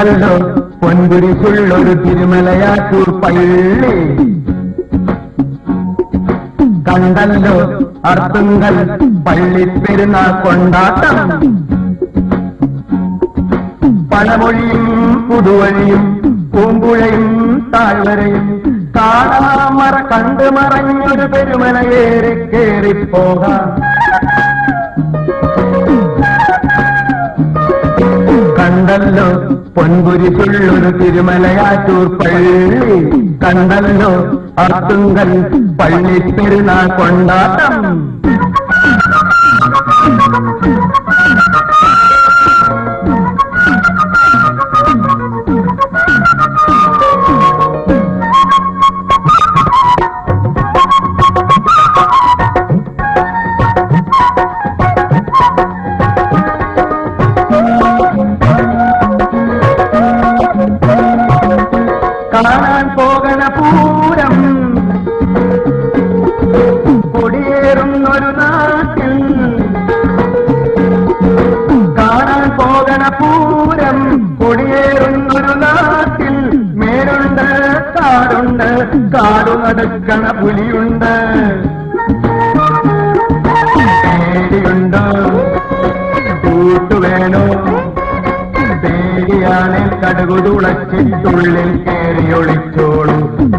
കണ്ടല്ലോ പൊൻകുരിശുള്ളൊരു തിരുമലയാറ്റൂർ പള്ളി, കണ്ടല്ലോ അർത്തുങ്കൽ പള്ളിപ്പെരുന്നാൾ കൊണ്ടാട്ടം, പണമൊഴിയും പുതുവഴിയും പൂമ്പുഴയും താഴ്വരയും കാണാമറ കണ്ടു മറഞ്ഞൊരു പെരുമലയേറി കേറിപ്പോകാം. കണ്ടല്ലോ പൊൻകുരിശുള്ളൊരു തിരുമലയാറ്റൂർ പള്ളി, കണ്ടല്ലോ അർത്തുങ്കൽ പള്ളിപ്പെരുന്നാൾ കൊണ്ടാട്ടം. കാണാൻ പോകണ പൂരം കൊടിയേറുന്നൊരു നാട്ടിൽ, കാണാൻ പോകണ പൂരം കൊടിയേറുന്നൊരു നാട്ടിൽ, മേലുണ്ട് കാടുണ്ട്, കാടു നടക്കണ പുലിയുണ്ട്. പേടിയുണ്ടോ കൂട്ടുവേണോ, പേടിയാണെ കടുകുതുളച്ചിട്ടുള്ളിൽ കയറി ഒളിച്ചോളൂ.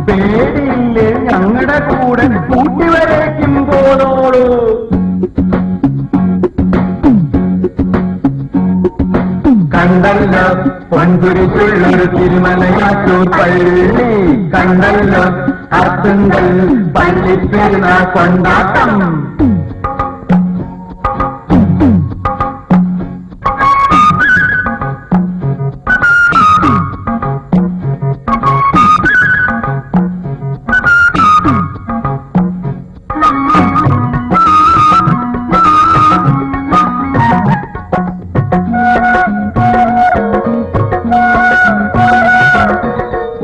പേടിയില്ലേ ഞങ്ങളുടെ കൂടെ കൂട്ടിവരേക്കും പോന്നോളൂ. കണ്ടല്ലോ പൊൻകുരിശുള്ളൊരു തിരുമലയാറ്റൂർ പള്ളി, കണ്ടല്ലോ അർത്തുങ്കൽ പള്ളിപ്പെരുന്നാൾ കൊണ്ടാട്ടം.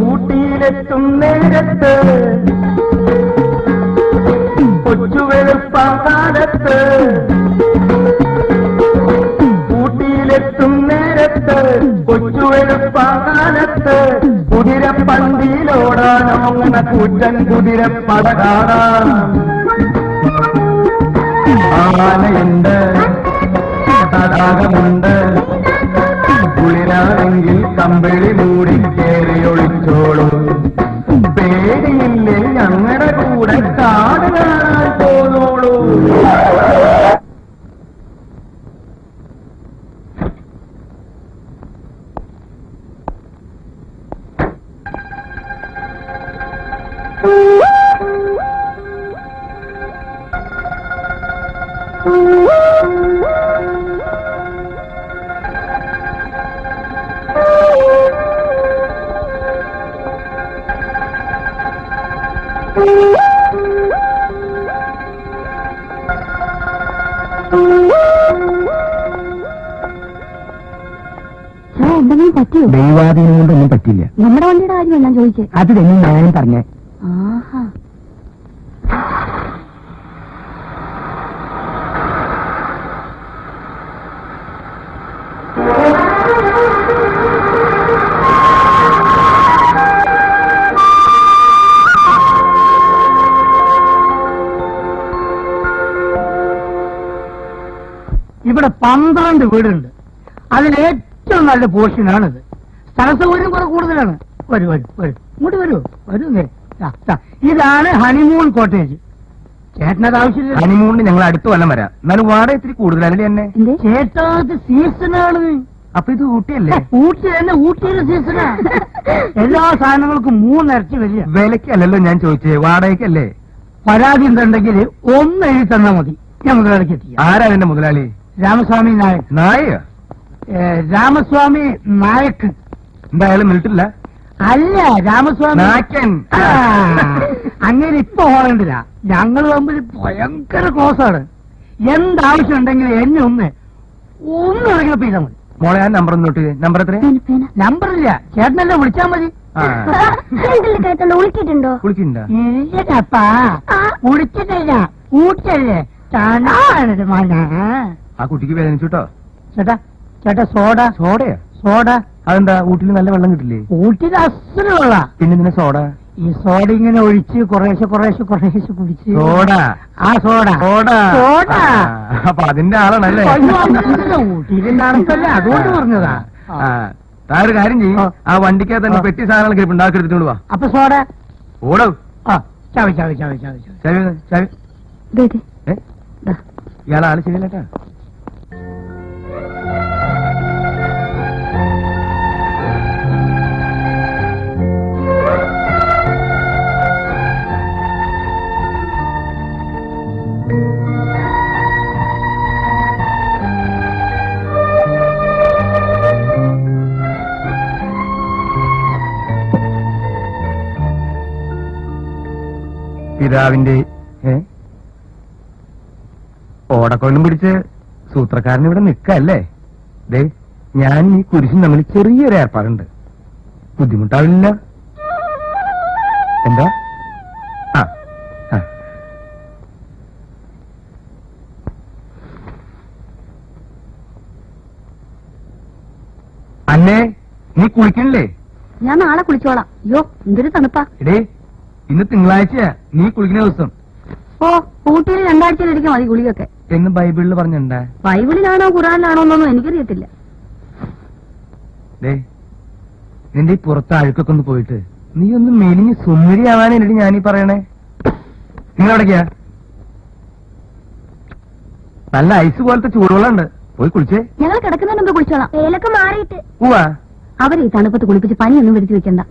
ൂട്ടിയിലെത്തും നേരത്ത് കൊച്ചുവെളുപ്പാകാലത്ത്, ഊട്ടിയിലെത്തും നേരത്ത് കൊച്ചുവെളുപ്പാകാലത്ത്, കുതിരപ്പന്തിയിലോടാനോങ്ങണ കൂറ്റൻ കുതിരപ്പട കാണാം. ആനയുണ്ട്, തടാകമുണ്ട്, കുളിരാണെങ്കിൽ കമ്പിളി മൂടി കയറി ഒളിച്ചോളൂ. പേടിയില്ലേ ഞങ്ങളുടെ കൂടെ കാട് കാണാൻ പോന്നോളൂ. എന്തെങ്കിലും പറ്റിയോ? ദൈവാധീനം കൊണ്ടൊന്നും പറ്റില്ല. നമ്മുടെ വണ്ടിയുടെ കാര്യമെല്ലാം ചോദിച്ചേ. അത് തന്നെ ഞാനും പറഞ്ഞേ. ആഹാ, ഇവിടെ 12 വീടുണ്ട്. അതിലേറ്റവും നല്ല പോർഷനാണിത്. സ്ഥല സൗകര്യം കുറെ കൂടുതലാണ്. വരൂ വരൂ വരൂ, ഇങ്ങോട്ട് വരൂ വരൂ. ഇതാണ് ഹണിമൂൺ കോട്ടേജ്. ചേട്ടനത് ആവശ്യമില്ല. ഹണിമൂണിന് ഞങ്ങൾ അടുത്ത് വല്ലം വരാം. എന്നാലും വാടക ഇത്തിരി കൂടുതലല്ലേ എന്നെ? ചേട്ടാ ഇത് സീസണാണ്. അപ്പൊ ഇത് ഊട്ടിയല്ലേ? ഊട്ടി തന്നെ, ഊട്ടിയുടെ സീസണാ. എല്ലാ സാധനങ്ങൾക്കും 3 ഇരട്ടി വരിക. വിലക്കല്ലല്ലോ ഞാൻ ചോദിച്ചേ, വാടകയ്ക്കല്ലേ? പരാതി എന്തുണ്ടെങ്കിൽ 1 എഴുതി തന്നാ മതി, ഞാൻ മുതലാളിക്ക് എത്തിക്കാം. ആരാ എന്റെ മുതലാളി? രാമസ്വാമി നായക്. നായ? രാമസ്വാമി നായക്. എന്തായാലും മിലിട്ടില്ല. അല്ല, രാമസ്വാമി നായകൻ. അങ്ങനെ ഇപ്പൊ ഓടേണ്ടില്ല. ഞങ്ങൾ തമ്മിൽ ഭയങ്കര ക്ലോസാണ്. എന്താവശ്യം ഉണ്ടെങ്കിൽ എന്നെ ഒന്ന് ഇറങ്ങിയപ്പോ ചെയ്താൽ മതി. മോളെ ആ നമ്പർ നോട്ട്. നമ്പർ എത്ര? നമ്പറില്ല, ചേട്ടനല്ലേ വിളിച്ചാൽ മതി. വിളിച്ചിട്ടുണ്ടോ? കുളിച്ചിട്ടുണ്ടോ? ഇല്ലപ്പാ, വിളിച്ചിട്ടില്ല. ഊട്ടല്ലേ ആ കുട്ടിക്ക് വേദനിച്ചുട്ടോ. ചേട്ടാ ചേട്ടാ, സോഡ. സോഡയാ? സോഡ. അതെന്താ ഊട്ടിൽ നല്ല വെള്ളം കിട്ടില്ലേ? ഊട്ടിയിൽ അസുര വെള്ള. പിന്നെ ഇതിനെ സോഡ. ഈ സോഡ ഇങ്ങനെ ഒഴിച്ച് കുറേശ്ശെ കുടിച്ച്. സോഡ. ആ സോഡ. സോഡ. അപ്പൊ അതിന്റെ ആളാണല്ലേ? ഊട്ടിയിൽ നടക്കല്ലേ, അതുകൊണ്ട് പറഞ്ഞതാ. താ ഒരു കാര്യം ചെയ്യും, ആ വണ്ടിക്കകത്ത് തന്നെ പെട്ടി സാധനങ്ങൾ കിട്ടും, ഉണ്ടാക്കി എടുത്തിട്ട് വാ. അപ്പൊ സോഡ ഓടോ. ചാവി. ഇയാളാണ് ശരിയല്ലേട്ടാ. പിതാവിന്റെ ഓടക്കൊള്ളും പിടിച്ച് സൂത്രക്കാരൻ ഇവിടെ നിൽക്കല്ലേ? ദേ, ഞാൻ ഈ കുരിശും തമ്മിൽ ചെറിയൊരു ഏർപ്പാടുണ്ട്. ബുദ്ധിമുട്ടാവില്ല. എന്താ? അന്നേ, നീ കുളിക്കണില്ലേ? ഞാൻ നാളെ കുളിച്ചോളാം. അയ്യോ, എന്തൊരു തണുപ്പാ. എടേ, ഇന്ന് തിങ്കളാഴ്ചയാ, നീ കുളിക്കുന്ന ദിവസം. ഓ, ഊട്ടിയിൽ 2 ആഴ്ചയിലിരിക്കും മതി കുളിയൊക്കെ എന്ന് ബൈബിളിൽ പറഞ്ഞിട്ടുണ്ടാ? ബൈബിളിലാണോ ഖുറാനിലാണോ എന്നൊന്നും എനിക്കറിയത്തില്ല. ദേ, നിന്റെ ഈ പുറത്ത് അഴുക്കൊക്കെ ഒന്ന് പോയിട്ട് നീ ഒന്ന് മെലിഞ്ഞ് സുന്ദരിയാവാനായിട്ട് ഞാനീ പറയണേ. നിങ്ങളെവിടേക്കാ? നല്ല ഐസ് പോലത്തെ ചൂടുവെള്ളം ഉണ്ട്, പോയി കുളിച്ചേ. ഞങ്ങൾ കിടക്കുന്നതിന് മുമ്പ് കുളിച്ചോളാം. വേലൊക്കെ മാറിയിട്ട്. പോവാ. അവരെ ഈ തണുപ്പത്ത് കുളിപ്പിച്ച് പനിയൊന്നും വരുത്തി വെക്കണ്ട.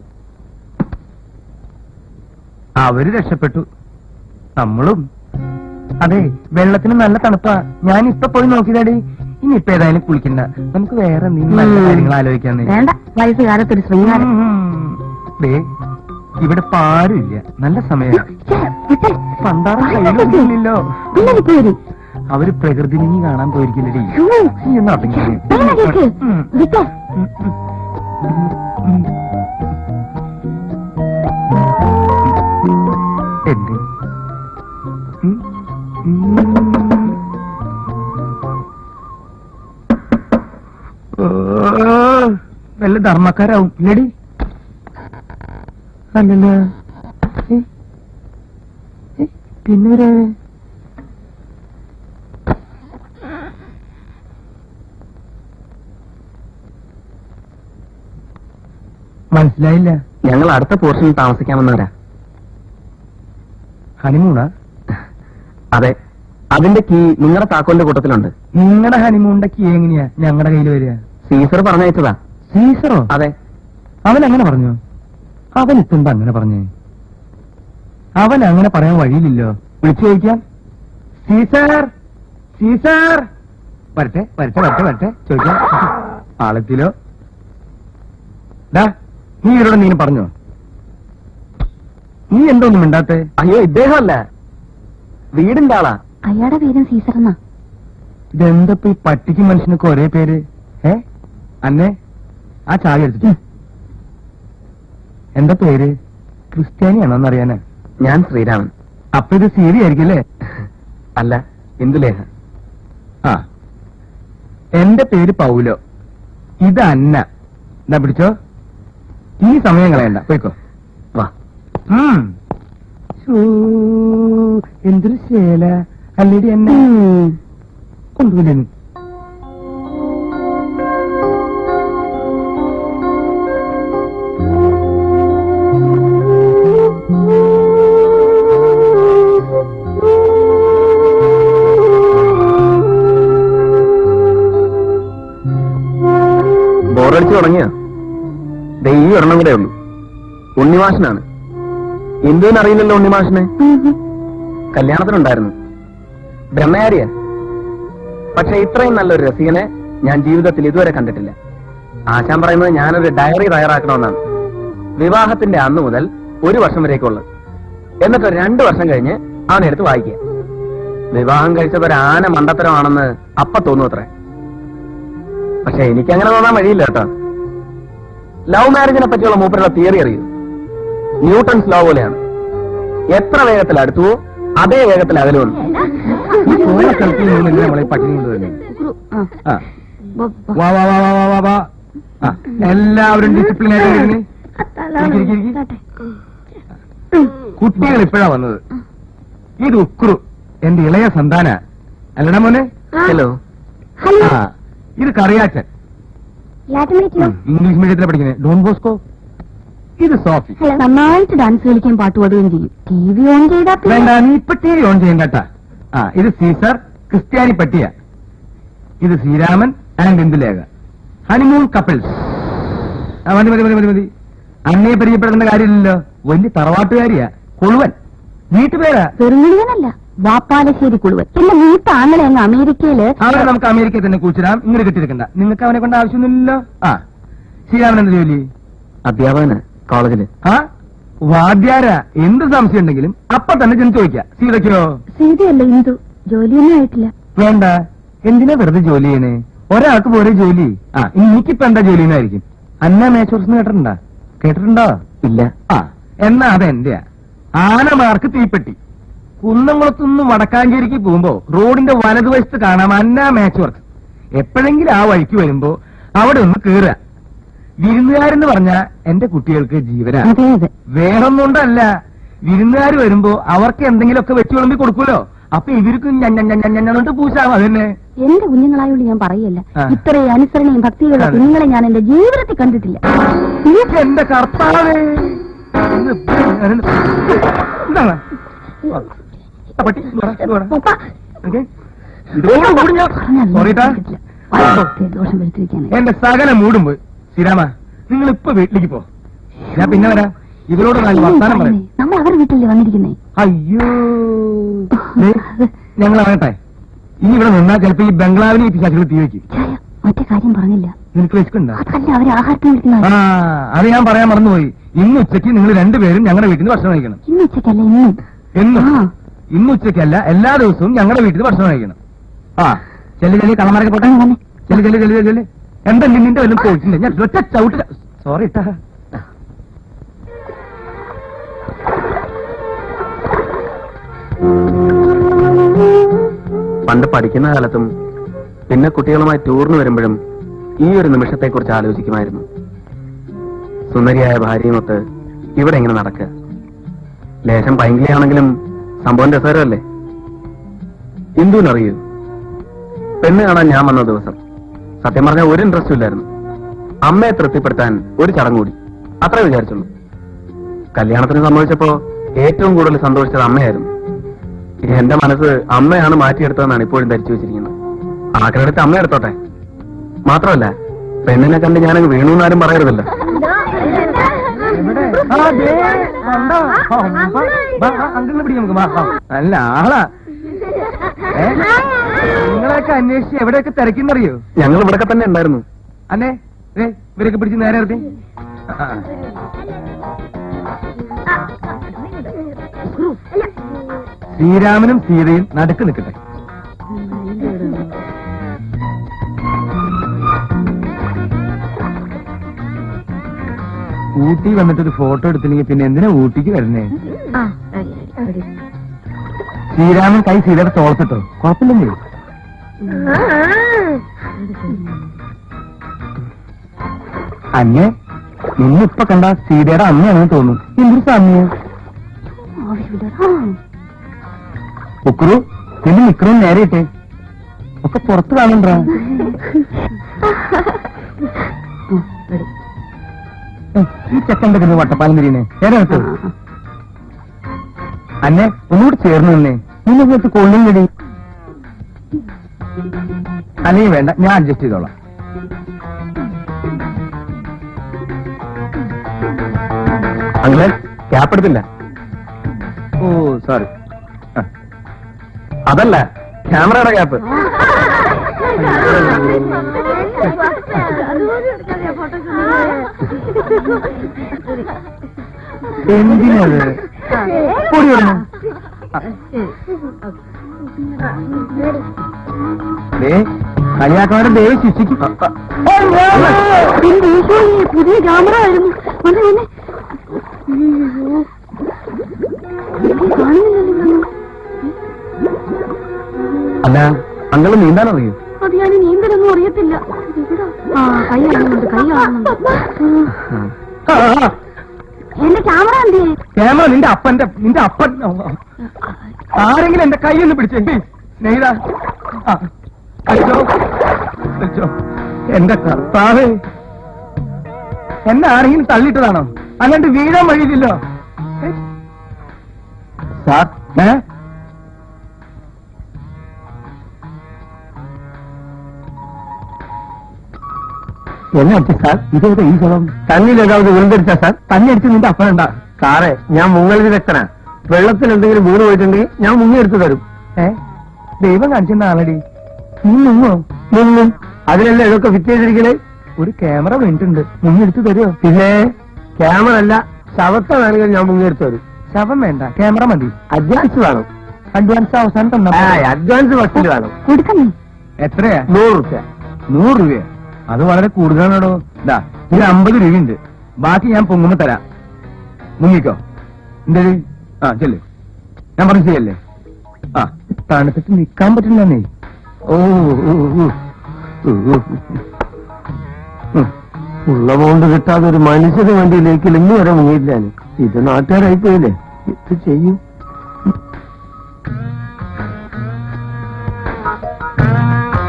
അവര് രക്ഷപ്പെട്ടു, നമ്മളും. അതെ, വെള്ളത്തിന് നല്ല തണുപ്പാ. ഞാൻ ഇപ്പൊ പോയി നോക്കിയതാടി. ഇനിയിപ്പൊ ഏതായാലും കുളിക്കണ്ട, നമുക്ക് വേറെ എന്തെങ്കിലും നല്ല കാര്യങ്ങൾ ആലോചിക്കാന്ന്. വേണ്ട, വയസ്സുകാലത്തൊരു ശൃംഗാരം. ദേ, ഇവിടെ പാരില്ല, നല്ല സമയം. പണ്ടാറ കയ്യിലൊന്നുമില്ലല്ലോ. അവര് പ്രകൃതി നീ കാണാൻ പോയിരിക്കില്ലടി. നീ ഒന്ന് അടങ്ങി. എന്ത് വല്ല ധർമ്മക്കാരാവും ഇല്ലടി? അല്ലല്ലോ. പിന്നെ മനസ്സിലായില്ല. ഞങ്ങൾ അടുത്ത പോർഷനിൽ താമസിക്കാമെന്നവരാ. ഹണിമൂണാ? അതെ, അതിന്റെ കീ നിങ്ങളുടെ താക്കോലിന്റെ കൂട്ടത്തിലുണ്ട്. നിങ്ങളുടെ ഹണിമൂണിന്റെ കീ എങ്ങനെയാ ഞങ്ങളുടെ കയ്യിൽ വരിക? സീസർ പറഞ്ഞയച്ചതാ. സീസറോ? അതെ. അവൻ അങ്ങനെ പറഞ്ഞു? അവൻ ഇപ്പം അങ്ങനെ പറഞ്ഞേ? അവൻ അങ്ങനെ പറയാൻ വഴിയില്ലല്ലോ. വിളിച്ചു ചോദിക്കാം. Caesar, Caesar. വരട്ടെ വരട്ടെ വരട്ടെ വരട്ടെ ചോദിക്കാം. ആളെത്തിലോ? നീ ഇവരോട് നീ പറഞ്ഞോ? നീ എന്തോന്നും മിണ്ടാത്തെ? അയ്യോ, ഇദ്ദേഹമല്ല, വീടിന്റെ ആളാ. അയാളുടെ പേരും സീസർ എന്നാ. ഇതെന്തപ്പോ ഈ പട്ടിക്കും മനുഷ്യനൊക്കെ ഒരേ പേര്? അന്നെ ആ ചായ എടുത്തിട്ട്. എന്താ പേര്? ക്രിസ്ത്യാനിയാണോന്നറിയാനാ. ഞാൻ ശ്രീരാമൻ. അപ്പൊ ഇത് സീരി ആയിരിക്കില്ലേ? അല്ല, ഇന്ദുലേഖ. ആ, എന്റെ പേര് പൗലോ. ഇത് അന്ന. എന്താ പിടിച്ചോ? ഈ സമയം കളയണ്ട, പോയിക്കോ. വാ. എന്തൊരു ശേല അല്ലേടി എന്നെ കൊണ്ടുപോയി. ബോറടിച്ചു തുടങ്ങിയോ? ഈ ഒരെണ്ണം കൂടെ ഉള്ളൂ. ഉണ്ണിമാഷനാണ്. എന്തുവിനറിയില്ലല്ലോ ഉണ്ണിമാഷിനെ. കല്യാണത്തിനുണ്ടായിരുന്നു. ബ്രഹ്മചാരിയാ. പക്ഷെ ഇത്രയും നല്ലൊരു രസികനെ ഞാൻ ജീവിതത്തിൽ ഇതുവരെ കണ്ടിട്ടില്ല. ആശാൻ പറയുന്നത് ഞാനൊരു ഡയറി തയ്യാറാക്കണമെന്നാണ്. വിവാഹത്തിന്റെ അന്ന് മുതൽ 1 വർഷം വരേക്കുള്ളത്. എന്നിട്ട് 2 വർഷം കഴിഞ്ഞ് അവനെടുത്ത് വായിക്കുക. വിവാഹം കഴിച്ചത് ഒരു ആന മണ്ടത്തരമാണെന്ന് അപ്പ തോന്നുമത്രേ. പക്ഷെ എനിക്കങ്ങനെ തോന്നാൻ വഴിയില്ല കേട്ടോ. ലവ് മാരേജിനെ പറ്റിയുള്ള മൂപ്പരുടെ തിയറി അറിയൂ. ന്യൂട്ടൺസ് ലോ പോലെയാണ്. എത്ര വേഗത്തിൽ അടുത്തുവോ അതേ വേഗത്തിൽ അകലുമെന്ന്. നമ്മളെ പട്ടിണി കൊണ്ടുവരുന്നത്. ആ എല്ലാവരും ഡിസിപ്ലിൻ ആയിട്ട് കുട്ടികൾ ഇപ്പോഴാ വന്നത്. ഇത് ഉക്രു, എന്റെ ഇളയ സന്താന. അല്ലടാ മോനെ? ഹലോ. ആ ഇത് കറിയാച്ചൻ, ഇംഗ്ലീഷ് മീഡിയത്തിലെ പഠിക്കുന്നത്. Don Bosco. ഇത് സോഫി. നന്നായിട്ട് ഡാൻസ് കളിക്കാൻ പാട്ട് പാടുകയും ചെയ്യും. TV ഓൺ ചെയ്താ വേണ്ട, നീ ഇപ്പൊ TV ഓൺ ചെയ്യണ്ടട്ടാ. ആ ഇത് സീസർ, ക്രിസ്ത്യാനി പട്ടിയ. ഇത് Sriraman and Indulekha, honeymoon couples. മതി മതി മതി മതി മതി. അന്നയെ പരിചയപ്പെടേണ്ട കാര്യമില്ലല്ലോ. വലിയ തറവാട്ടുകാരിയാ, കൊളുവൻ. വീട്ടുപേരാ. ചെറുങ്ങലിയനല്ല, വാപ്പാലശ്ശേരി കുളുവൻ. പിന്നെ മൂത്ത ആങ്ങളെ അങ്ങ് അമേരിക്കയില്. അവരെ നമുക്ക് അമേരിക്കയിൽ തന്നെ കൂച്ചിടാം. ഇങ്ങനെ കെട്ടിരിക്കണ്ട. നിങ്ങൾക്ക് അവനെ കൊണ്ട് ആവശ്യമൊന്നുമില്ലല്ലോ. ആ ശ്രീരാമൻ എന്ത് ജോലി? അധ്യാപകന് കോളേജില്. ആ വാദ്യാര. എന്ത് സംശയം ഉണ്ടെങ്കിലും അപ്പൊ തന്നെ ചെന്ന് ചോദിക്കാം. സീതയ്ക്കോ? സീതയല്ല, ഇന്ദു. ജോലിയൊന്നും ആയിട്ടില്ല. വേണ്ട, എന്തിനാ വെറുതെ ജോലി ചെയ്യണേ? ഒരാൾക്ക് പോരെ ജോലി. ആ എനിക്കിപ്പോ എന്താ ജോലി എന്നായിരിക്കും. അന്ന മേച്ചോർസ് കേട്ടിട്ടുണ്ടോ? കേട്ടിട്ടുണ്ടോ? ഇല്ല. ആ എന്നാ അതെന്റെയാ. ആനമാർക്ക് തീപ്പെട്ടി. കുന്നംകുളത്തുനിന്ന് വടക്കാഞ്ചേരിക്ക് പോകുമ്പോ റോഡിന്റെ വലതുവശത്ത് കാണാം അന്ന മാച്ച് വർക്ക്. എപ്പോഴെങ്കിലും ആ വഴിക്ക് വരുമ്പോ അവിടെ ഒന്ന് കേറുക. വിരുന്നുകാരെന്ന് പറഞ്ഞ എന്റെ കുട്ടികൾക്ക് ജീവനാ. അതെ അതെ. വേറൊന്നുകൊണ്ടല്ല, വിരുന്നുകാർ വരുമ്പോ അവർക്ക് എന്തെങ്കിലുമൊക്കെ വെച്ചു വിളമ്പി കൊടുക്കുമല്ലോ. അപ്പൊ ഇവർക്കും ഞഞ്ഞിട്ട് പൂശാം. അതന്നെ എന്റെ കുഞ്ഞുങ്ങളായോണ്ട് ഞാൻ പറയല്ല. ആ. ഇത്രയും അനുസരണയും ഭക്തിയുള്ള അതെ. കുഞ്ഞുങ്ങളെ ഞാൻ എന്റെ ജീവിതത്തിൽ കണ്ടിട്ടില്ല. എന്റെ കർത്താവേ. എന്താണ് പട്ടി? പപ്പ, ഇതോടുകൂടി ഞാൻ പറഞ്ഞാൽ സോറിട്ടാ. വളരെ ദോഷം വരുത്തിരിക്കാനായി. എന്റെ സകല മൂടും പോയി. ശ്രീരാമ, നിങ്ങൾ ഇപ്പൊ വീട്ടിലേക്ക് പോ. ഞാൻ പിന്നെ വരാം. ഇവരോട് നല്ല വർത്താനം പറയും. നമ്മൾ അവരുടെ വീട്ടിലല്ലേ വന്നിരിക്കുന്നേ. അയ്യോ, ഞങ്ങൾ ആകട്ടെ. ഇനി ഇവിടെ നിന്നാൽ ചിലപ്പോ ഈ ബംഗ്ലാവിന് ഈ പിശാചുകൾ തീ വയ്ക്കും. ചായ, മറ്റേ കാര്യം പറഞ്ഞില്ല. നിനക്ക് വെച്ചിട്ടുണ്ടോ? അതല്ല, അവര് ആഹാരത്തിന് വിളിക്കുന്ന ആ അത് ഞാൻ പറയാൻ മറന്നുപോയി. ഇന്ന് ഉച്ചയ്ക്ക് നിങ്ങൾ രണ്ടുപേരും ഞങ്ങളുടെ വീട്ടിൽ നിന്ന് ഭക്ഷണം കഴിക്കണം. ഇന്ന് ഉച്ചക്കല്ല, ഇന്നും. എന്നും? ആ. ഇന്ന് ഉച്ചയ്ക്കല്ല, എല്ലാ ദിവസവും ഞങ്ങളുടെ വീട്ടിൽ നിന്ന് ഭക്ഷണം കഴിക്കണം. ആ ചെല്ലു ചെല്ലി കളമാരൊക്കെ പോട്ടെ. വന്നേ. ചെല്ലു ചെല്ലു ചെല്ലു ചെല്ലു. എന്താ നിന്റെ വല്ലതും പോയിട്ടുണ്ട്? ഞാൻ ഒറ്റ ചവിട്ടില്ല. സോറി ഇട്ടാ. പണ്ട് പഠിക്കുന്ന കാലത്തും പിന്നെ കുട്ടികളുമായി ടൂറിന് വരുമ്പോഴും ഈ ഒരു നിമിഷത്തെക്കുറിച്ച് ആലോചിക്കുമായിരുന്നു. സുന്ദരിയായ ഭാര്യയുമൊത്ത് ഇവിടെ എങ്ങനെ നടക്കുക. ലേശം പൈങ്കിളിയാണെങ്കിലും സംഭവം രസകരമല്ലേ. ഇന്ദുവിനറിയൂ, പെണ്ണ് കാണാൻ ഞാൻ വന്ന ദിവസം സത്യം പറഞ്ഞാൽ ഒരു ഇൻട്രസ്റ്റും ഇല്ലായിരുന്നു. അമ്മയെ തൃപ്തിപ്പെടുത്താൻ ഒരു ചടങ്ങ് കൂടി, അത്രേ വിചാരിച്ചുള്ളൂ. കല്യാണത്തിന് സംഭവിച്ചപ്പോ ഏറ്റവും കൂടുതൽ സന്തോഷിച്ചത് അമ്മയായിരുന്നു. എന്റെ മനസ്സ് അമ്മയാണ് മാറ്റിയെടുത്തതെന്നാണ് ഇപ്പോഴും ധരിച്ചു വെച്ചിരിക്കുന്നത്. ആഗ്രഹത്തെ അമ്മ എടുത്തോട്ടെ. മാത്രമല്ല, പെണ്ണിനെ കണ്ട് ഞാനങ്ങ് വീണു എന്നാരും പറയരുതല്ലോ. അങ്കിളിനെ പിടിക്കും നമുക്ക്. നല്ല ആളാ. നിങ്ങളെയൊക്കെ അന്വേഷിച്ച് എവിടെയൊക്കെ തിരക്കുന്നറിയോ? ഞങ്ങൾ ഇവിടെയൊക്കെ തന്നെ ഉണ്ടായിരുന്നു. അന്നെ ഇവരൊക്കെ പിടിച്ച് നേരെ നിർത്തി. ശ്രീരാമനും സീതയും നടുക്ക് നിൽക്കട്ടെ. ഊട്ടി വന്നിട്ടൊരു ഫോട്ടോ എടുത്തില്ലെങ്കിൽ പിന്നെ എന്തിനാ ഊട്ടിക്ക് വരുന്നേ? ശ്രീരാമൻ കൈ സീതയുടെ തോളത്തിട്ടോ? കുഴപ്പമില്ലേ? അന്നെ നിന്നിപ്പൊ കണ്ട സീതയുടെ അമ്മയാണെന്ന് തോന്നുന്നു. എന്തൊരു സമയം. ഉക്രു നിന്റെ നിക്കറും നേരെ ഇട്ടേ. ഒക്കെ പുറത്ത് കാണണ്ട. ഈ ചെക്കൻ്റെ പിന്നെ വട്ടപ്പാലം തിരിയുന്നേ ഏതാ? അന്നെ ഒന്നുകൂടി ചേർന്ന് നിന്നേ. നിന്നെ കൊള്ളും കടി. അല്ലെങ്കിൽ വേണ്ട, ഞാൻ അഡ്ജസ്റ്റ് ചെയ്തോളാം. അങ്ങനെ ക്യാപ്പ് എടുത്തില്ല. ഓ സോറി. അതല്ല, ക്യാമറയുടെ ക്യാപ്പ്. എന്തിനത്? പൊടി വരണം. കളിയാക്കാരുടെ ദേവി ശിക്ഷിക്കും. പുതിയ ക്യാമറ ആയിരുന്നു. അല്ല, അങ്ങള് നീന്താൻ അറിയൂ? അത് ഞാൻ നീന്തലൊന്നും അറിയത്തില്ല. ആ കൈ കാണുന്നുണ്ട്, കൈ കാണുന്നുണ്ട്. എന്റെ ക്യാമറ എന്തേ? ക്യാമറ നിന്റെ അപ്പൻ ആരെങ്കിലും എന്റെ കൈ ഒന്ന് പിടിച്ചേ സ്നേഹിത. അച്ഛോ അച്ഛോ, എന്റെ കർത്താവേ, എന്നെ ആരെങ്കിലും തള്ളിയിട്ടതാണോ? അല്ലാണ്ട് വീഴാൻ വഴിയില്ലല്ലോ. സാർ എന്നെ അടിച്ച സാർ? ഇതേത് ഈ ശവം തന്നിൽ ഏതാவது വിളുന്തരിച്ച സാർ? തന്നെ അടിച്ച് നിന്റെ അപ്പനുണ്ടാ? സാറേ, ഞാൻ മുങ്ങൽ വിദഗ്ധനാ. വെള്ളത്തിൽ എന്തെങ്കിലും വീണ് പോയിട്ടുണ്ടെങ്കിൽ ഞാൻ മുങ്ങിയെടുത്ത് തരും. ദൈവം കാണിച്ചെന്ന ആളടി. നീ മുങ്ങും. അതിനല്ലേ ഇതൊക്കെ ഫിറ്റ് ചെയ്തിരിക്കണേ? ഒരു ക്യാമറ വേണ്ടിട്ടുണ്ട്, മുങ്ങിയെടുത്ത് തരുമോ? പിന്നെ ക്യാമറ അല്ല, ശവത്തെ വേണമെങ്കിൽ ഞാൻ മുങ്ങിയെടുത്ത് തരും. ശവം വേണ്ട, ക്യാമറ മതി. അഡ്വാൻസ് വേണം. അഡ്വാൻസ് അവസാനം തന്നാ? അഡ്വാൻസ് ഫസ്റ്റിൽ വേണം. കൊടുക്കണം. എത്രയാ? 100 രൂപ. 100 രൂപ? അത് വളരെ കൂടുതലാണോ? ഇതാ, ഇത് 50 രൂപയുണ്ട്. ബാക്കി ഞാൻ പൊങ്ങുമ്പോ തരാം. മുങ്ങിക്കോ. എന്തേ? ചെല്ല്. ഞാൻ പറഞ്ഞു ചെയ്യല്ലേ? തണുത്തിട്ട് നിക്കാൻ പറ്റില്ലെന്നേ. ഉള്ള കൊണ്ട് കിട്ടാതെ ഒരു മനുഷ്യന് വണ്ടിയിലേക്ക് ഇന്ന് വരെ മുങ്ങിയില്ല. ഇത് നാട്ടുകാരായി പോയില്ലേ, ഇത് ചെയ്യും.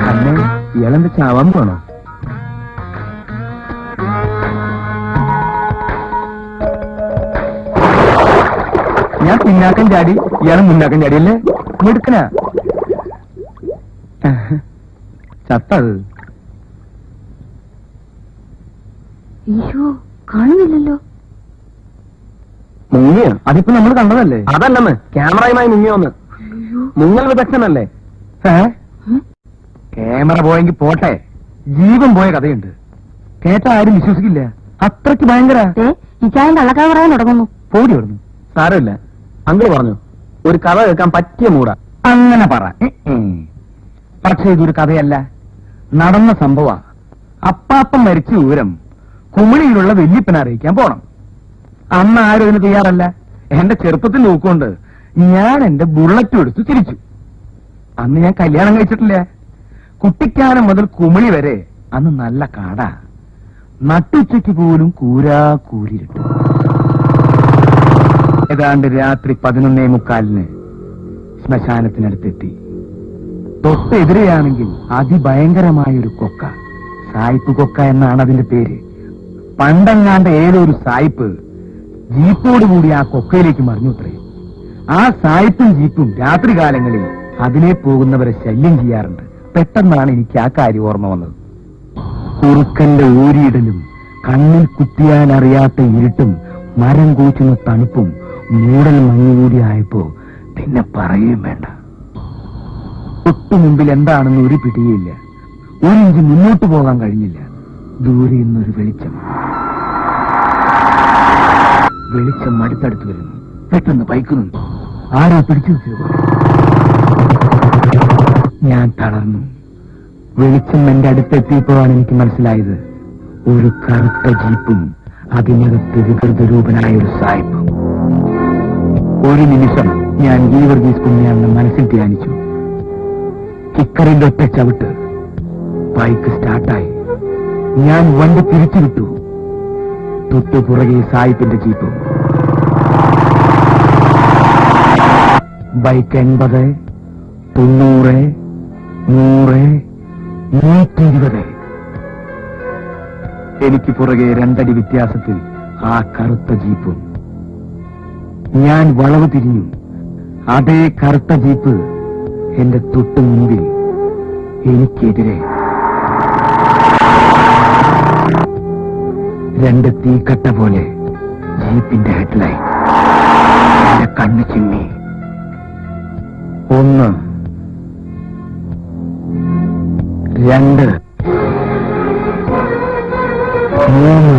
അന്നെ ഇയാളെന്താ ചാവാൻ പോണോ? ഞാൻ പിന്നാക്കം ചാടി, ഇയാള് മുന്നാക്കം ചാടിയല്ലേ? മിടുക്കനാ. ചത്തത് അയ്യോ, കാണുന്നില്ലല്ലോ. മുങ്ങിയ? അതിപ്പോ നമ്മൾ കണ്ടതല്ലേ? അതല്ലെന്ന്, ക്യാമറയുമായി മുങ്ങിയോന്ന്. മുങ്ങൽ വിദഗ്ധനല്ലേ? ക്യാമറ പോയെങ്കിൽ പോട്ടെ, ജീവൻ പോയ കഥയുണ്ട്. കേട്ട ആരും വിശ്വസിക്കില്ല. അത്രയ്ക്ക് ഭയങ്കര. ഇച്ചായൻ കള്ളക്കഥ പറയാൻ തുടങ്ങുന്നു. പോടി വരുന്നു. സാരമില്ല, അങ്കിൾ പറഞ്ഞു ഒരു കഥ കേൾക്കാൻ പറ്റിയ മൂടാ. അങ്ങനെ പറ. പക്ഷേ ഇതൊരു കഥയല്ല, നടന്ന സംഭവ. അപ്പാപ്പൻ മരിച്ച വിവരം കുമിളിയിലുള്ള വല്യപ്പനെ അറിയിക്കാൻ പോണം. അന്ന് ആരും ഇതിന് തയ്യാറല്ല. എന്റെ ചെറുപ്പത്തിൽ നോക്കുകൊണ്ട് ഞാൻ എന്റെ ബുള്ളറ്റും എടുത്ത് തിരിച്ചു. അന്ന് ഞാൻ കല്യാണം കഴിച്ചിട്ടില്ല. കുട്ടിക്കാനം മുതൽ കുമിളി വരെ അന്ന് നല്ല കാടാ. നട്ടുച്ചയ്ക്ക് പോലും കൂരിരുട്ടു. ഏതാണ്ട് രാത്രി 11:45 ശ്മശാനത്തിനടുത്തെത്തി. തൊട്ടെതിരെയാണെങ്കിൽ അതിഭയങ്കരമായൊരു കൊക്ക. സായിപ്പ് കൊക്ക എന്നാണ് അതിന്റെ പേര്. പണ്ടെങ്ങാണ്ട് ഏതൊരു സായിപ്പ് ജീപ്പോടുകൂടി ആ കൊക്കയിലേക്ക് മറിഞ്ഞുത്രേ. ആ സായിപ്പും ജീപ്പും രാത്രികാലങ്ങളിൽ അതിലെ പോകുന്നവരെ ശല്യം ചെയ്യാറുണ്ട്. പെട്ടെന്നാണ് എനിക്ക് ആ കാര്യം ഓർമ്മ വന്നത്. കുറുക്കന്റെ ഊരിയിടലും കണ്ണിൽ കുത്തിയാൽ അറിയാത്ത ഇരുട്ടും മരം കൂച്ചുന്ന തണുപ്പും മൂടൽ മഞ്ഞുകൂടി ആയപ്പോ പിന്നെ പറയുകയും വേണ്ട. തൊട്ടു മുമ്പിൽ എന്താണെന്ന് ഒരു പിടിയില്ല. 1 ഇഞ്ച് മുന്നോട്ട് പോകാൻ കഴിഞ്ഞില്ല. ദൂരെ നിന്നൊരു വെളിച്ചം അടുത്തടുത്ത് വരുന്നു. പെട്ടെന്ന് ബൈക്ക് നിന്നു. ആരോ പിടിച്ചു നിർത്തിയത്. ഞാൻ തളർന്നു. വെളിച്ചം എന്റെ അടുത്തെത്തിയപ്പോഴാണ് എനിക്ക് മനസ്സിലായത്, ഒരു കറുത്ത ജീപ്പും അതിനകത്ത് വികൃതരൂപനായ ഒരു സായിപ്പും. ഒരു നിമിഷം ഞാൻ ഗീവർഗീസ് പുണ്യാണെന്ന് മനസ്സിൽ ധ്യാനിച്ചു. കിക്കറിന്റെ ഒറ്റ ചവിട്ട്. ബൈക്ക് സ്റ്റാർട്ടായി. ഞാൻ വണ്ടി തിരിച്ചുവിട്ടു. തൊട്ടുപുറകെ സായിപ്പിന്റെ ജീപ്പും. ബൈക്ക് 80, 90, 100, 120. എനിക്ക് പുറകെ 2 അടി വ്യത്യാസത്തിൽ ആ കറുത്ത ജീപ്പും. ഞാൻ വളവ് തിരിഞ്ഞു. അതേ കറുത്ത ജീപ്പ് എന്റെ തൊട്ടു മുമ്പിൽ എനിക്കെതിരെ. 2 തീക്കട്ട പോലെ ജീപ്പിന്റെ ഹെഡ്ലൈൻ. എന്റെ കണ്ണ് ചിമ്മി. 1, 2, 3.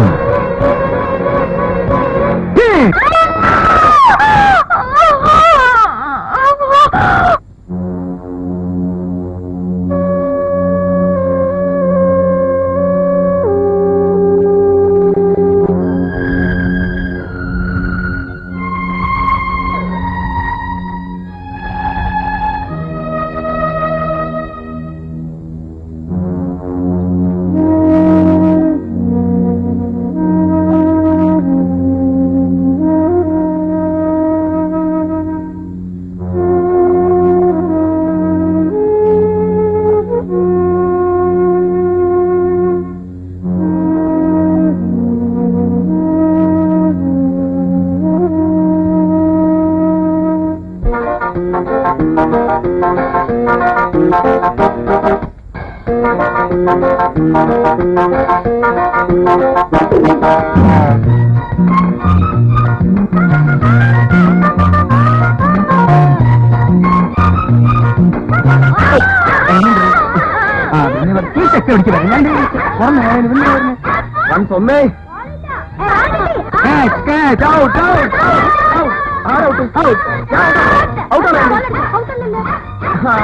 ഒന്നേ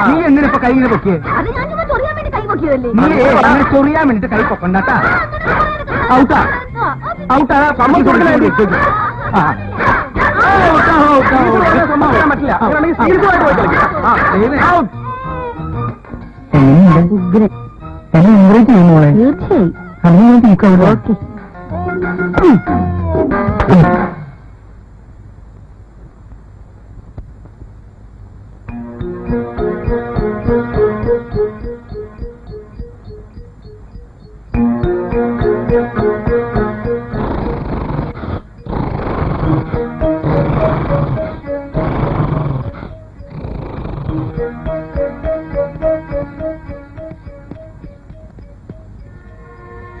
നീ എന്തിനാ ഇപ്പൊ കൈ ഇങ്ങനെ പൊക്കിയേ? നീ അങ്ങനെ ചൊറിയാൻ വേണ്ടിട്ട് കൈ പൊക്കണ്ടാട്ടാ. ഔട്ടാ ഔട്ടാ തീർച്ചയായും.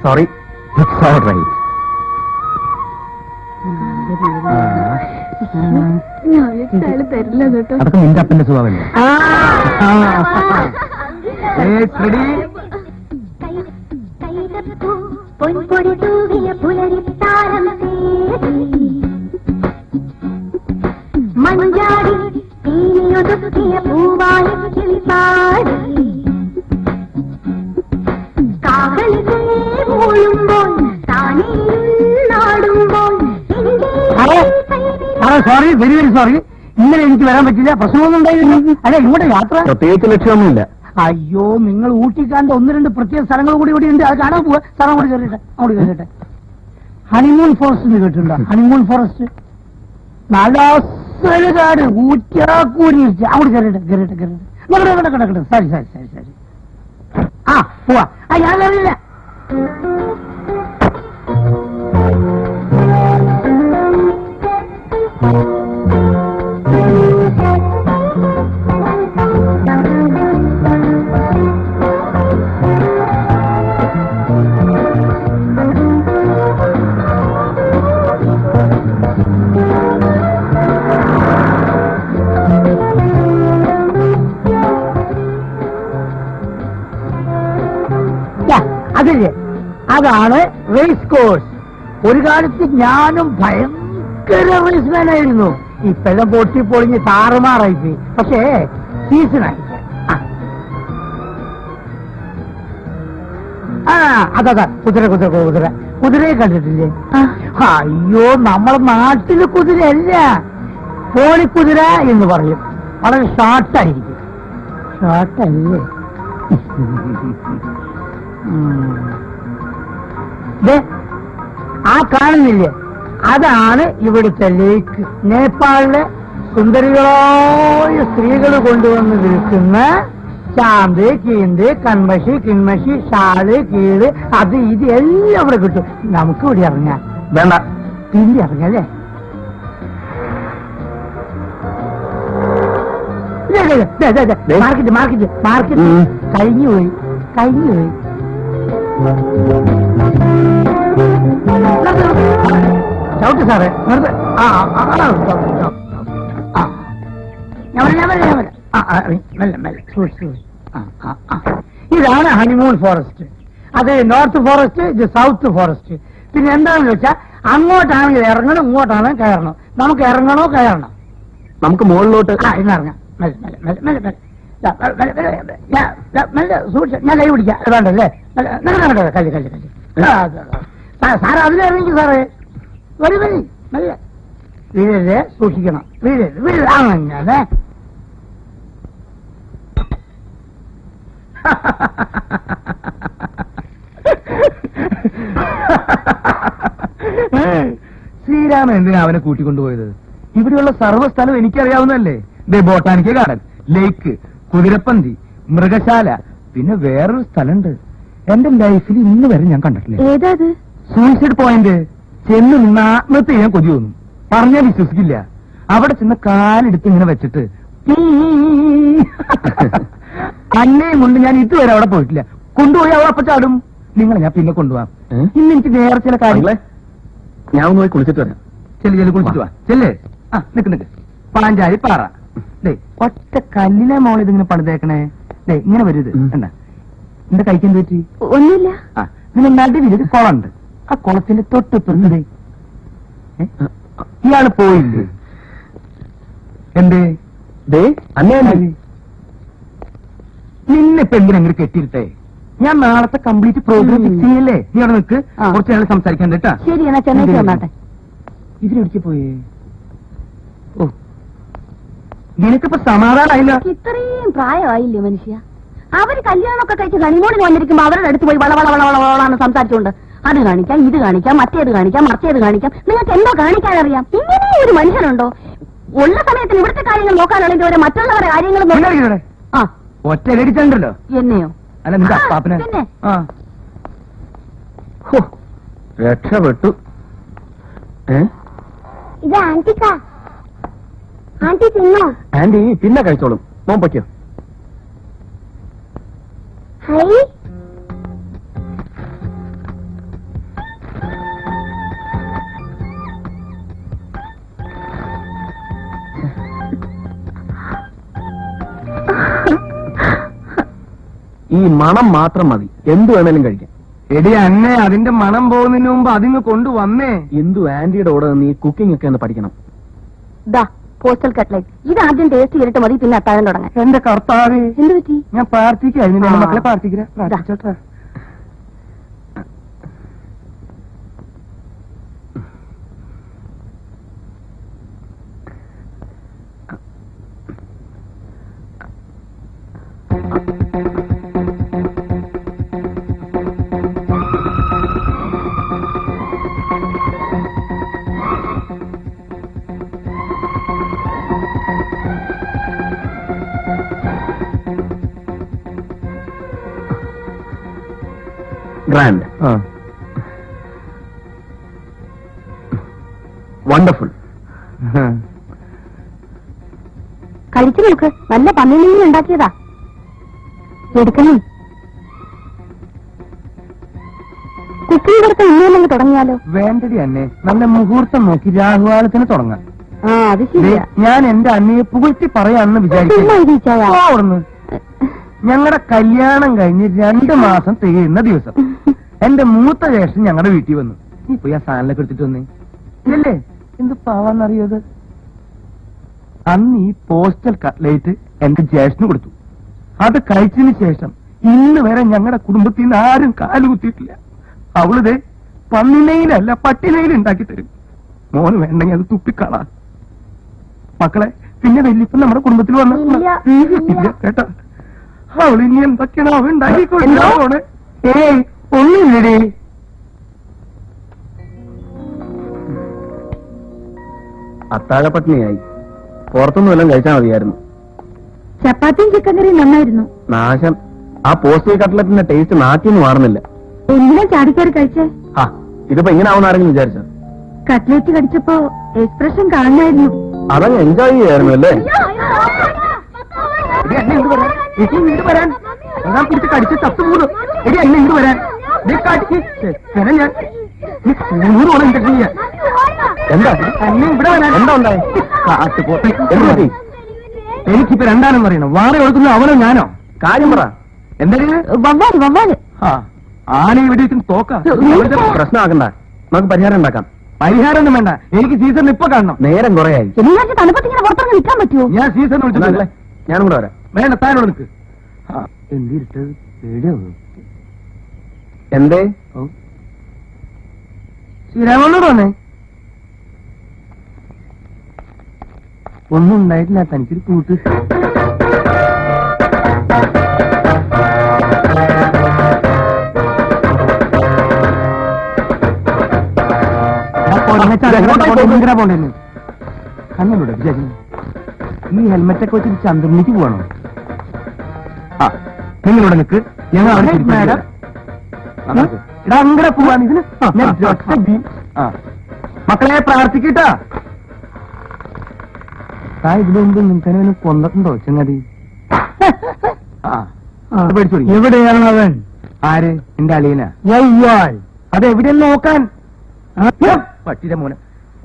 Sorry, it's all right. തരില്ല കേട്ടോ. അതൊക്കെ നിന്റെ അപ്പന്റെ സ്വഭാവമല്ലേ? പൊൻപൊടി തൂവിയ പുലരിത്താരം മഞ്ചാടി തീയൊതുക്കിയ പൂവായി കിളിപ്പാടി കാവലികൾ മൂളുമ്പോൾ താനേ നാടുമ്പോൾ സോറി, വെരി വെരി സോറി. ഇന്നലെ എനിക്ക് വരാൻ പറ്റില്ല, പ്രശ്നമൊന്നും ഉണ്ടായില്ല. അല്ല, ഇങ്ങോട്ട് യാത്ര പ്രത്യേകിച്ച് ലക്ഷ്യമൊന്നുമില്ല. അയ്യോ, നിങ്ങൾ ഊട്ടിക്കാണ്ട് ഒന്ന് രണ്ട് പ്രത്യേക സ്ഥലങ്ങൾ കൂടി ഇവിടെ ഉണ്ട്, അത് കാണാൻ പോവാ. സ്ഥലം കൂടി കയറിട്ടെ, അങ്ങോട്ട് കയറിട്ടെ. ഹണിമൂൺ ഫോറസ്റ്റ് എന്ന് കേട്ടിട്ടുണ്ടോ? ഹണിമൂൺ ഫോറസ്റ്റ് നല്ല കാട് ഊറ്റാക്കൂരി അങ്ങോട്ട് കയറിട്ടെ കയറിട്ടെ കയറിട്ടെ കിടക്കട്ടെ. സരി സരി സരി സരി. ആ പോവാ. ഞാൻ കയറിയില്ല. അതില്ലേ, അതാണ് റേസ് കോഴ്സ്. ഒരു കാലത്ത് ഞാനും ഭയങ്കര റേസ്മാനായിരുന്നു. ഇപ്പെല്ലാം പൊട്ടി പൊളിഞ്ഞ് താറുമാറായി പോയി. പക്ഷേ സീസണായി. അതാ കുതിര കുതിര കുതിര കുതിരയെ കണ്ടിട്ടില്ലേ? അയ്യോ, നമ്മളെ നാട്ടില് കുതിരയല്ല, കോഴിക്കുതിര എന്ന് പറയും. വളരെ ഷോർട്ടായിരിക്കും. ഷോർട്ടല്ലേ? ആ കാണുന്നില്ലേ, അതാണ് ഇവിടുത്തെ ലേക്ക്. നേപ്പാളിലെ സുന്ദരികളായ സ്ത്രീകൾ കൊണ്ടുവന്ന് വിൽക്കുന്ന ചാന്ത്, കീന്ത്, കൺമഷി, കിൺമഷി, ഷാള്, കീഴ്, അത് ഇത് എല്ലാം ഇവിടെ കിട്ടും. നമുക്ക് ഇവിടെ ഇറങ്ങാം. വേണ്ട, പിന്നെ ഇറങ്ങല്ലേ? മാർക്കറ്റ് മാർക്കറ്റ് മാർക്കറ്റ് കഴിഞ്ഞുപോയി. ചവിട്ട് സാറേ, ഇതാണ് ഹണിമൂൺ ഫോറസ്റ്റ്. അത് നോർത്ത് ഫോറസ്റ്റ്, ഇത് സൗത്ത് ഫോറസ്റ്റ്. പിന്നെ എന്താണെന്ന് വെച്ചാൽ അങ്ങോട്ടാണെങ്കിൽ ഇറങ്ങണം, ഇങ്ങോട്ടാണെങ്കിൽ കയറണം. നമുക്ക് ഇറങ്ങണോ കയറണം? നമുക്ക് മുകളിലോട്ട് ഇന്നിറങ്ങാം. മെല്ലെ മെല്ലെ മെല്ലെ മെല്ലെ മെല്ലെ സൂക്ഷിച്ച്. ഞാൻ കൈ പിടിക്കാം. വേണ്ടല്ലേ? കല്ല് കല്ല് കല്ല്. സാറ് അതിലിറങ്ങി സാറേ. വരി വരി മെല്ലെ. വീഴല്ലേ, സൂക്ഷിക്കണം. വീഴരുത് വീഴരുത്. അങ്ങനെ ശ്രീരാമൻ എന്തിനാ അവനെ കൂട്ടിക്കൊണ്ടുപോയത്? ഇവിടെയുള്ള സർവ്വസ്ഥലം എനിക്കറിയാവുന്നതല്ലേ. ബോട്ടാനിക്കൽ ഗാർഡൻ, ലേക്ക്, കുതിരപ്പന്തി, മൃഗശാല, പിന്നെ വേറൊരു സ്ഥലമുണ്ട് എന്റെ ലൈഫിൽ ഇന്ന് വരെ ഞാൻ കണ്ടിട്ടില്ല. ഏതാത്? Suicide point. ചെന്ന് നിന്ന് ആത്മഹത്യ ചെയ്യാൻ കൊതി തോന്നും. പറഞ്ഞാൽ വിശ്വസിക്കില്ല. അവിടെ ചെന്ന് കാലെടുത്ത് ഇങ്ങനെ വെച്ചിട്ട് അന്നേയും കൊണ്ട് ഞാൻ ഇതുവരെ അവിടെ പോയിട്ടില്ല. കൊണ്ടുപോയി അവൾ അപ്പൊ ചാടും. നിങ്ങളെ ഞാൻ പിന്നെ കൊണ്ടുപോവാം. ഇന്ന് എനിക്ക് വേറെ ചില കാര്യങ്ങളെ. ഞാൻ ഒന്ന് പോയി കുളിച്ചിട്ട് വരാം. ചെല്ലു കുളിച്ചിട്ട് വാ. ചെല്ലേ. ആ നിക്ക് പാഞ്ചാലി പാറ. ദേ ഒറ്റ കല്ലിലെ മോൾ ഇതിങ്ങനെ പണിതേക്കണേ. ദേ ഇങ്ങനെ വരരുത്. എന്താ എന്റെ കൈക്ക് എന്ത് പറ്റി? ഒന്നുമില്ല. ആ പിന്നെ നടുവിലൊരു കുളമുണ്ട്. ആ കുളത്തിന്റെ തൊട്ടിപ്പുറത്ത് ഇയാള് പോയില്ലേ? എന്തേ? ദേ അന്നേ നിന്നിപ്പോ എന്തിനെങ്ങനെ കെട്ടിയിരുത്തേ? ഞാൻ നാളത്തെ കംപ്ലീറ്റ് പ്രോഗ്രാം ഫിക്സ് ചെയ്യല്ലേ? നീ അവിടെ നിൽക്ക്. ആ. കുറച്ച് നാൾ സംസാരിക്കാൻ കേട്ടാ. ശരി, എന്നാ ചെന്നൈക്ക് വന്നാട്ടെ. ഇതിലെവിടേക്ക് പോയേ? ഓ നിനക്കിപ്പോ സമാധാനമായില്ല. ഇത്രയും പ്രായമായില്ലേ മനുഷ്യ? അവര് കല്യാണമൊക്കെ കഴിച്ച് ഹണിമൂണിന് വന്നിരിക്കുമ്പോ അവരുടെ അടുത്ത് പോയി വളവളവളവളാണ് സംസാരിച്ചുകൊണ്ട് അത് കാണിക്കാം, ഇത് കാണിക്കാം, മറ്റേത് കാണിക്കാം, മറിച്ചേത് കാണിക്കാം. നിങ്ങൾക്ക് എന്താ കാണിക്കാൻ അറിയാം? ഇങ്ങനെ ഒരു മനുഷ്യനുണ്ടോ? ഉള്ള സമയത്തിന് ഇവിടുത്തെ കാര്യങ്ങൾ നോക്കാനാണെങ്കിൽ അവരെ മറ്റുള്ളവരുടെ കാര്യങ്ങൾ ഇവിടെ ആ ഒറ്റ അടിച്ചല്ലോ. എന്നെയോ? അല്ല നിന്റെ അപ്പാപ്പനെ. പിന്നെ ആ ഹോ, രക്ഷപ്പെട്ടു. ഇത് ആന്റിക്കാ. ആന്റി തിന്നോ? ആന്റി പിന്നെ കഴിച്ചോളും. മോൻ പൊയ്ക്കോ. ഹൈ ഈ മണം മാത്രം മതി, എന്ത് വേണേലും കഴിക്കാം. എടി അന്നെ അതിന്റെ മണം പോകുന്നതിന് മുമ്പ് അതിങ്ങ് കൊണ്ടുവന്നേ. എന്തു ആന്റിയുടെ കൂടെ നീ കുക്കിംഗ് ഒക്കെ ഒന്ന് പഠിക്കണം. ദാ പോസ്റ്റൽ കട്ട്ലൈറ്റ്. ഇത് ആദ്യം ടേസ്റ്റ് ചെയ്തിട്ട് മതി, പിന്നെ അത്താഴം തുടങ്ങാൻ. എന്റെ കർത്താവേ, എന്ത് പറ്റി? ഞാൻ പ്രാർത്ഥിക്കായിരുന്നു. എന്റെ ആ. മക്കളെ പ്രാർത്ഥിക്കട്ടെ. Grand, wonderful. കഴിച്ചു നോക്ക്. നല്ല പന്നിയിൽ ഉണ്ടാക്കിയതാ. എടുക്കണം. കുക്കിംഗ് കൊടുത്ത് ഇന്നലെ തുടങ്ങിയാലോ? വേണ്ടടി അന്നെ, നല്ല മുഹൂർത്തം നോക്കി രാഹുകാലത്തിന് തുടങ്ങാം. ആ അത് ദേ, ശരിയാ. ഞാൻ എന്റെ അന്നയെ പുകഴ്ത്തി പറയാന്ന് ചുമ്മാ വിചാരിക്കുന്നു. ഇരിക്കാവാ. ഞങ്ങളുടെ കല്യാണം കഴിഞ്ഞ് 2 മാസം തികയുന്ന ദിവസം എന്റെ മൂത്ത ജ്യേഷ്ഠൻ ഞങ്ങളുടെ വീട്ടിൽ വന്നു. നീ പോയി ആ സാധനങ്ങളൊക്കെ എടുത്തിട്ട് വന്നേ. ഇല്ലേ എന്ത് പാവാന്നറിയത്? അന്ന് ഈ പോസ്റ്റൽ കട്ട്ലേറ്റ് എന്റെ ജ്യേഷ്ഠന് കൊടുത്തു. അത് കഴിച്ചതിന് ശേഷം ഇന്ന് വരെ ഞങ്ങളുടെ കുടുംബത്തിൽ നിന്ന് ആരും കാലുകുത്തിയിട്ടില്ല. അവളിത് പന്നിനെയിലല്ല പട്ടിനെയിൽ ഉണ്ടാക്കി തരും. മോന് വേണ്ടെങ്കിൽ അത് തുപ്പിക്കളാ. മക്കളെ പിന്നെ വല്യപ്പൻ നമ്മുടെ കുടുംബത്തിൽ വന്ന ഇല്ല. കേട്ടോ? അവൾ ഇനി എന്തൊക്കെയാണ് അവൻ ഉണ്ടാക്കിക്കൊണ്ടേ? ഏയ് ഒന്നുമില്ലടേ. അത്താഴപ്പട്ടിണിയായി. പുറത്തുനിന്ന് വല്ലതും കഴിച്ചാൽ മതിയായിരുന്നു. ചപ്പാത്തിയും ചിക്കൻ കറിയും നന്നായിരുന്നു. നാശം, ആ പോസ്റ്റൽ കട്ട്ലറ്റിന്റെ ടേസ്റ്റ് നാട്ടിന്ന് മാറുന്നില്ല. എന്തിനാ ചാടിക്കറി കഴിച്ചേ? ആ ഇതിപ്പോ ഇങ്ങനെ ആവുന്ന ആരെങ്കിലും വിചാരിച്ചോ? കട്ട്ലേറ്റ് കടിച്ചപ്പോ എക്സ്പ്രഷൻ കാണായിരുന്നു. അതങ്ങ് എൻജോയ് ചെയ്യായിരുന്നു അല്ലേ? എടി അന്നെ ഇങ്ങോട്ട് വരാൻ. എനിക്ക് ഇങ്ങോട്ട് വരാൻ. ഞാൻ പിടിച്ച് കടിച്ച് ചത്തുപോകും. എടി അന്നെ ഇങ്ങോട്ട് വരാൻ. നീ കാട്ടിക്ക് ഞാൻ നീ 100 ഇൻജക്ഷൻ ചെയ്യാൻ. എന്താ അന്നെ ഇവിടെ വരാൻ. എന്താ ഉണ്ടായി? കാട്ടുപോട്ടെ. എന്ത് പറ്റി? എനിക്കിപ്പോ രണ്ടാനും പറയണം. വാറ കൊടുക്കുന്ന അവനോ ഞാനോ? കാര്യം പറ. എന്തെങ്കിലും വവ്വാല് വവ്വാല്. ആന ഇവിടെ തോക്കാം. പ്രശ്നമാക്കണ്ട, നമുക്ക് പരിഹാരം ഉണ്ടാക്കാം. പരിഹാരം ഒന്നും വേണ്ട. എനിക്ക് സീസൺ ഇപ്പൊ കാണണം. നേരം കുറയായി. ശനിയാഴ്ച തണുപ്പത്തിങ്ങനെ പുറത്തിറങ്ങി നിൽക്കാൻ പറ്റുമോ? ഞാൻ സീസൺ വിളിച്ചിട്ടില്ല. ഞാനും കൂടെ വരാം. വേണ്ട താനോട് നിൽക്ക്. എന്തിട്ടത് പേടിയാവും. എന്തേ? ശ്രീരാമനോട് വന്നേ. ഒന്നും ഉണ്ടായിട്ടില്ല. തനിക്കൊരു കൂട്ട്. പോണ്ടേന്ന് കണ്ണൂടെ വിചാരിക്കുന്നു. ഈ ഹെൽമെറ്റൊക്കെ വെച്ചിട്ട് ചന്ദ്രനിലേക്ക് പോകണോ? ആ നിങ്ങളിവിടെ നിൽക്ക്. ഞങ്ങൾ അവിടെ മാഡം. ഇടാ അങ്ങനെ പോവാൻ ഇതിന് മക്കളെ പ്രാർത്ഥിക്കട്ടാ. ഇതിനു മുമ്പ് നിനക്കനെ കൊന്നിട്ടുണ്ടോ ചങ്ങാതി? പേടിച്ചോടി. എവിടെയാണ് അവൻ? ആര് എന്റെ അളിയനാ? വവ്വാൽ. അതെവിടെയെന്ന് നോക്കാൻ. പട്ടിയുടെ മോനെ.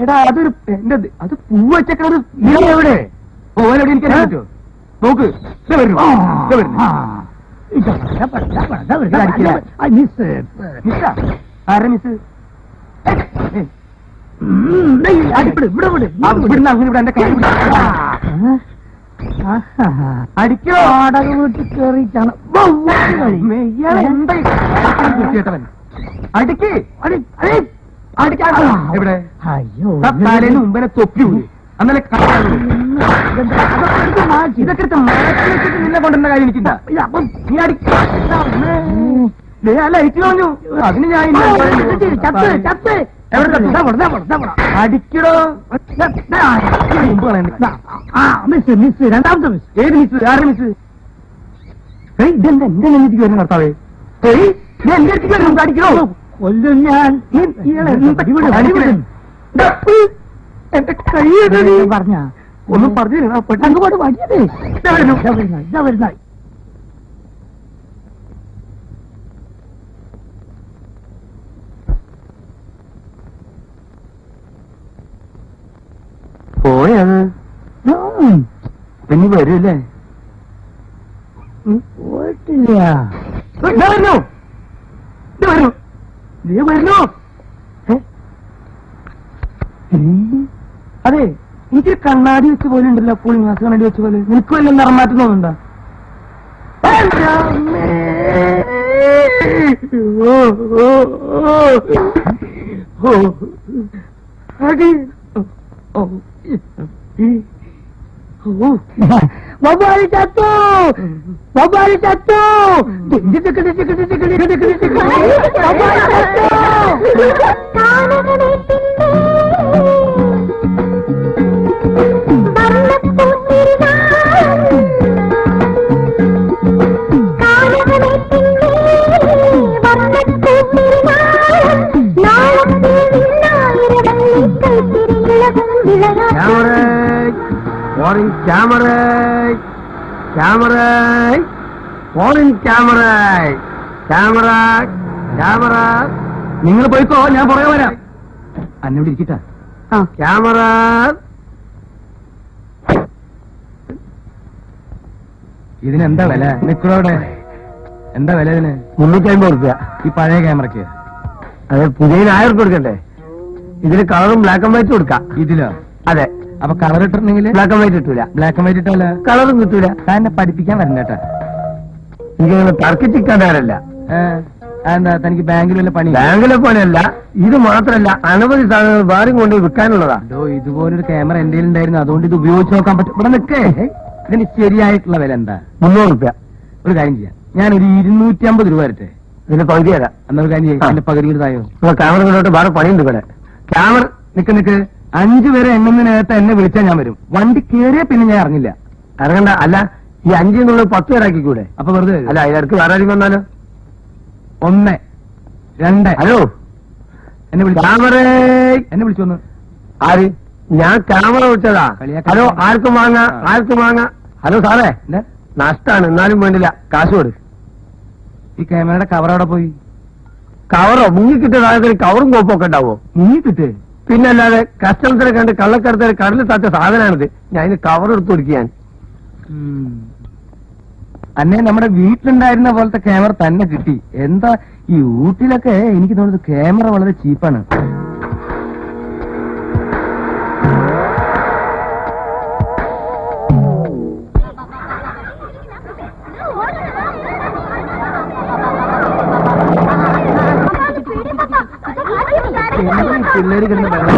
എടാ അതൊരു എന്റെ അത് പൂവ് വെച്ചേക്കണത്. നീ എവിടെ? ഓനെവിടെ എനിക്ക് പറ്റുമോ? നോക്ക്, ദേ വരുന്നു, ദേ വരുന്നു. മിസ്സാ? ആരാ മിസ്? ഇവിടുന്ന് അങ്ങനെ ഇവിടെ എന്റെ കൈ അടിക്കോ? വീട്ടിൽ കയറിയിട്ടാണ് കേട്ടവൻ. അടിക്ക് എവിടെ? അയ്യോ തലേന്ന് മുമ്പനെ തൊപ്പി പോയി. അന്നലെ ഇതൊക്കെ എടുത്ത് മാറ്റി വെച്ചിട്ട് നിന്നെ കൊണ്ടുവന്ന കാര്യം എനിക്കില്ല. നീ ലൈറ്റ് കളഞ്ഞു. അതിന് ഞാൻ അടിക്കടോ. മിസ് മിസ് രണ്ടാമത്തെ മിസ്. ഏത് മിസ്? ആരുടെ മിസ്? ഇതെന്താ എന്റെ നെഞ്ഞിക്ക് വരുന്ന കർത്താവേ? ഞാൻ എന്റെ അടുത്തേക്ക് വരുന്നു. അടിക്കണോ? കൊല്ലും ഞാൻ. എന്റെ കൈ പറഞ്ഞ ഒന്നും പറഞ്ഞു അങ്ങോട്ട് വടിയത് വരുന്ന പോയത് പിന്നെ വരൂല്ലേ? പോയിട്ടില്ല. വരുന്നു നീ വരുന്നു. അതെ, എനിക്ക് കണ്ണാടി വെച്ച് പോലെ ഉണ്ടല്ലോ. കൂളിംഗ് ഗ്ലാസ് കണ്ണാടി വെച്ച പോലെ. നിനക്ക് വല്ല നിറം മാറ്റം തോന്നുന്നുണ്ടോ? വവ്വാല് ചത്തു. വവ്വാല് ചത്തു. നിങ്ങൾ പോയിക്കോ, ഞാൻ പുറകെ വരാം. അന്നോട് ഇരിക്കട്ടാ. ക്യാമറ. ഇതിനെന്താ വില? നിക്കോടെ എന്താ വില ഇതിന്? 350 റുപ്യ. ഈ പഴയ ക്യാമറയ്ക്ക്. അത് പുതിയ 1000 റുപ്യ കൊടുക്കണ്ടേ? ഇതിന് കളറും ബ്ലാക്ക് ആൻഡ് വൈറ്റ് കൊടുക്കാം. ഇതിലോ? അതെ. അപ്പൊ കളർ ഇട്ടിട്ടുണ്ടെങ്കിൽ ബ്ലാക്ക് ആൻഡ് വൈറ്റ് കിട്ടൂല. ബ്ലാക്ക് ആൻഡ് വൈറ്റ് ഇട്ടല്ല കളറും കിട്ടൂല. എന്നെ പഠിപ്പിക്കാൻ വരണ്ടേട്ടാ. എനിക്കങ്ങനെ തർക്കിച്ചിക്കാണ്ടല്ല. എന്താ തനിക്ക് ബാങ്കിൽ വല്ല പണി? ബാങ്കിലെ പണിയല്ല, ഇത് മാത്രല്ല അനവധി സാധനങ്ങൾ വേറെ കൊണ്ട് വിൽക്കാനുള്ളതാ. ഇതുപോലൊരു ക്യാമറ എന്റെ ഉണ്ടായിരുന്നു, അതുകൊണ്ട് ഇത് ഉപയോഗിച്ച് നോക്കാൻ പറ്റും. ഇവിടെ നിൽക്കേ, ഇതിന് ശരിയായിട്ടുള്ള വില എന്താ? 300 റുപ്യ. ഒരു കാര്യം ചെയ്യാം, ഞാനൊരു 250 രൂപ വരട്ടെ. ഇതിന്റെ പകുതി തരാം. എന്നൊരു കാര്യം ചെയ്യാം, എന്റെ പകുതി തായോ. ക്യാമറ കൊണ്ടോട്ട് വേറെ പണിയുണ്ട് ഇവിടെ. ക്യാമറ നിക്ക് 5 പേരെ എണ്ണുന്നതിനകത്ത് എന്നെ വിളിച്ചാൽ ഞാൻ വരും. വണ്ടി കയറിയ പിന്നെ ഞാൻ അറിഞ്ഞില്ല. ഇറങ്ങണ്ട. അല്ല, ഈ 5 10 പേരാക്കിക്കൂടെ? അപ്പൊ വെറുതെ അല്ല, അതിനിടക്ക് വേറെ ആരെങ്കിലും വന്നാലോ? 1 2. ഹലോ, എന്നെ വിളിച്ചു. ക്യാമറ എന്നെ വിളിച്ചു വന്ന്. ആര്? ഞാൻ ക്യാമറ വിളിച്ചതാ. കളിയാക്കാൻ. ഹലോ, ആർക്കും വാങ്ങാ, ആർക്കും വാങ്ങാ. ഹലോ സാറേ, എന്താ? നഷ്ടാണ്, എന്നാലും വേണ്ടില്ല, കാശ് കൊടു. ഈ ക്യാമറയുടെ കവർ അവിടെ പോയി. കവറോ? മുങ്ങിക്കിട്ട കവറും കോപ്പൊക്കെ ഉണ്ടാവോ? മുങ്ങിക്കിട്ടേ? പിന്നല്ലാതെ കസ്റ്റമേഴ്സിനെ കണ്ട് കള്ളക്കടത്തിൽ കടലിൽ താത്ത സാധനമാണിത്. ഞാൻ ഇതിന് കവർ എടുത്തു കൊടുക്കാൻ. അന്നേ നമ്മുടെ വീട്ടിലുണ്ടായിരുന്ന പോലത്തെ ക്യാമറ തന്നെ കിട്ടി. എന്താ ഈ ഊട്ടിലൊക്കെ എനിക്ക് തോന്നുന്നത് ക്യാമറ വളരെ ചീപ്പാണ്. പിള്ളേര് കിടന്ന് വെള്ളം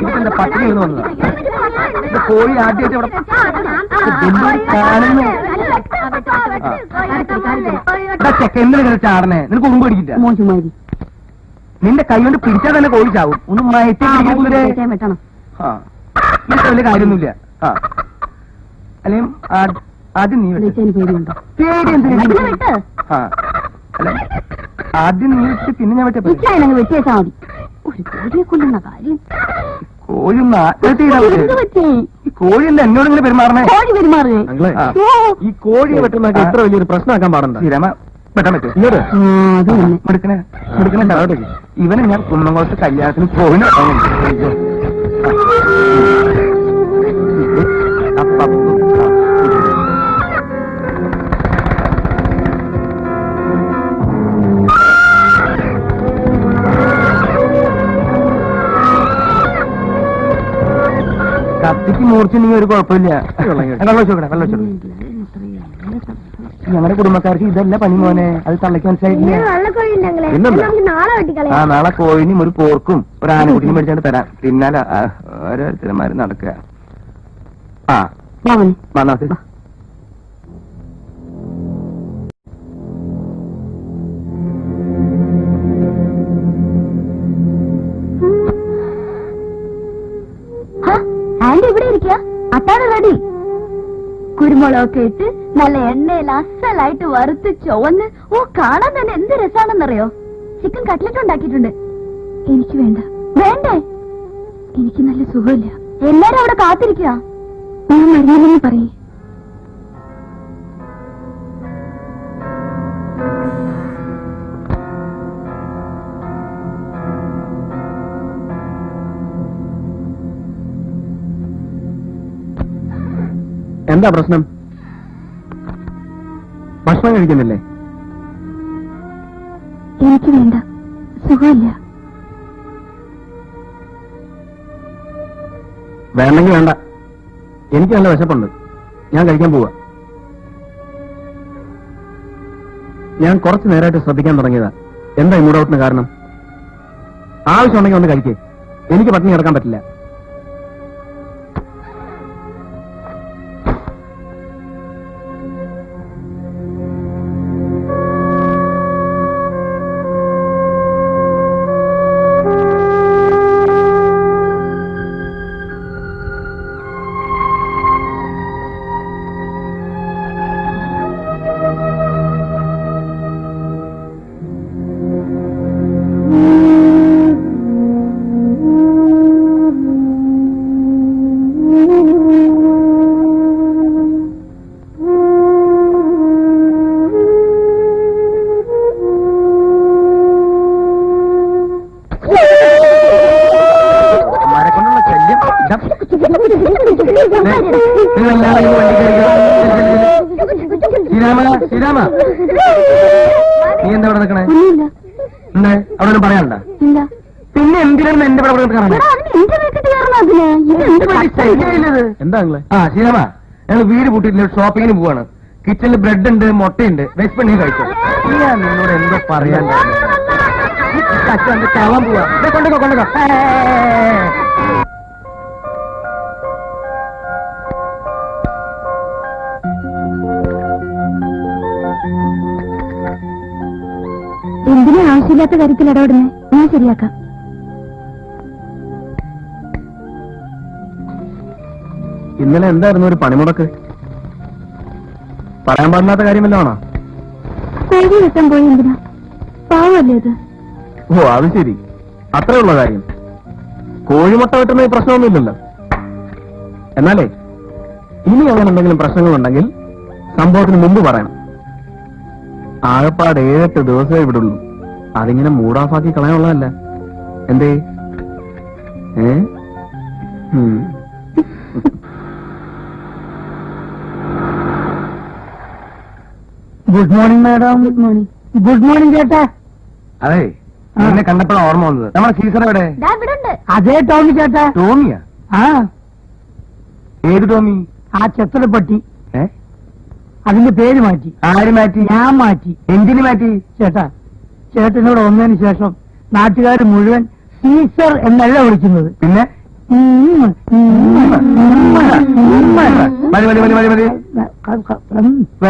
ഇതിന്റെ പട്ടിണി എന്ന് വന്നതാ. കോഴി ആദ്യമായിട്ട് ഇവിടെ കാണുന്നു. ചെക്ക എന്തിനു കളിച്ച ആടനെ? നിനക്ക് ഉറുമ്പ് പിടിക്കില്ല. നിന്റെ കൈ കൊണ്ട് പിടിച്ചാൽ തന്നെ കോഴി ചാവും. ഒന്ന് മയറ്റി വെട്ടണം. നിനക്ക് വലിയ കാര്യമൊന്നുമില്ല. അല്ലെങ്കിൽ ആദ്യം നീ വെട്ട്. പേടി എന്തിനാ? അല്ല, ആദ്യം നീ വെച്ച് പിന്നെ ഞാൻ വെട്ട. വെട്ടിയേച്ചാ മതി. ഒരു കോഴിയെ കൊല്ലുന്ന കാര്യം. കോഴി ഒന്ന് ആത്മഹത്യ ചെയ്താൽ ഈ കോഴി എന്താ എന്നോട് ഇങ്ങനെ പെരുമാറണേ? കോഴി പെരുമാറുകയെ. ഈ കോഴിയെ വെട്ടുന്ന ഇത്ര വലിയൊരു പ്രശ്നമാക്കാൻ പാടണ്ട. രമ, പറ്റാൻ പറ്റും അത് തന്നെ. എടുക്കണ സ്ഥലത്തോട്ട് ഇവനെ ഞാൻ കുന്നംകുളത്ത് കല്യാണത്തിന് പോകുന്ന കത്തിക്ക് മൂർച്ചുണ്ടെങ്കിൽ ഒരു കുഴപ്പമില്ല. വെള്ളം വെച്ചോക്കണേ. ഞങ്ങളുടെ കുടുംബക്കാർക്ക് ഇതല്ല പനി മോനെ, അത് തള്ളയ്ക്ക് മനസ്സിലായിട്ടില്ല. ആ നാളെ കോഴിനും ഒരു പോർക്കും ഒരു ആനക്കുട്ടിനും മേടിച്ചാണ്ട് തരാം. പിന്നാലെ ഓരോരുത്തരന്മാര് നടക്കുക. ആ വന്നാ ആന്റി ഇവിടെ ഇരിക്കുക. അത്താഴം റെഡി. കുരുമുളകൊക്കെ ഇട്ട് നല്ല എണ്ണയിൽ അസലായിട്ട് വറുത്ത് ചുവന്ന് കാണാൻ തന്നെ എന്ത് രസാണെന്നറിയോ. ചിക്കൻ കട്ട്ലറ്റ് ഉണ്ടാക്കിയിട്ടുണ്ട്. എനിക്ക് വേണ്ട. വേണ്ടേ? എനിക്ക് നല്ല സുഖമില്ല. എല്ലാരും അവിടെ കാത്തിരിക്കുക. ഞാൻ മരുന്നില്ലെന്ന് പറയേ. എന്താ പ്രശ്നം? ഭക്ഷണം കഴിക്കുന്നില്ലേ? എനിക്ക് വേണ്ട, സുഖമില്ല. വേണ്ടെങ്കിൽ വേണ്ട. എനിക്ക് നല്ല വിശപ്പുണ്ട്. ഞാൻ കഴിക്കാൻ പോവാ. ഞാൻ കുറച്ചു നേരമായിട്ട് ശ്രദ്ധിക്കാൻ തുടങ്ങിയതാ. എന്താ ഈ മൂഡൌട്ടിന് കാരണം? ആവശ്യമുണ്ടെങ്കിൽ ഒന്ന് കഴിക്കേ. എനിക്ക് പട്ടിണി കിടക്കാൻ പറ്റില്ല. ശ്രീരാമ, നീ എന്താ ഇവിടെ നിൽക്കണേ? എന്തേ അവിടെ പറയാനുണ്ട? പിന്നെ എന്തിനാണ് എന്റെ ഇവിടെ കാണാൻ? എന്താ ആ ശ്രീരാമ, ഞങ്ങൾ വീട് പൂട്ടിയിട്ടില്ല, ഷോപ്പിങ്ങിന് പോവാണ്. കിച്ചണിൽ ബ്രെഡ് ഉണ്ട്, മുട്ടയുണ്ട്. വെസ്റ്റ് പണി കഴിച്ചോ. ഞാൻ നിന്നോട് എന്തോ പറയാൻ ചാവാൻ പോവാ. കൊണ്ടുക്കോ. എന്തിനാ ആവശ്യമില്ലാത്ത കാര്യത്തിൽ ഇടപെടുന്നേ? ഞാൻ ശരിയാക്കാം. ഇന്നലെ എന്തായിരുന്നു ഒരു പണിമുടക്ക്? പറയാൻ പാടില്ലാത്ത കാര്യമല്ലോ ആണോ? കോഴി വെട്ടാൻ പോയി. എന്തിനാ? പാവല്ലേ അത്? ഓ അത് ശരി, അത്രയുള്ള കാര്യം. കോഴിമുട്ട വെട്ടുന്ന പ്രശ്നമൊന്നുമില്ലല്ലോ. എന്നാലേ ഇനി അങ്ങനെ എന്തെങ്കിലും പ്രശ്നങ്ങളുണ്ടെങ്കിൽ സംഭവത്തിന് മുമ്പ് പറയണം. ആകപ്പാട് 7-8 ദിവസമേ ഇവിടുള്ളൂ. അതിങ്ങനെ മൂഡാഫാക്കി കളയാനുള്ളതല്ല. എന്തേ? Good morning madam. Good morning. Good morning ചേട്ടാ. അതെ, എന്നെ കണ്ടപ്പോഴാണ് ഓർമ്മ വന്നത്. നമ്മുടെ സീസർ എവിടെ? അതേ ടോമി ചേട്ടാ. ടോമിയാ? ആ, ഏത് ടോമി? ആ ചെത്തലപ്പട്ടി. അതിന്റെ പേര് മാറ്റി. ആര് മാറ്റി? ഞാൻ മാറ്റി. എന്തിന് മാറ്റി? ചേട്ടാ, ചേട്ടനോട് വന്നതിന് ശേഷം നാട്ടുകാർ മുഴുവൻ സീസർ എന്നല്ല വിളിക്കുന്നത്. പിന്നെ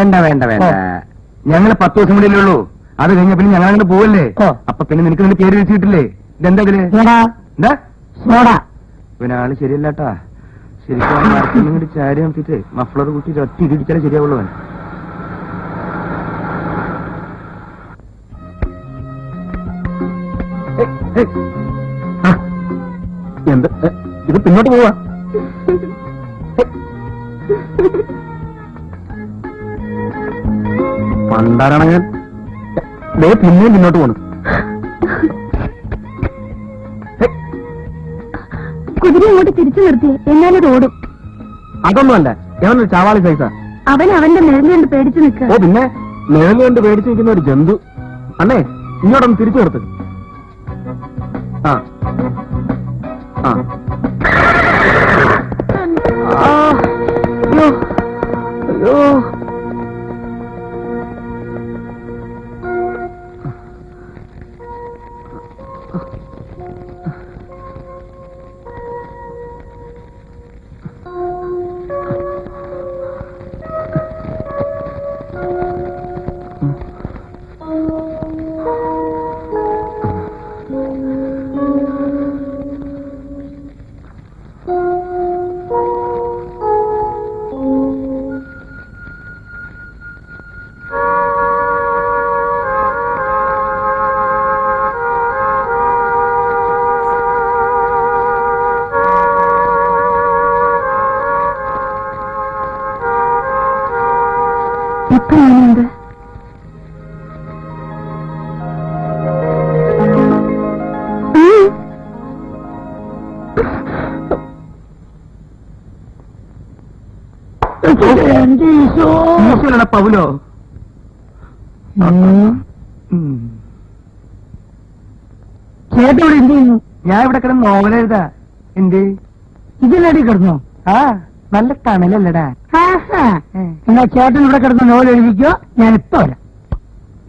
വേണ്ട. ഞങ്ങള് 10 ദിവസം കൂടെ ഉള്ളൂ. അത് കഴിഞ്ഞ പിന്നെ ഞങ്ങൾ അങ്ങനെ പോവല്ലേ? അപ്പൊ പിന്നെ നിനക്ക് നിന്റെ പേര് വെച്ചിട്ടില്ലേ? ഇതെന്താ ഇതില്? എന്താ സോഡ? പിന്നെ ആള് ശരിയല്ലാട്ടാ. ശരിക്കും കൂടി ചാരി നോക്കിട്ട് മഫ്ലർ കൂട്ടി ഒറ്റ ഇടിച്ചാലേ ശരിയാവുള്ളൂ. എന്ത് ഇത് പിന്നോട്ട് പോവാ? പണ്ടാരണങ്ങൻ ദേ പിന്നെയും മുന്നോട്ട് പോണു. കുതിര ഇങ്ങോട്ട് തിരിച്ചു നിർത്തി, എന്നാലും ഓടും. അതൊന്നുമല്ല, ഞാനൊരു ചാവാളി സൈസാ. അവൻ അവന്റെ നിഴല് കണ്ട് പേടിച്ചു നിൽക്കുക. ഓ പിന്നെ നിഴല് കൊണ്ട് പേടിച്ചു നിൽക്കുന്ന ഒരു ജന്തു. അണ്ണേ ഇങ്ങോട്ടൊന്ന് തിരിച്ചു കൊടുത്ത്. ആ ആ അയ്യോ അയ്യോ. ഇപ്പൊ ഞാനുണ്ട്. എന്റെ ഈശോ. ഈശ്വരനാ പൗലോ. ചേട്ടൻ ഇവിടെ എന്ത് ചെയ്യുന്നു? ഞാൻ ഇവിടെ കിടന്ന് നോവൽ എഴുതാ. എന്ത് ഇതിലടി കിടന്നോ? ആ നല്ല തണലല്ലടാ. എന്നാ ചേട്ടൻ ഇവിടെ കിടന്ന് നോവൽ എഴുതിക്കോ, ഞാനിപ്പോ വരാം.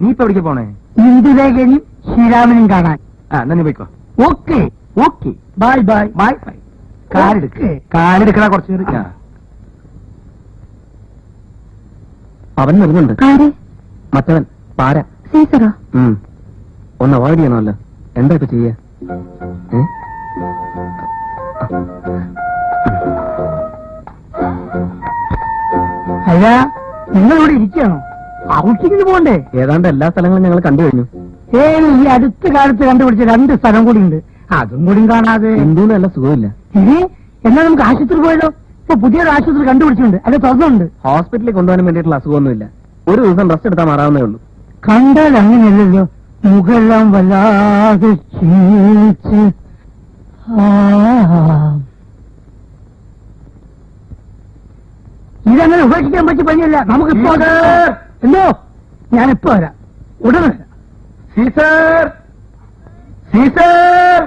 നീ ഇപ്പൊ എവിടേക്ക് പോണേ? ഇന്ദുലേഖനും ശ്രീരാമനും കാണാൻ. ആ എന്നാ നീ പോയിക്കോ. Okay okay bye bye. Bye bye. കാലെടുക്കണ കുറച്ച് നേരം. ആ. അവൻ വരുന്നുണ്ട്. ആര്? മറ്റവൻ പാര. സീസറോ? ഒന്ന് അവോയ്ഡ് ചെയ്യണമല്ലോ. എന്താ ഇപ്പൊ ചെയ്യാ? അല്ല, നിങ്ങൾ ഇവിടെ ഇരിക്കുകയാണോ? ഔട്ടിങ്ങിന് പോകണ്ടേ? ഏതാണ്ട് എല്ലാ സ്ഥലങ്ങളും ഞങ്ങൾ കണ്ടു കഴിഞ്ഞു. ഈ അടുത്ത കാലത്ത് കണ്ടുപിടിച്ച 2 സ്ഥലം കൂടി ഉണ്ട്, അതും കൂടി കാണാതെ. എന്തുകൊണ്ട് നല്ല സുഖമില്ല. എന്നാ നമുക്ക് ആശുപത്രി പോയല്ലോ. ഇപ്പൊ പുതിയൊരു ആശുപത്രി കണ്ടുപിടിച്ചിട്ടുണ്ട്, അത് തുറന്നുണ്ട്. ഹോസ്പിറ്റലിൽ കൊണ്ടുപോകാൻ വേണ്ടിയിട്ടുള്ള അസുഖമൊന്നുമില്ല. ഒരു ദിവസം റെസ്റ്റ് എടുത്താൽ മാറാവുന്നേ ഉള്ളൂ. കണ്ടാൽ അങ്ങനെയല്ലല്ലോ, മുഖെല്ലാം വല്ലാതെ ക്ഷീണിച്ച്. ഇതങ്ങനെ ഉപേക്ഷിക്കാൻ പറ്റിയ പണിയല്ല. നമുക്കിപ്പോ എന്തോ, ഞാനിപ്പോ വരാം, ഉടനെ വരാം. സീസർ, സീസർ,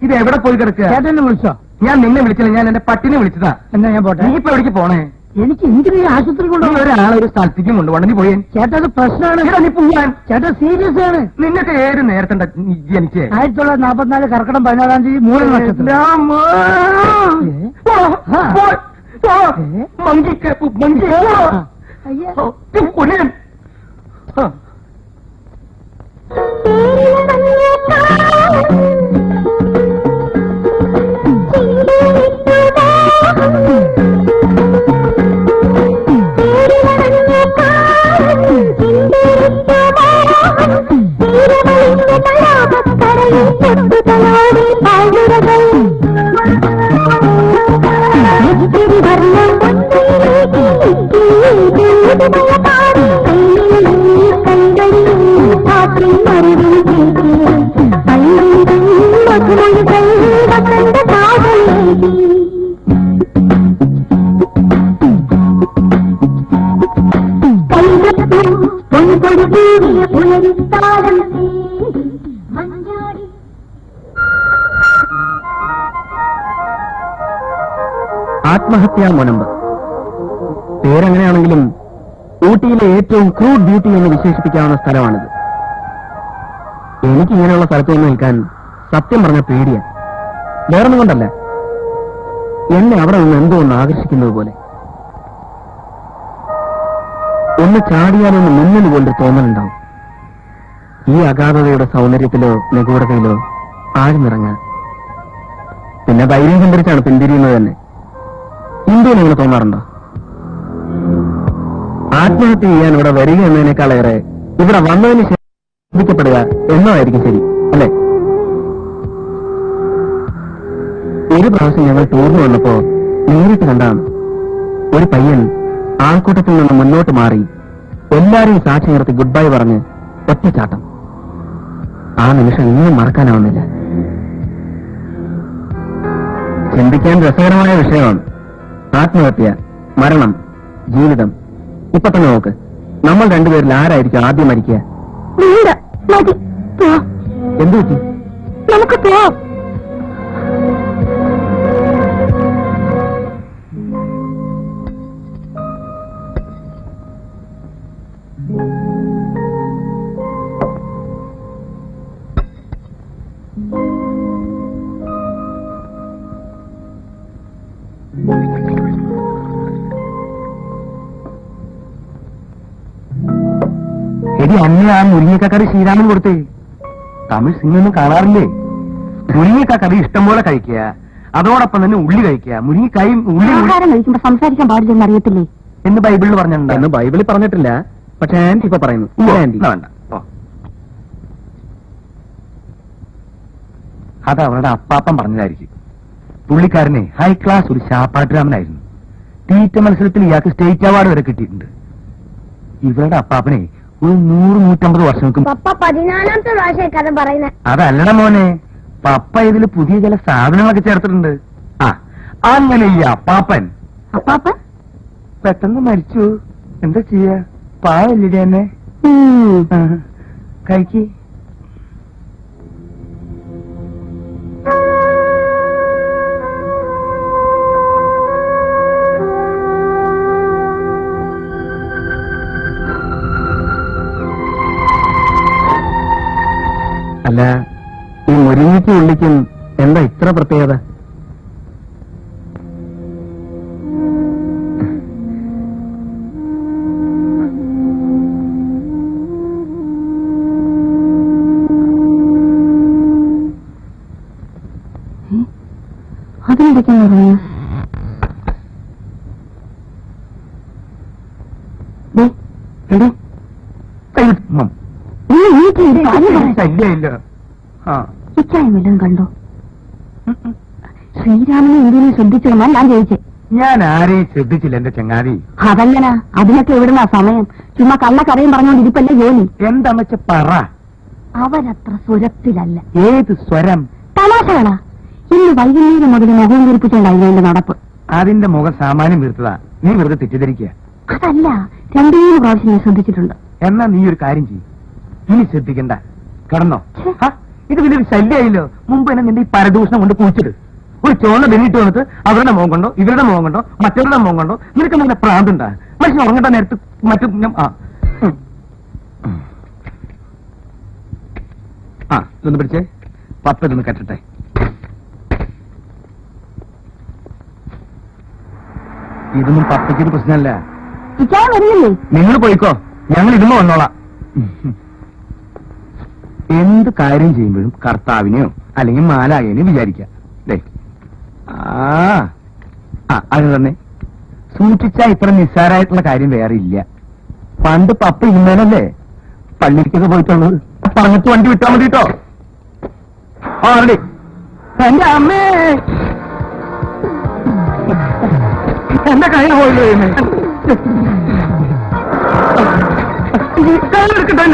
ഇത് എവിടെ പോയി കിടക്കുക? ചേട്ടനെ വിളിച്ചോ? ഞാൻ നിന്നെ വിളിച്ചില്ല, ഞാൻ എന്റെ പട്ടിനെ വിളിച്ചതാ. എന്നാ ഞാൻ പോട്ടെ. നീ ഇപ്പൊ എവിടേക്ക് പോണേ? എനിക്ക് എന്തിനീ ആശുപത്രി നീ കൊണ്ടുപോകും? ഒരാളെ ഒരു സ്ഥലത്തേക്കും കൊണ്ടുപോകണം. നീ പോയേ. ചേട്ടാ, അത് പ്രശ്നമാണ്. നീ പോവാൻ. ചേട്ടാ സീരിയസ് ആണ്. നിന്നൊക്കെ ഏത് നേരത്തെ എനിക്ക് 1944 കർക്കിടകം 14-ാം തീയതി 3 നക്ഷത്രം. മങ്കിക്കേപ്പ് മങ്കി കൊല്ലൻ. ആത്മഹത്യാ മുനമ്പ് പേരെങ്ങനെയാണെങ്കിലും ഊട്ടിയിലെ ഏറ്റവും ക്രൂഡ് ബ്യൂട്ടി എന്ന് വിശേഷിപ്പിക്കാവുന്ന സ്ഥലമാണിത്. എനിക്ക് ഇങ്ങനെയുള്ള സ്ഥലത്ത് നിന്ന് നിൽക്കാൻ സത്യം പറഞ്ഞ പേടിയാ. വേറൊന്നും കൊണ്ടല്ല, എന്നെ അവിടെ നിന്ന് എന്തോ ഒന്ന് ആകർഷിക്കുന്നത് പോലെ. ഒന്ന് ചാടിയാലൊന്ന് മുന്നിൽ കൊണ്ട് തോന്നലുണ്ടാവും. ഈ അഗാധതയുടെ സൗന്ദര്യത്തിലോ നിഗൂഢതയിലോ ആഴ്ന്നിറങ്ങാൻ. പിന്നെ ധൈര്യം സംഭരിച്ചാണ് പിന്തിരിയുന്നത് തന്നെ. ഇന്ത്യയിൽ അങ്ങനെ തോന്നാറുണ്ടോ? ആത്മഹത്യ ചെയ്യാൻ ഇവിടെ വരിക എന്നതിനേക്കാളേറെ ഇവിടെ വന്നതിന് ശേഷം ശ്രദ്ധിക്കപ്പെടുക എന്നതായിരിക്കും ശരി, അല്ലെ? ഒരു പ്രാവശ്യം ഞങ്ങൾ ടൂറിന് വന്നപ്പോ നേരിട്ട് കണ്ടാണ് ഒരു പയ്യൻ ആൾക്കൂട്ടത്തിൽ നിന്ന് മുന്നോട്ട് മാറി എല്ലാരെയും സാക്ഷി നിർത്തി ഗുഡ് ബൈ പറഞ്ഞ് ഒറ്റച്ചാട്ടം. ആ നിമിഷം ഇനിയും മറക്കാനാവുന്നില്ല. ചിന്തിക്കാൻ രസകരമായ വിഷയമാണ്. ആത്മഹത്യ, മരണം, ജീവിതം. ഇപ്പൊ തന്നെ നോക്ക്, നമ്മൾ രണ്ടുപേരിൽ ആരായിരിക്കും ആദ്യം മരിക്കുക? വേണ്ട, മതി, പോ. എന്തു പറ്റി? നമുക്ക് പോവാം. എടി അമ്മ ആ മുരിങ്ങക്കറി ശ്രീരാമൻ കൊടുത്തേ. തമിഴ് സിനിമയൊന്നും കാണാറില്ലേ? മുരിങ്ങക്കറി ഇഷ്ടം പോലെ കഴിക്കുക, അതോടൊപ്പം തന്നെ ഉള്ളി കഴിക്കുക. മുരിങ്ങക്കായും ഉള്ളി ആഹാരം കഴിക്കുമ്പോ സംസാരിക്കാൻ പാടില്ലെന്ന് അറിയത്തില്ലേ? എന്ന് ബൈബിളിൽ പറഞ്ഞിട്ടുണ്ട്. എന്ന് ബൈബിളിൽ പറഞ്ഞിട്ടില്ല, പക്ഷെ ആന്റി ഇപ്പൊ പറയുന്നു. ആന്റി വേണ്ട, അത് അവരുടെ അപ്പാപ്പൻ പറഞ്ഞതായിരിക്കും. പുള്ളിക്കാരനെ ഹൈ ക്ലാസ് ഒരു ശാപ്പാട്ടുരാമനായിരുന്നു. തീറ്റ മത്സരത്തിൽ ഇയാൾക്ക് സ്റ്റേറ്റ് അവാർഡ് വരെ കിട്ടിയിട്ടുണ്ട്. ഇവരുടെ അപ്പാപ്പനെ ഒരു 100-150 വർഷങ്ങൾക്ക് പപ്പ 14ാമത്തെ പ്രാവശ്യം കഥ പറയുന്നത്. അതല്ലട മോനെ, പപ്പ ഇതിൽ പുതിയ ചില സാധനങ്ങളൊക്കെ ചേർത്തിട്ടുണ്ട്. ആ അങ്ങനെ ഈ അപ്പാപ്പൻ പെട്ടെന്ന് മരിച്ചു. എന്താ ചെയ്യാ? പാവല്ലേ എന്നെ. കഴിക്ക്. അല്ല, ഈ മുരിങ്ങയ്ക്കും ഉള്ളിക്കും എന്താ ഇത്ര പ്രത്യേകത? അതിനിടയ്ക്കെന്ന് പറഞ്ഞു. ശല്യമില്ല. ഇക്കാര്യം കണ്ടോ? ശ്രീരാമനെ എന്തിനെ ശ്രദ്ധിച്ചോന്നാ ഞാൻ ചോദിച്ചേ. ഞാൻ ആരെയും ശ്രദ്ധിച്ചില്ല എന്റെ ചങ്ങാതി. അതങ്ങനെ അതിനൊക്കെ എവിടുന്ന സമയം? ചുമ്മാ കള്ളക്കറിയും പറഞ്ഞോണ്ട് ഇരിപ്പല്ലേ ജോലി. എന്താന്ന് വെച്ച പറ. അവരത്ര സ്വരത്തിലല്ല. ഏത് സ്വരം? തമാശകളാ. ഇന്ന് വൈകുന്നേരം മുതൽ മുഖം കുറിപ്പിച്ചോണ്ടായിരുന്നു എന്റെ നടപ്പ്. അതിന്റെ മുഖം സാമാന്യം വീർത്തതാ. നീ വെറുതെ തെറ്റിദ്ധരിക്കുക. അതല്ല, 2-3 പ്രാവശ്യം ഞാൻ ശ്രദ്ധിച്ചിട്ടുണ്ട്. എന്നാ നീ ഒരു കാര്യം ചെയ്യും, ഇനി ശ്രദ്ധിക്കണ്ട, കിടന്നോ. ഇത് വലിയൊരു ശല്യമായില്ലോ. മുമ്പ് തന്നെ നിന്റെ ഈ പരദൂഷണം കൊണ്ട് കുഴിച്ചിട്. ഒരു ചോന്ന ബെന്നിട്ട് വന്നിട്ട് അവരുടെ മുഖം കൊണ്ടോ ഇവരുടെ മുഖം കൊണ്ടോ മറ്റവരുടെ മുഖം കൊണ്ടോ നിനക്ക് നിന്റെ പ്രാന്തുണ്ടാ? മനുഷ്യൻ ഉറങ്ങേണ്ട നേരത്ത് മറ്റു ഇതൊന്ന് പിടിച്ചേ. പപ്പ ഇതൊന്ന് കെട്ടട്ടെ. ഇതൊന്നും പപ്പയ്ക്കൊരു പ്രശ്നമല്ല. ഇച്ചായ വരുന്നില്ലേ? നിങ്ങൾ പോയിക്കോ, ഞങ്ങൾ ഇതുമ്പോ വന്നോളാം. എന്ത് കാര്യം ചെയ്യുമ്പോഴും കർത്താവിനെയോ അല്ലെങ്കിൽ മാലായനെയോ വിചാരിക്കാം. അത് തന്നെ സൂക്ഷിച്ചാ ഇത്ര നിസ്സാരമായിട്ടുള്ള കാര്യം വേറെ ഇല്ല. പണ്ട് പപ്പ ഇന്നലല്ലേ പള്ളിക്കൊക്കെ പോയിട്ടുള്ളത്. പറഞ്ഞിട്ട് വണ്ടി വിട്ടാ മതി കേട്ടോ. ആരുടെ എന്റെ അമ്മേ, എന്റെ കയ്യിൽ പോയില്ലേ? കയ്യിലെടുക്കട്ടെ.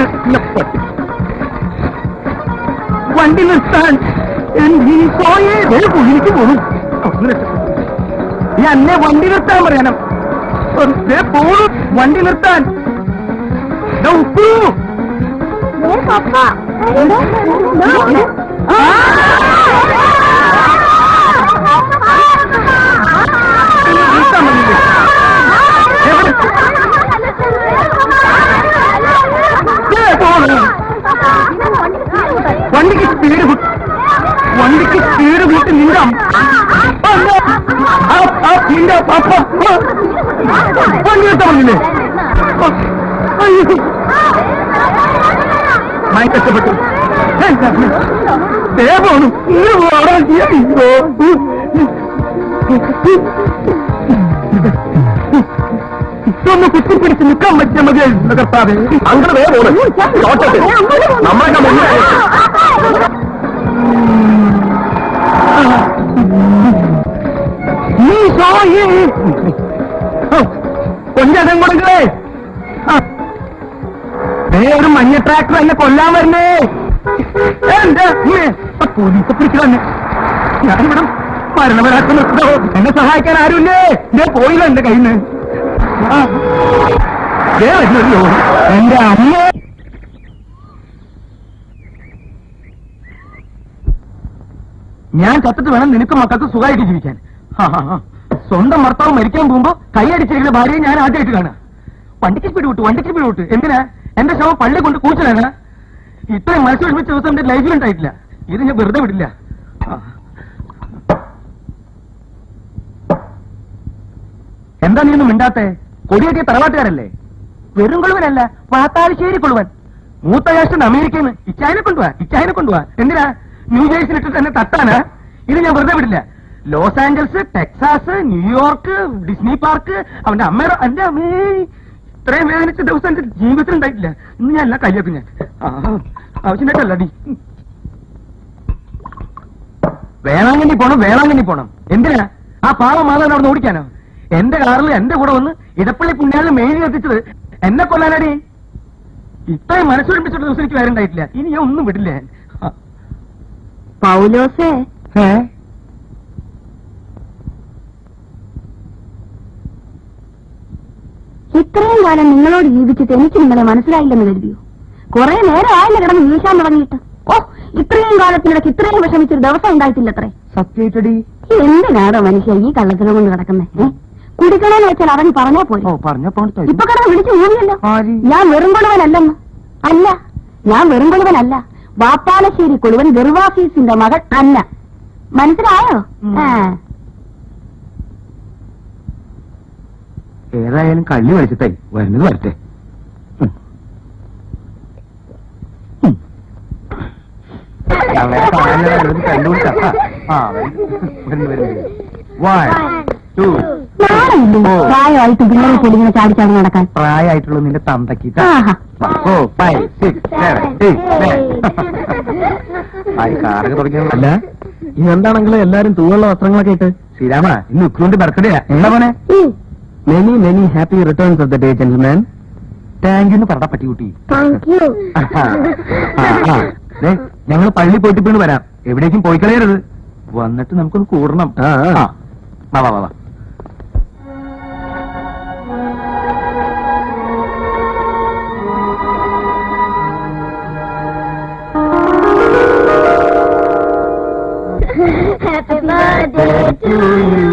വണ്ടി നിർത്താൻ കുഴിക്ക് പോകും. ഈ അന്നെ വണ്ടി നിർത്താൻ പറയണം. പോണു വണ്ടി നിർത്താൻ. ഉപ്പു വണ്ടിക്ക് സ്പീഡ് കൂട്ടി നിന്റെ നിന്റെ പപ്പ വണ്ടി നിർത്താൻ പറഞ്ഞില്ലേ? ഞാൻ കഷ്ടപ്പെട്ടു. പോണു ഇതൊന്ന് കുത്തിപ്പിടിച്ച് നിൽക്കാൻ പറ്റിയ മതിയായിരുന്നു കർത്താവേ. അങ്ങനെ വേറെ നമ്മളൊക്കെ കൊഞ്ചം കൊടുക്കേ. ഒരു മഞ്ഞ ട്രാക്ടർ എന്നെ കൊല്ലാൻ വരുന്നേ. എന്റെ പോലീസ് പിടിച്ചു തന്നെ. ഞാനിവിടെ മരണവരാക്കി നിർത്തോ. എന്നെ സഹായിക്കാൻ ആരുമില്ലേ? ഞാൻ പോയില്ല എന്റെ കയ്യിൽ നിന്ന്. എന്റെ അമ്മ. ഞാൻ ചത്തിട്ട് വേണം നിനക്ക് മക്കൾക്ക് സുഖമായിട്ട് ജീവിക്കാൻ. സ്വന്തം ഭർത്താവ് മരിക്കാൻ പോകുമ്പോ കൈയടിച്ചിരിക്കുന്ന ഭാര്യയെ ഞാൻ ആദ്യമായിട്ട് കാണാം. വണ്ടിക്ക് പിടിവിട്ടു. എന്തിനാ? എന്റെ ശവം പള്ളി കൊണ്ട് കൂച്ചലാണ്. ഇത്രയും മനസ്സ് വിഷമിച്ച ദിവസം എന്റെ ലൈഫിലുണ്ടായിട്ടില്ല. ഇത് ഞാൻ വെറുതെ വിടില്ല. എന്താ നീ ഒന്നും മിണ്ടാത്തെ? കൊടിയേറ്റിയ തറവാട്ടുകാരല്ലേ? വെറും കൊള്ളുവനല്ല, പാത്താശ്ശേരി കൊള്ളുവൻ. മൂത്ത ജ്യേഷ്ഠൻ അമേരിക്കയിൽ നിന്ന് ഇച്ചായനെ കൊണ്ടുപോവാ. എന്തിനാ? ന്യൂജേഴ്സിലിട്ട് തന്നെ തട്ടാനാ? ഇത് ഞാൻ വെറുതെ വിടില്ല. Los Angeles, Texas, New York, Disney park, അവന്റെ അമ്മയുടെ എന്റെ അമ്മേ ഇത്രയും വേദനിച്ച ദിവസം എന്റെ ജീവിതത്തിൽ ഉണ്ടായിട്ടില്ല. ഇന്ന് ഞാൻ എല്ലാം കയ്യേക്കും. ഞാൻ ആവശ്യമായിട്ടല്ല ഡി. വേളാങ്കണ്ണി പോണം. എന്തിനാ? ആ പാവം മാതാവിനെ അവിടെ ഓടിക്കാനോ? എന്റെ കാറിൽ എന്റെ കൂടെ വന്ന് ഇടപ്പള്ളി പുണ്യാളിൽ മെയിലിൽ എത്തിച്ചത് എന്നെ കൊല്ലാനാടി. ഇത്രയും മനസ്സൊരുമിച്ചിട്ട് ദിവസം എനിക്ക് വേറുണ്ടായിട്ടില്ല. ഇനി ഞാൻ ഒന്നും വിടില്ല. പൗലോസേ, ഇത്രയും കാലം നിങ്ങളോട് ജീവിച്ചിട്ട് എനിക്ക് നിങ്ങളെ മനസ്സിലായില്ലെന്ന് കരുതിയോ? കുറെ നേരം ആയില്ല കിടന്ന് വീശാൻ തുടങ്ങിയിട്ട്. ഓ, ഇത്രയും കാലത്തിനിടയ്ക്ക് ഇത്രയും വിഷമിച്ചൊരു ദിവസം ഉണ്ടായിട്ടില്ലത്രേ. സത്യായിട്ടടി. എന്തിനാണോ മനുഷ്യ ഈ കള്ളത്തിനെ കൊണ്ട് കിടക്കുന്നേ? കുടിക്കണമെന്ന് വെച്ചാൽ അവൻ പറഞ്ഞാ പോരെ. ഇപ്പൊ കിടന്ന് വിളിച്ചു ഊരിയല്ലോ. ഞാൻ വെറും കൊളുവനല്ലെന്ന്. അല്ല, ഞാൻ വെറും കൊളുവനല്ല. വാപ്പാലശ്ശേരി കൊളുവൻ ഗർവാഫീസിന്റെ മകൾ അന്ന. മനസ്സിലായോ? ഏതായാലും കള്ളി വലിച്ചിട്ടായി വരുന്നത് വരട്ടെ. പ്രായമായിട്ട് പിള്ളേരെ ചെടിങ്ങനെ ചാടിച്ചാടി നടക്കാൻ. പ്രായമായിട്ടുള്ള നിന്റെ തന്തക്കി. കാറൊക്കെ തുടങ്ങിയ. അല്ല, ഇതെന്താണെങ്കിലും എല്ലാരും തൂവുള്ള വസ്ത്രങ്ങളൊക്കെ ഇട്ട്. ശ്രീരാമ, ഇന്ന് ഉക്രൂന്റെ ബർത്ത്ഡേ എന്താ മോനെ? Many happy returns of the day gentleman. Thank you എന്ന് പറഞ്ഞ പട്ടിക്കുട്ടി. ഞങ്ങൾ പള്ളി പോയിട്ട് പിന്നെ വരാം. എവിടേക്കും പോയി കളയരുത്. വന്നിട്ട് നമുക്കൊന്ന് കൂടണം. വാ. Happy birthday to you.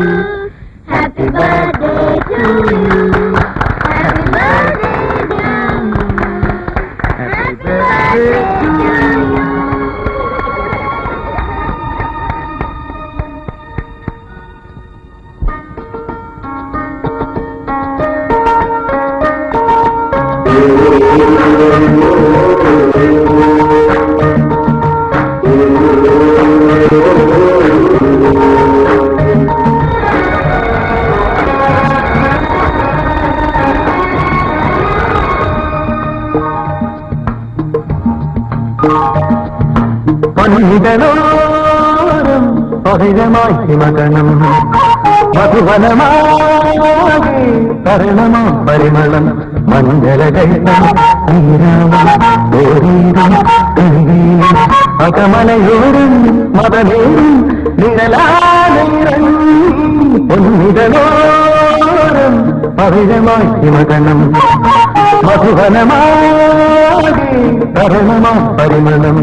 Happy birthday to you. Happy birthday to you. Happy birthday to you. പൊന്നിതളോരം പവിഴമായി മകണം മധുവനമാകെ തരണമോ പരിമളം മഞ്ജലകൈതം അകമലയോടും മതനേടും നിഴലാനേരം പൊന്നിതളോരം പവിഴമായി മകണം മധുവനമാകെ തരണമോ പരിമളം.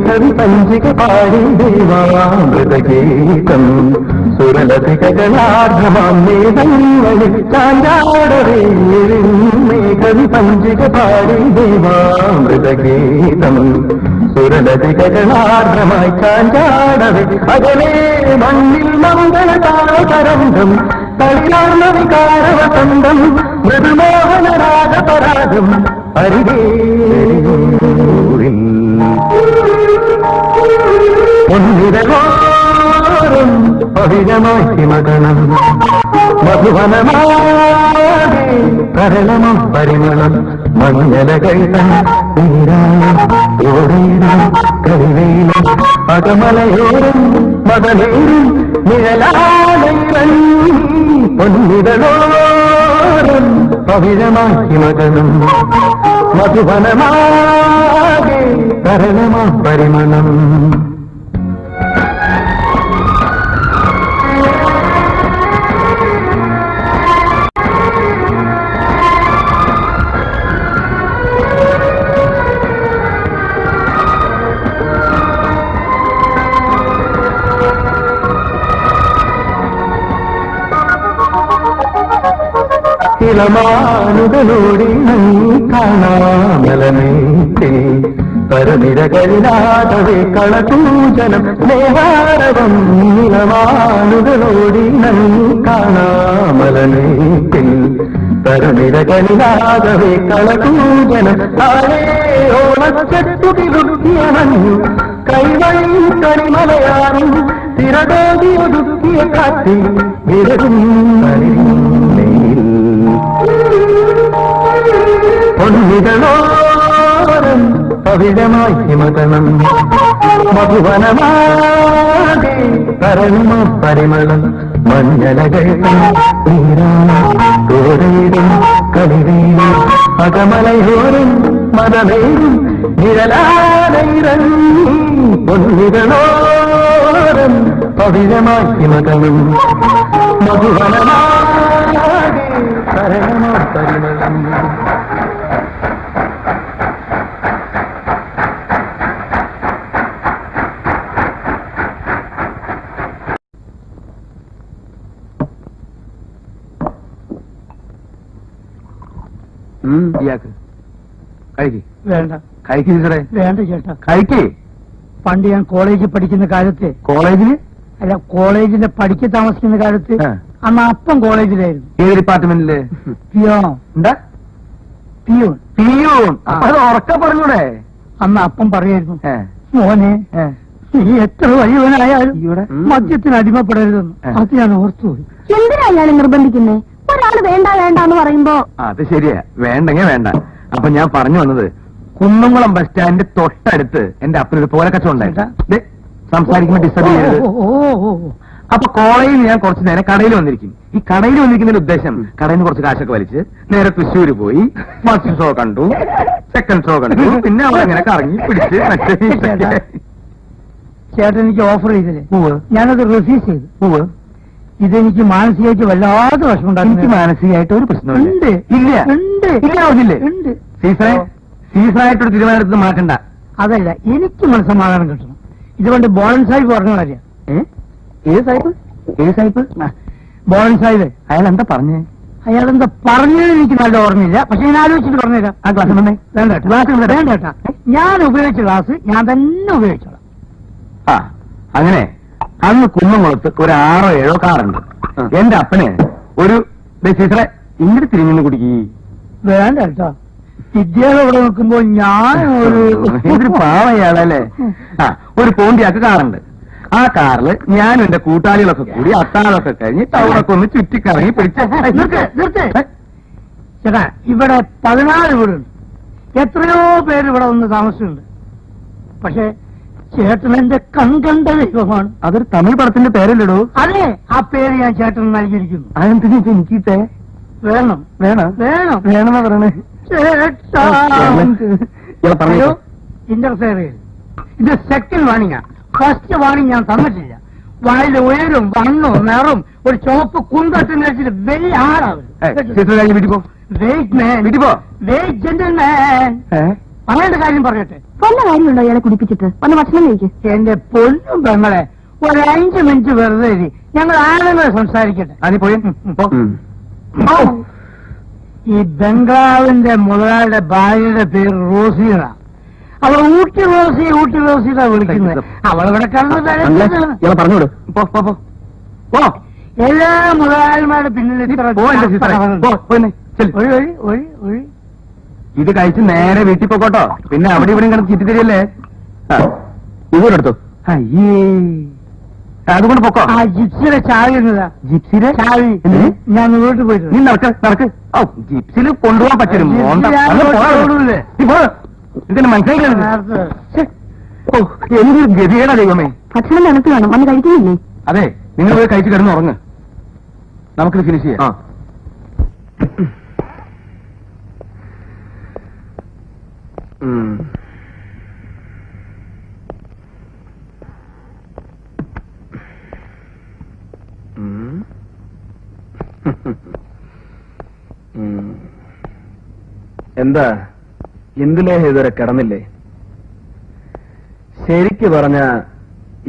കവി പഞ്ചിക പാടി ദേവാമൃതഗീതം സുരലതികളാർദ്രമാം വേദങ്ങളിൽ ചാഞ്ചാടവേ. കവി പഞ്ചിക പാടി ദേവാമൃതഗീതം സുരലതികളാർദ്രമായി ചാഞ്ചാടവേ. അകലേ മണ്ണിൽ മംഗളതാരതരംഗം കളിയാർന്ന വികാരവസന്തം മൃദുമോഹനരാഗപരാഗം അരികേരിൽ പൊന്നിരലോരം പവിഴമായി മകണം മധുവനമാകെ കരളമം പരിമളം മഞ്ഞലകൾ കരിവയിലും പകമലയോറും മതനേറും നിഴലാടയിലും പൊന്നിതളോറും പവിഴമായി മകണം മധുവനമാകെ കരളമം പരിമളം. ഇളമാനുകളോടി കാണാമലമേറ്റിൽ പരനിരകളിലാകവേ കളകൂജനം സ്നേഹാരവം. ഇളമാനുകളോടി കാണാമലമേറ്റിൽ പരനിരകളിലാകവേ കളകൂജനം താഴെ ഓണച്ചെട്ടുകിലുക്കിയണഞ്ഞു കൈവഴി കരിമലയാറും തിരകോടി ഒതുക്കിയ കാറ്റി വിരകും പൊന്നിതളോരം പവിഴമായി മകണം മധുവനമാകെ കരളുമ പരിമളം മഞ്ഞലകൾ തോരയിടും കളിവീടും അകമലയോരും മതമേറും നിഴലാടയിറങ്ങി പൊന്നിതളോരം പവിഴമായി മകണം മധുവനമാകെ കരളുമ പരിമളം. ഇയാൾക്ക് കഴിക്ക് വേണ്ട കഴിക്ക് ടീച്ചറെ വേണ്ട ചേട്ടാ. കഴിക്ക്. പണ്ട് ഞാൻ കോളേജിൽ പഠിക്കുന്ന കാലത്ത്, കോളേജില് അല്ല കോളേജിന്റെ പഠിക്ക് താമസിക്കുന്ന കാലത്ത്, അന്ന് അപ്പം കോളേജിലായിരുന്നു. ഏത് ഡിപ്പാർട്ട്മെന്റില്? പിയോണോ? എന്താ പിയൂൺ. പിയൂൺ? അത് ഉറക്ക പറഞ്ഞൂടെ? അന്ന് അപ്പം പറയായിരുന്നു, ഏ, മോനെ ഏ, നീ എത്ര വലിയവനായാലും ഇവിടെ മദ്യത്തിന് അടിമപ്പെടരുതെന്ന്. അത് ഞാൻ ഓർത്തുപോയി. എന്തിനാ അയാളെ നിർബന്ധിക്കുന്നേ? ഒരാള് വേണ്ട വേണ്ട എന്ന് പറയുമ്പോ അത് ശരിയാ, വേണ്ടെങ്കിൽ വേണ്ട. അപ്പൊ ഞാൻ പറഞ്ഞു വന്നത്, കുന്നംകുളം ബസ് സ്റ്റാൻഡിന്റെ തൊട്ടടുത്ത് എന്റെ അപ്പനൊരു പോലക്കച്ചവടം ഉണ്ടായിരുന്നു. സംസാരിക്കുമ്പോൾ ഡിസ്റ്റർബ് ചെയ്യരുത്. ഓ, ഓ, ഓ, ഓ. അപ്പൊ കോളേജിൽ ഞാൻ കുറച്ച് നേരം കടയിൽ വന്നിരിക്കും. ഈ കടയിൽ വന്നിരിക്കുന്നതിന്റെ ഉദ്ദേശം കടയിൽ നിന്ന് കുറച്ച് കാശൊക്കെ വലിച്ച് നേരെ തൃശ്ശൂര് പോയി ഫസ്റ്റ് ഷോ കണ്ടു, സെക്കൻഡ് ഷോ കണ്ടു, പിന്നെ അവിടെ ഇങ്ങനെ കറങ്ങി പിടിച്ച് മറ്റേ ചേട്ടൻ എനിക്ക് ഓഫർ ചെയ്തില്ലേ, ഉവ്വ്. ഞാനത് റിഫ്യൂസ് ചെയ്തു. ഉവ്വ്. ഇതെനിക്ക് മാനസികമായിട്ട് വല്ലാതെ വിഷമം എനിക്ക് ഉണ്ടാക്കുന്നു. മാനസികമായിട്ട് ഒരു പ്രശ്നമില്ല. ഉണ്ട്. ഇല്ല. ഉണ്ട്. ഇല്ല, ആവശ്യമില്ലേ? ഉണ്ട്. സീസറെ, സീസറായിട്ടൊരു തീരുമാനമെടുത്ത് മാറ്റണ്ട. അതല്ല, എനിക്ക് മനസ്സമാധാനം കിട്ടണം. ഇതുകൊണ്ട് ബോളൻ സാഹിബ് പറഞ്ഞ കാര്യം. ഏത് സാഹിബ്? ഏത് സാഹിബ്? ബോളൻ സാഹിബ് അയാൾ എന്താ പറഞ്ഞേ? അയാളെന്താ പറഞ്ഞത് എനിക്ക് നല്ല ഓർമ്മയില്ല, പക്ഷെ ഞാൻ ആലോചിച്ചിട്ട് പറഞ്ഞുതരാം. ആ ക്ലാസ് വന്നേ. വേണ്ട കേട്ടാ, ഞാൻ ഉപയോഗിച്ച ക്ലാസ് ഞാൻ തന്നെ ഉപയോഗിച്ചോളാം. ആ, അങ്ങനെ അന്ന് കുന്നംകുളത്ത് ഒരു 6 or 7 കാറുണ്ട്. എന്റെ അപ്പന് ഒരു സീസറെ ഇങ്ങോട്ട് തിരിഞ്ഞു കുടിക്കി. വേണ്ട കേട്ടോ, വിദ്യാലയം ഇവിടെ നിൽക്കുമ്പോൾ ഞാൻ ഒരു പാവയാളല്ലേ. ആ, ഒരു പോണ്ടിയാക്ക് കാറുണ്ട്. ആ കാറില് ഞാനും എന്റെ കൂട്ടാളികളൊക്കെ കൂടി അത്താഴമൊക്കെ കഴിഞ്ഞ് ടൗണൊക്കെ ഒന്ന് ചുറ്റിക്കറങ്ങി പിടിച്ച് ചേട്ടാ, ഇവിടെ 14 വീടുണ്ട്. എത്രയോ പേര് ഇവിടെ വന്ന് താമസിച്ചുണ്ട്. പക്ഷെ ചേട്ടൻ എന്റെ കൺകണ്ട ദൈവമാണ്. അതൊരു തമിഴ് പടത്തിന്റെ പേരല്ലടോ. അതെ, ആ പേര് ഞാൻ ചേട്ടൻ നൽകിയിരിക്കുന്നു. അതെന്തിനാ എനിക്കിട്ടേ? വേണം വേണം വേണം വേണമെന്നാ പറയണേ. ചേട്ടാ. പറഞ്ഞു ഇന്റർഫെയർ ചെയ്ത് ഇത് സെക്കൻഡ് വാണിംഗാ. ഫസ്റ്റ് വാണിംഗ് ഞാൻ തന്നിട്ടില്ല. വായിലെ ഉയരും വണ്ണും നിറവും ഒരു ചുവപ്പ് കുന്തത്തിന് വെച്ചിട്ട് വലിയ ആളാവും. സീസർ കഴിഞ്ഞ് വീട്ടിൽ പോ. വെയിറ്റ് മാൻ, വീട്ടിൽ പോ. Wait gentleman. പറയേണ്ട കാര്യം പറയട്ടെ. വല്ല കാര്യമുണ്ടോ ഇയാളെ കുടിപ്പിച്ചിട്ട്? വന്ന് ഭക്ഷണം കഴിക്ക്. എന്റെ പൊന്നും പെങ്ങളെ, ഒരു 5 മിനിറ്റ് വെറുതെ ഇരി. ഞങ്ങൾ ആളുകളെ സംസാരിക്കട്ടെ. അതിന് പോയി പോ. ഈ ബംഗ്ലാവിന്റെ മുതലാളിയുടെ ഭാര്യയുടെ പേര് റോസിയാണ്. അവൾ ഊട്ടി റോസി വിളിക്കുന്നത്. അവളിവിടെ ഇയാളെ പറഞ്ഞോട്. പോ പോ പോ പോ. എല്ലാ മുതലാളിമാരുടെ പിന്നിൽ ഇത്ര പോ എന്റെ സീസറെ. പോ, പോയിന്നെ. ചെല്ല്. ഒഴി ഇത് കഴിച്ച് നേരെ വീട്ടിൽ പോക്കോട്ടോ. പിന്നെ അവിടെ ഇവിടെ കിടന്ന് ചുറ്റി തരികയല്ലേ. ഇവരെടുത്തു. അയ്യേ, അതുകൊണ്ട് പൊക്കോ. ആ ജിപ്സിയുടെ ചാവി എന്നതാ. ജിപ്സിയുടെ ചാവി എന്തിന്? ഞാൻ വീട്ടിൽ പോയിട്ട് നീ നടക്ക്. ഓ ജിപ്സിൽ കൊണ്ടുപോകാൻ പറ്റും. ഇതിന് മനസ്സിലായി. ഓ എന്തൊരു ഗതികേടാ ദൈവമേ. ഭക്ഷണം തണുത്ത് വേണം, വന്ന് കഴിക്കുന്നില്ലേ? അതെ, നിങ്ങൾ പോയി കഴിച്ച് കിടന്ന് ഉറങ്ങ്. നമുക്കിത് ഫിനിഷ് ചെയ്യാം. എന്താ ഇന്ദുലേഹ ഇതുവരെ കിടന്നില്ലേ? ശരിക്ക് പറഞ്ഞ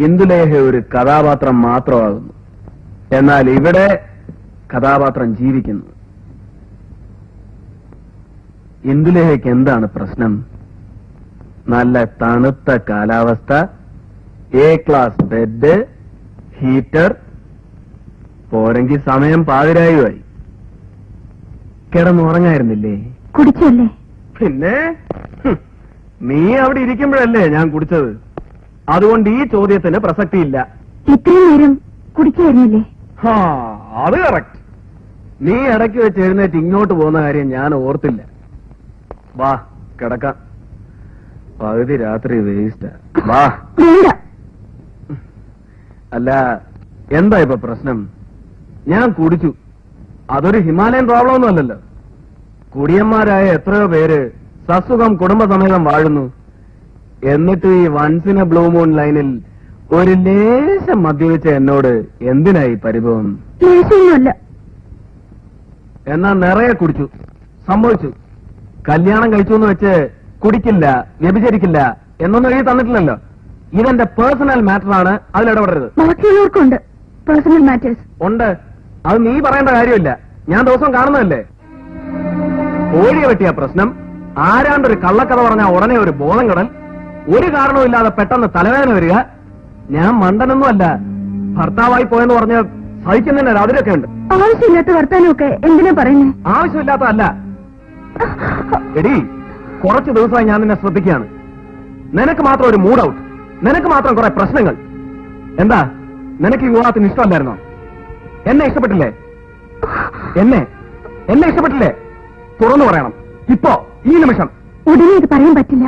ഇന്ദുലേഹ ഒരു കഥാപാത്രം മാത്രമാകുന്നു. എന്നാൽ ഇവിടെ കഥാപാത്രം ജീവിക്കുന്നു. ഇന്ദുലേഹയ്ക്ക് എന്താണ് പ്രശ്നം? നല്ല തണുത്ത കാലാവസ്ഥ, എ ക്ലാസ് ബെഡ്, ഹീറ്റർ, പോരെങ്കിൽ സമയം പാതിരായുമായി. കിടന്നുറങ്ങായിരുന്നില്ലേ? കുടിച്ചല്ലേ? പിന്നെ നീ അവിടെ ഇരിക്കുമ്പോഴല്ലേ ഞാൻ കുടിച്ചത്. അതുകൊണ്ട് ഈ ചോദ്യത്തിന് പ്രസക്തിയില്ല. ഇത്രയും നേരം കുടിക്കായിരുന്നില്ലേ? അത് കറക്റ്റ്. നീ ഇടയ്ക്ക് വെച്ച് എഴുന്നേറ്റ് ഇങ്ങോട്ട് പോകുന്ന കാര്യം ഞാൻ ഓർത്തില്ല. വാ കിടക്കാം. പകുതി രാത്രി വേസ്റ്റ്. വാ. അല്ല, എന്താ ഇപ്പൊ പ്രശ്നം? ഞാൻ കുടിച്ചു. അതൊരു ഹിമാലയൻ പ്രോബ്ലം ഒന്നും അല്ലല്ലോ. കുടിയന്മാരായ എത്രയോ പേര് സസുഖം കുടുംബസമേതം വാഴുന്നു. എന്നിട്ട് ഈ once in a blue moon ലൈനിൽ ഒരു ലേശം മദ്യപിച്ച എന്നോട് എന്തിനായി പരിഭവം? എന്നാ നിറയെ കുടിച്ചു, സംഭവിച്ചു. കല്യാണം കഴിച്ചു എന്ന് വെച്ച് കുടിക്കില്ല, വ്യഭിചരിക്കില്ല എന്നൊന്നും എഴുതി തന്നിട്ടില്ലല്ലോ. ഇതെന്റെ പേഴ്സണൽ മാറ്ററാണ്, അതിലിടപെടരുത്. ബാക്കിയുള്ളവർക്കുണ്ട് പേഴ്സണൽ മാറ്റേഴ്സ്. ഉണ്ട്, അത് നീ പറയേണ്ട കാര്യമില്ല. ഞാൻ ദിവസം കാണുന്നതല്ലേ. കോഴിയെ വെട്ടിയ പ്രശ്നം, ആരാണ്ടൊരു കള്ളക്കഥ പറഞ്ഞ ഉടനെ ഒരു ബോധം കടൽ, ഒരു കാരണവുമില്ലാതെ പെട്ടെന്ന് തലവേദന വരിക. ഞാൻ മണ്ടനൊന്നും അല്ല. ഭർത്താവായി പോയെന്ന് പറഞ്ഞ് സഹിക്കുന്നതിന് അതിലൊക്കെ ഉണ്ട്. ആവശ്യമില്ലാത്ത വർത്താനമൊക്കെ എന്തിനാ പറയുന്നേ? ആവശ്യമില്ലാത്തതല്ല എടി. കുറച്ചു ദിവസമായി ഞാൻ നിന്നെ ശ്രദ്ധിക്കുകയാണ്. നിനക്ക് മാത്രം ഒരു മൂഡ് ഔട്ട്, നിനക്ക് മാത്രം കുറെ പ്രശ്നങ്ങൾ. എന്താ, നിനക്ക് ഈ വിവാഹത്തിന് ഇഷ്ടമല്ലായിരുന്നോ? എന്നെ ഇഷ്ടപ്പെട്ടില്ലേ? എന്നെ ഇഷ്ടപ്പെട്ടില്ലേ? തുറന്നു പറയണം, ഇപ്പോ ഈ നിമിഷം. ഉടനെ ഇത് പറയാൻ പറ്റില്ല.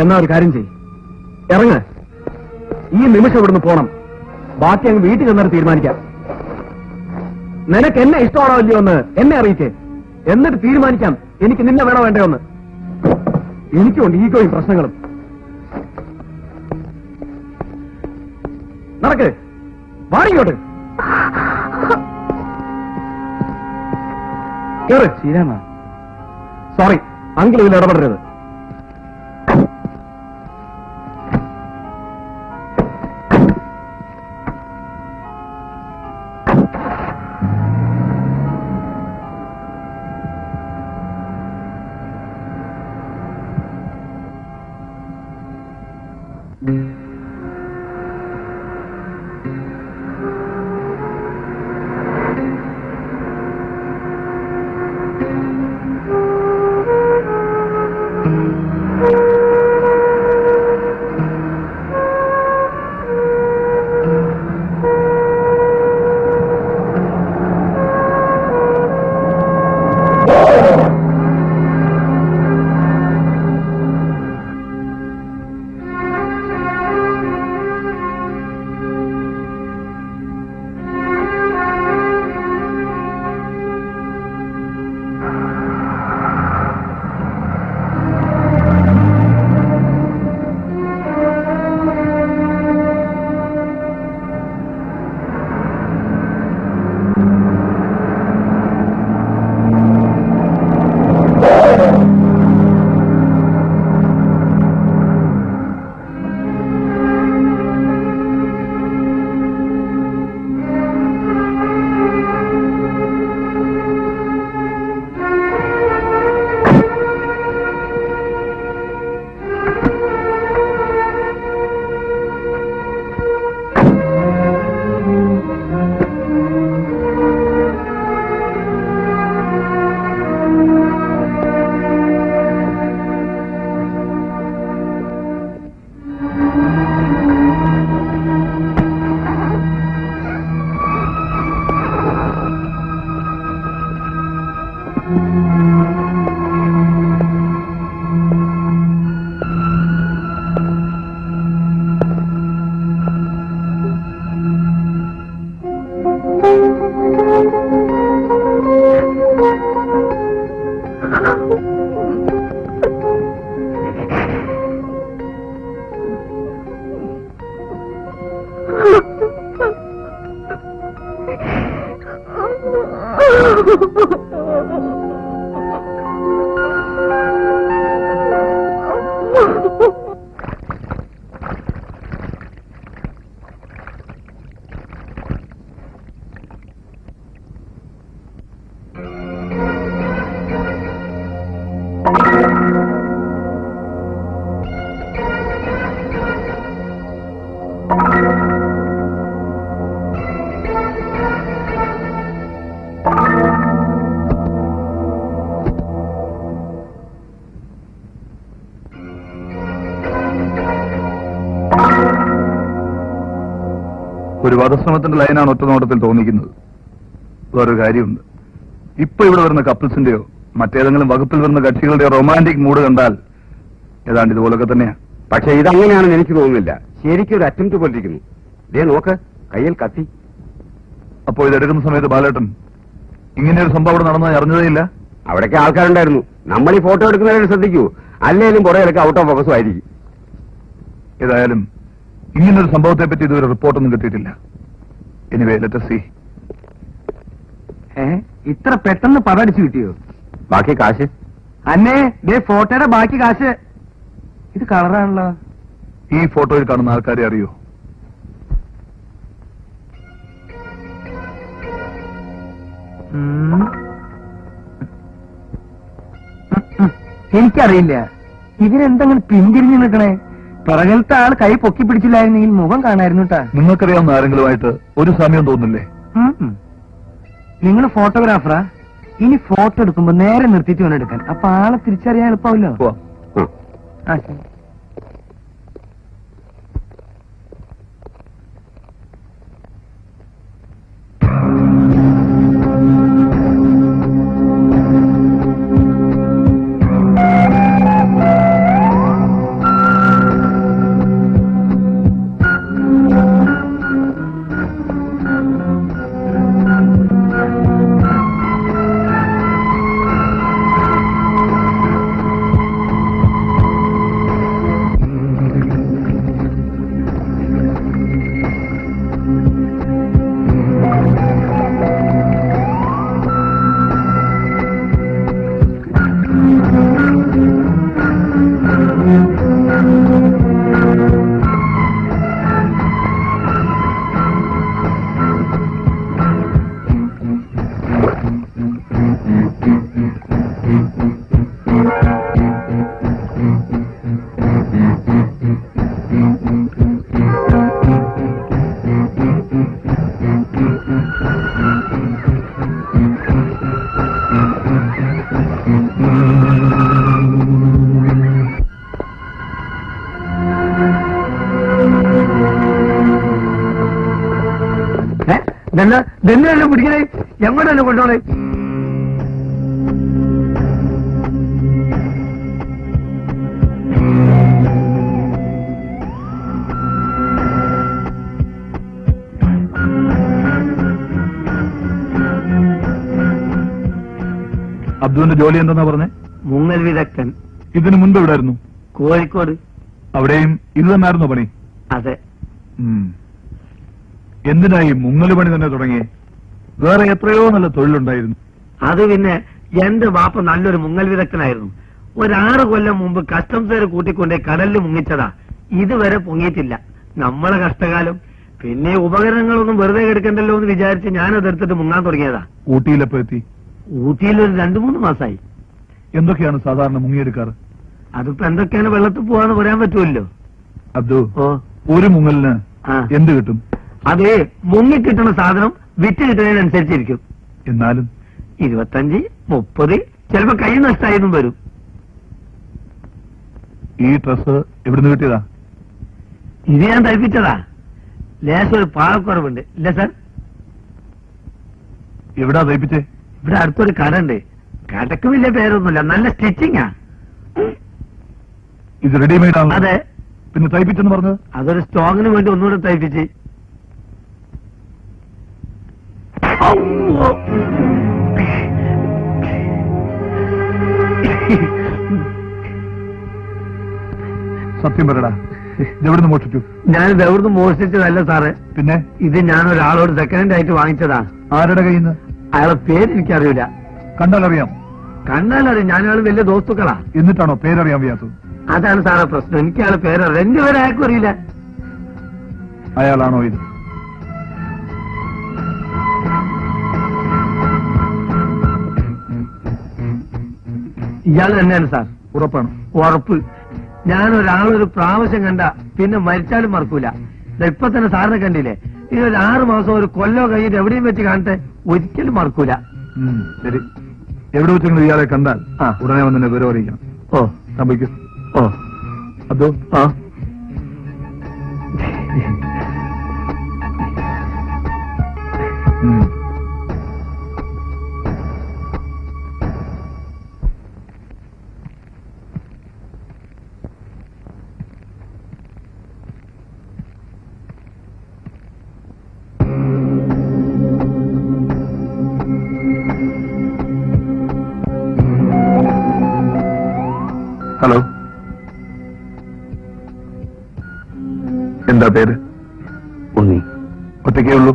എന്നാ ഒരു കാര്യം ചെയ്യ്, ഇറങ്ങ്. ഈ നിമിഷം ഇവിടുന്ന് പോണം. ബാക്കി അങ്ങ് വീട്ടിൽ ചെന്നിട്ട് തീരുമാനിക്കാം. നിനക്ക് എന്നെ ഇഷ്ടമാണോ ഇല്ലയോ എന്ന് എന്നെ അറിയിക്കേ. എന്നിട്ട് തീരുമാനിക്കാം എനിക്ക് നിന്നെ വേണോ വേണ്ടയോ എന്ന്. എനിക്കുണ്ട് ഈഗോയും പ്രശ്നങ്ങളും. നടക്ക്, വാടിക്കോട്ട്. കേറ്. ശരിയാണോ? സോറി, അങ്കിൾ ഇതിൽ ഇടപെടരുത്. ഒരു വധശ്രമത്തിന്റെ ലൈനാണ് ഒറ്റ നോട്ടത്തിൽ തോന്നിക്കുന്നത്. വേറൊരു കാര്യമുണ്ട്. ഇപ്പൊ ഇവിടെ വരുന്ന കപ്പിൾസിന്റെയോ മറ്റേതെങ്കിലും വകുപ്പിൽ വരുന്ന കക്ഷികളുടെയോ റൊമാൻറ്റിക് മൂഡ് കണ്ടാൽ ഏതാണ്ട് ഇതുപോലൊക്കെ തന്നെയാ. പക്ഷെ ഇതങ്ങനെയാണെന്ന് എനിക്ക് തോന്നുന്നില്ല. ശരിക്കും ഒരു അറ്റംപ്റ്റ് പോലിരിക്കുന്നു. ദേ നോക്ക്, കയ്യിൽ കത്തി. അപ്പോ ഇതെടുക്കുന്ന സമയത്ത് ബാലേട്ടൻ ഇങ്ങനെ ഒരു സംഭവം അവിടെ നടന്നത് അറിഞ്ഞതേ ഇല്ല? അവിടേക്ക് ആൾക്കാരുണ്ടായിരുന്നു. നമ്മൾ ഈ ഫോട്ടോ എടുക്കുന്നവരെ ശ്രദ്ധിക്കൂ, അല്ലേലും പുറകിലൊക്കെ ഔട്ട് ഓഫ് ഫോക്കസും ആയിരിക്കും. ഏതായാലും ഇങ്ങനൊരു സംഭവത്തെ പറ്റി ഇതുവരെ റിപ്പോർട്ടൊന്നും കിട്ടിയിട്ടില്ല. Anyway let us see. ഇത്ര പെട്ടെന്ന് പടടിച്ചു കിട്ടിയോ? ബാക്കി കാശ് അന്നേ ദേ ഫോട്ടോയുടെ ബാക്കി കാശ്. ഇത് കളറാണല്ലോ. ഈ ഫോട്ടോയിൽ കാണുന്ന ആൾക്കാരെ അറിയോ? എനിക്കറിയില്ല. ഇവരെന്തെങ്കിലും പിന്തിരിഞ്ഞു നിൽക്കണേ. പിറകിലത്തെ ആൾ കൈ പൊക്കി പിടിച്ചില്ലായിരുന്നെങ്കിൽ മുഖം കാണായിരുന്നു കേട്ടാ. നിങ്ങൾക്കറിയാവുന്ന ആരെങ്കിലുമായിട്ട് ഒരു സമയം തോന്നില്ലേ? നിങ്ങൾ ഫോട്ടോഗ്രാഫറാ? ഇനി ഫോട്ടോ എടുക്കുമ്പോ നേരെ നിർത്തിയിട്ട് വേണം എടുക്കാൻ. അപ്പൊ ആളെ തിരിച്ചറിയാൻ എളുപ്പമല്ലോ. പോവാം. ആ ശരി. ഇതെന്നെ പിടിക്കണേ, എങ്ങോട്ടല്ലേ കൊണ്ടുപോണേ? അബ്ദുവിന്റെ ജോലി എന്തെന്നാ പറഞ്ഞേ? മുങ്ങൽ വിദഗ്ധൻ. ഇതിനു മുൻപ് എവിടായിരുന്നു? കോഴിക്കോട്. അവിടെയും ഇത് തന്നെയായിരുന്നോ പണി? അതെ. എന്തിനായി മുങ്ങല് പണി തന്നെ തുടങ്ങിയേ? വേറെ എത്രയോ നല്ല തൊഴിലുണ്ടായിരുന്നു. അത് പിന്നെ എന്റെ വാപ്പ നല്ലൊരു മുങ്ങൽ വിദഗ്ധനായിരുന്നു. 6 കൊല്ലം മുമ്പ് കസ്റ്റംസുകാർ കൂട്ടിക്കൊണ്ടേ കടലിൽ മുങ്ങിച്ചതാ. ഇതുവരെ പൊങ്ങിയിട്ടില്ല. നമ്മളെ കഷ്ടകാലം. പിന്നെ ഉപകരണങ്ങളൊന്നും വെറുതെ കിടക്കണ്ടല്ലോ എന്ന് വിചാരിച്ച് ഞാനതെടുത്തിട്ട് മുങ്ങാൻ തുടങ്ങിയതാ. ഊട്ടിയിലെപ്പോ എത്തി? ഊട്ടിയിൽ ഒരു 2-3 മാസമായി. എന്തൊക്കെയാണ് സാധാരണ മുങ്ങിയെടുക്കാറ്? അതിപ്പോ എന്തൊക്കെയാണ് വെള്ളത്തിൽ പോവാന്ന് പറയാൻ പറ്റുമല്ലോ. അബ്ദു, ഓ, ഒരു മുങ്ങലിന് എന്ത് കിട്ടും? അത് മുങ്ങിക്കിട്ടുന്ന സാധനം വിറ്റ് കിട്ടുന്നതിനനുസരിച്ചിരിക്കും. എന്നാലും 25, 30, ചിലപ്പോ കൈ നഷ്ടമായതും വരും. ഈ ഡ്രസ് എവിടുന്ന് കിട്ടിയതാ? ഇത് ഞാൻ തയ്പ്പിച്ചതാ. ലേശം ഒരു പാകക്കുറവുണ്ട് ഇല്ല സാർ? എവിടാ തയ്പ്പിച്ചേ? ഇവിടെ അടുത്തൊരു കട ഉണ്ട്. കടക്ക് വലിയ പേരൊന്നുമില്ല, നല്ല സ്റ്റിച്ചിങ്ങാ. ഇത് റെഡിമെയ്ഡ് ആണ്? അതെ. പിന്നെ തയ്പ്പിച്ചെന്ന് പറഞ്ഞത്? അതൊരു സ്റ്റോങ്ങിന് വേണ്ടി ഒന്നുകൂടെ തയ്പ്പിച്ച്. സത്യം പറയടാ, ഇതെവിടുന്ന് മോഷിച്ചു? ഞാനിത് എവിടുന്ന് മോഷ്ടിച്ചതല്ല സാറേ, പിന്നെ ഇത് ഞാൻ ഒരാളോട് സെക്കൻഡ് ആയിട്ട് വാങ്ങിച്ചതാ. ആരുടെ കയ്യിൽ നിന്ന്? അയാളെ പേര് എനിക്കറിയില്ല. കണ്ടാലറിയാം. കണ്ടാലറിയാം, ഞാനയാൾ വലിയ ദോസ്തുക്കളാ. എന്നിട്ടാണോ പേരറിയാൻ വയ്യാത്തത്? അതാണ് സാറേ പ്രശ്നം. എനിക്ക് അയാളെ പേരറിയാം, എന്റെ പേര് അയാൾക്കും അറിയില്ല. അയാളാണോ ഇത്? ഇയാൾ തന്നെയാണ് സാർ. ഉറപ്പാണ്? ഉറപ്പ്. ഞാൻ ഒരാളൊരു പ്രാവശ്യം കണ്ട പിന്നെ മരിച്ചാലും മറക്കൂല. ഇപ്പൊ തന്നെ സാറിനെ കണ്ടില്ലേ, ഇനി ഒരു 6 മാസം ഒരു കൊല്ലോ കഴിഞ്ഞിട്ട് എവിടെയും വെച്ച് കാണട്ടെ, ഒരിക്കലും മറക്കൂല. ശരി, എവിടെ വെച്ചെങ്കിലും ഇയാളെ കണ്ടാൽ ഉടനെ വന്നെ വിവരം അറിയിക്കണം. ഓ സംഭവിക്കും. ഓ അതോ ആ ഹലോ, എന്താ പേര്? ഉണ്ണി. ഒറ്റയ്ക്കേ ഉള്ളൂ?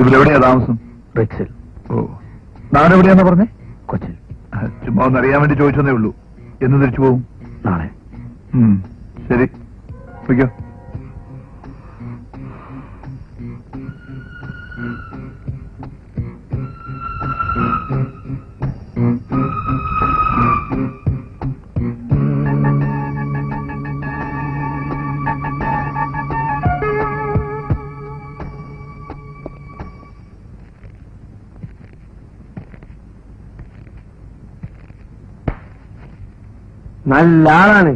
ഇവരെവിടെയാ താമസം? റിക്സിൽ. ഓ, നാടെവിടെയാന്ന് പറഞ്ഞേ? കൊച്ചിൻ. ചുമ്മാ ഒന്ന് അറിയാൻ വേണ്ടി ചോദിച്ചതേ ഉള്ളൂ. എന്ന് തിരിച്ചു പോകും? നാളെ. ശരി, വയ്ക്കോ. നല്ല ആളാണ്.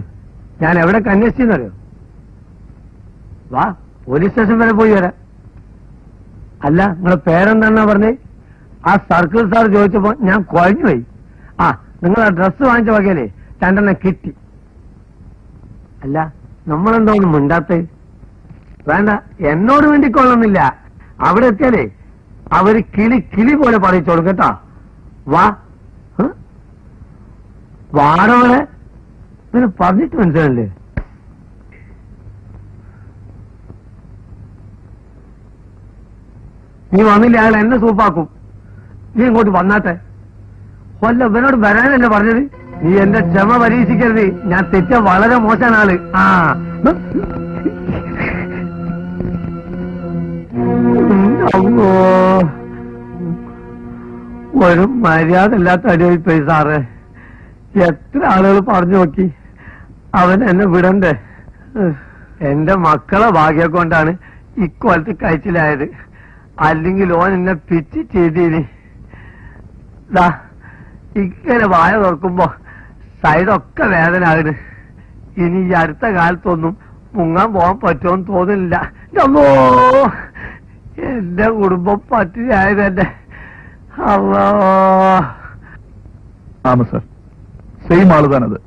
ഞാൻ എവിടെ അന്വേഷിച്ചെന്നറിയോ? വാ, പോലീസ് സ്റ്റേഷൻ വരെ പോയി വരാം. അല്ല, നിങ്ങളെ പേരെന്താന്നാ പറഞ്ഞേ? ആ സർക്കിൾ സാർ ചോദിച്ചപ്പോ ഞാൻ കുഴഞ്ഞുപോയി. ആ, നിങ്ങൾ ആ ഡ്രസ്സ് വാങ്ങിച്ച വകയിലേ 2 കിട്ടി. അല്ല, നമ്മളെന്തോ ഒന്നും മിണ്ടാത്തേ? വേണ്ട, എന്നോട് വേണ്ടിക്കൊള്ളുന്നില്ല. അവിടെ എത്തിയാലേ അവര് കിളി പോലെ പറയിച്ചോളൂ കേട്ടാ. വാ, വാടോളെ ഇങ്ങനെ പറഞ്ഞിട്ട് മനസ്സിലല്ലേ? നീ വന്നില്ല, അയാൾ എന്നെ സൂപ്പാക്കും. നീ ഇങ്ങോട്ട് വന്നാട്ടെ. കൊല്ല, ഇവനോട് വരാനല്ലേ പറഞ്ഞത്? നീ എന്റെ ക്ഷമ പരീക്ഷിക്കരുത്. ഞാൻ തെറ്റ വളരെ മോശമാണ് ആള്. ആ അമ്മോ, ഒരു മര്യാദ ഇല്ലാത്ത അടിയായിപ്പോയി സാറേ. എത്ര ആളുകൾ പറഞ്ഞു നോക്കി, അവൻ എന്നെ വിടണ്ടേ? എന്റെ മക്കളെ ഭാഗ്യം കൊണ്ടാണ് ഇക്കൊലത്ത് കഴിച്ചിലായത്. അല്ലെങ്കിൽ ഓൻ എന്നെ പിച്ച് ചെയ്തിനി. ഇങ്ങനെ വായ തുറക്കുമ്പോ സൈഡൊക്കെ വേദന ആകുന്നു. ഇനി ഈ അടുത്ത കാലത്തൊന്നും മുങ്ങാൻ പോകാൻ പറ്റുമെന്ന് തോന്നുന്നില്ല. അമ്മോ, എന്റെ കുടുംബം പറ്റിയായതെന്നെ. അല്ലോ, ஆமா சார், சேம் ஆளு தான் அது.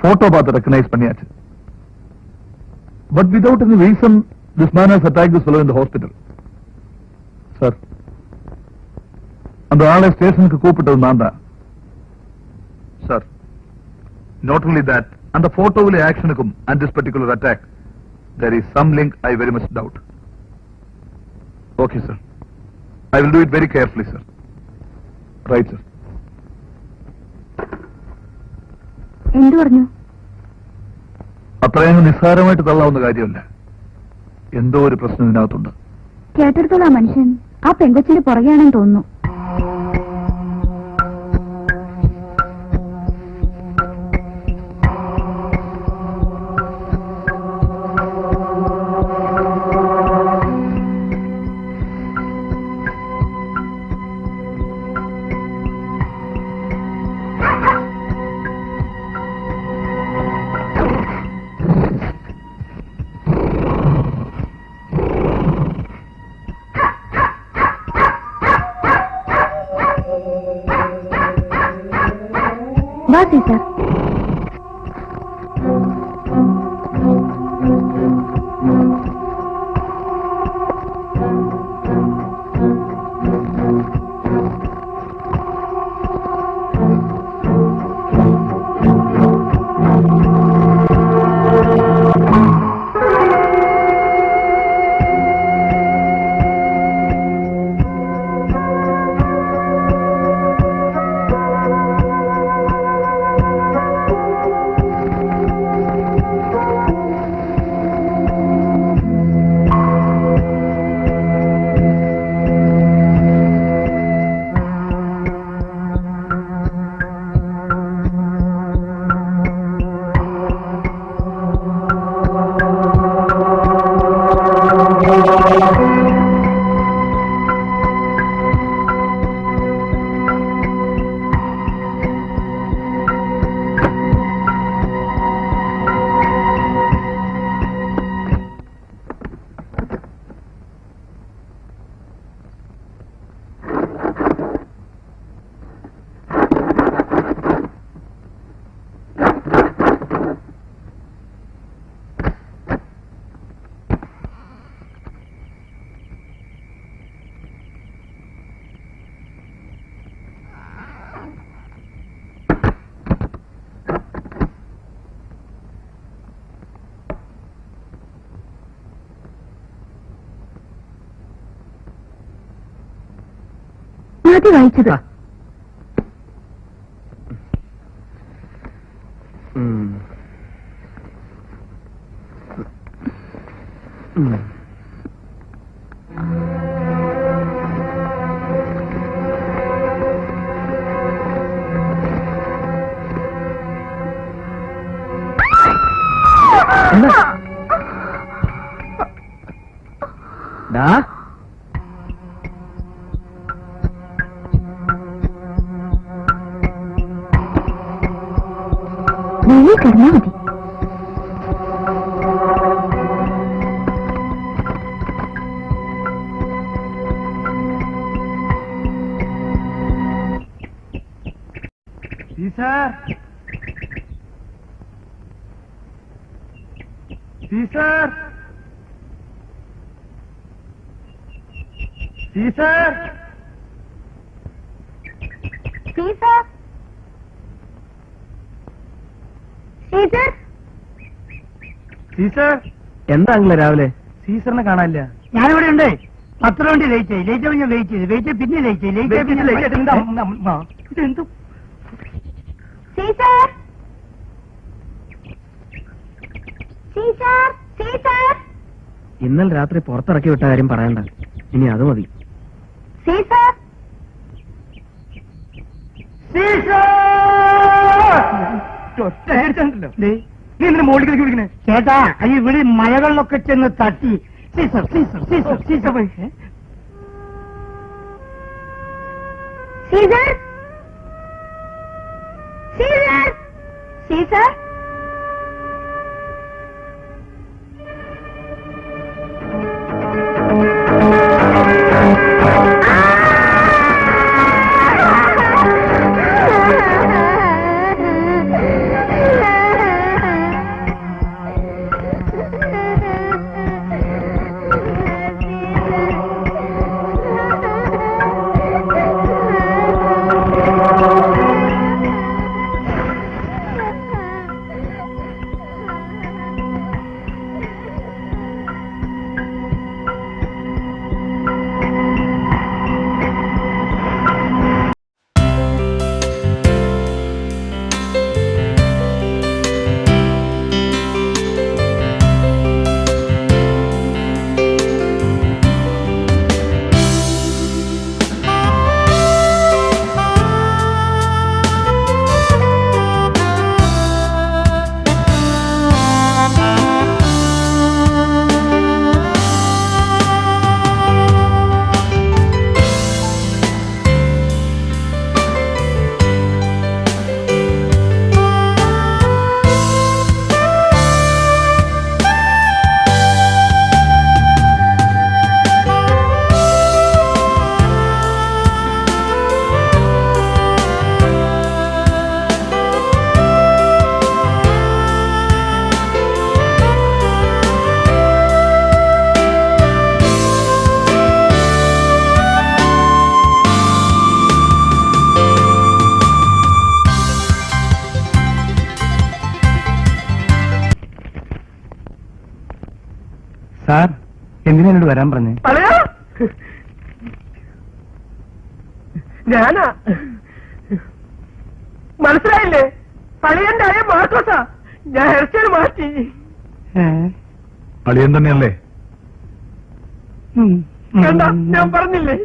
போட்டோ பார்த்து ரெக்கனைஸ் பண்ணியாச்சு. But without any reason, this man has attacked this fellow in the hospital. Sir, அந்த ஆளை ஸ்டேஷனுக்கு கூப்பிட்டது நான் தான். Sir, not only that, அந்த போட்டோவிலே ஆக்ஷனுக்கும் and this particular attack, there is some link I very much doubt. Okay, sir. I will do it very carefully, sir. Right, sir. എന്തു പറഞ്ഞു? അത്രയും നിസ്സാരമായിട്ട് തള്ളാവുന്ന കാര്യമല്ല. എന്തോ ഒരു പ്രശ്നം ഇതിനകത്തുണ്ട്. കേട്ടെടുത്തോളാം, മനുഷ്യൻ ആ പെങ്കൊച്ചിന്റെ പുറകെയാണെന്ന് തോന്നുന്നു. വാ സീസർ. ആദ്യം വായിച്ചത്. ഡാ വെളിയിൽ കിടന്നാ മതി. Caesar Caesar Caesar Caesar Caesar Caesar എന്താണല്ലേ രാവിലെ സീസറിനെ കാണാനില്ല. ഞാനിവിടെ ഉണ്ട്. 10 വണ്ടി ലേറ്റ് ആയി. ലേറ്റ് ആയി ഞാൻ വെയിറ്റ് ചെയ്ത് വെയിറ്റ് പിന്നെ ലേറ്റ് ആയി. ലേറ്റ് ആയി പിന്നെ ഇതെന്ത് സീസർ സീസർ സീസർ ഇന്നലെ രാത്രി പുറത്തിറക്കി വിട്ട കാര്യം പറയണ്ട, ഇനി അത് മതി. സീസർ നീ എന്തിനാ മോളിലേക്ക് വിളിക്കണേ? ചേട്ടാ ഈ വിളി മഴകളിലൊക്കെ ചെന്ന് തട്ടി Caesar Caesar Caesar Caesar Caesar Caesar Caesar sir എന്തിനാ എന്നോട് വരാൻ പറഞ്ഞേ? ഞാനാ മനസ്സിലായില്ലേ? പളിയന്റെ അയ മാർക്കോസാ. ഞാൻ ഹെയർ സ്റ്റൈൽ മാറ്റി. അളിയൻ തന്നെയല്ലേ? എന്താ ഞാൻ പറഞ്ഞില്ലേ?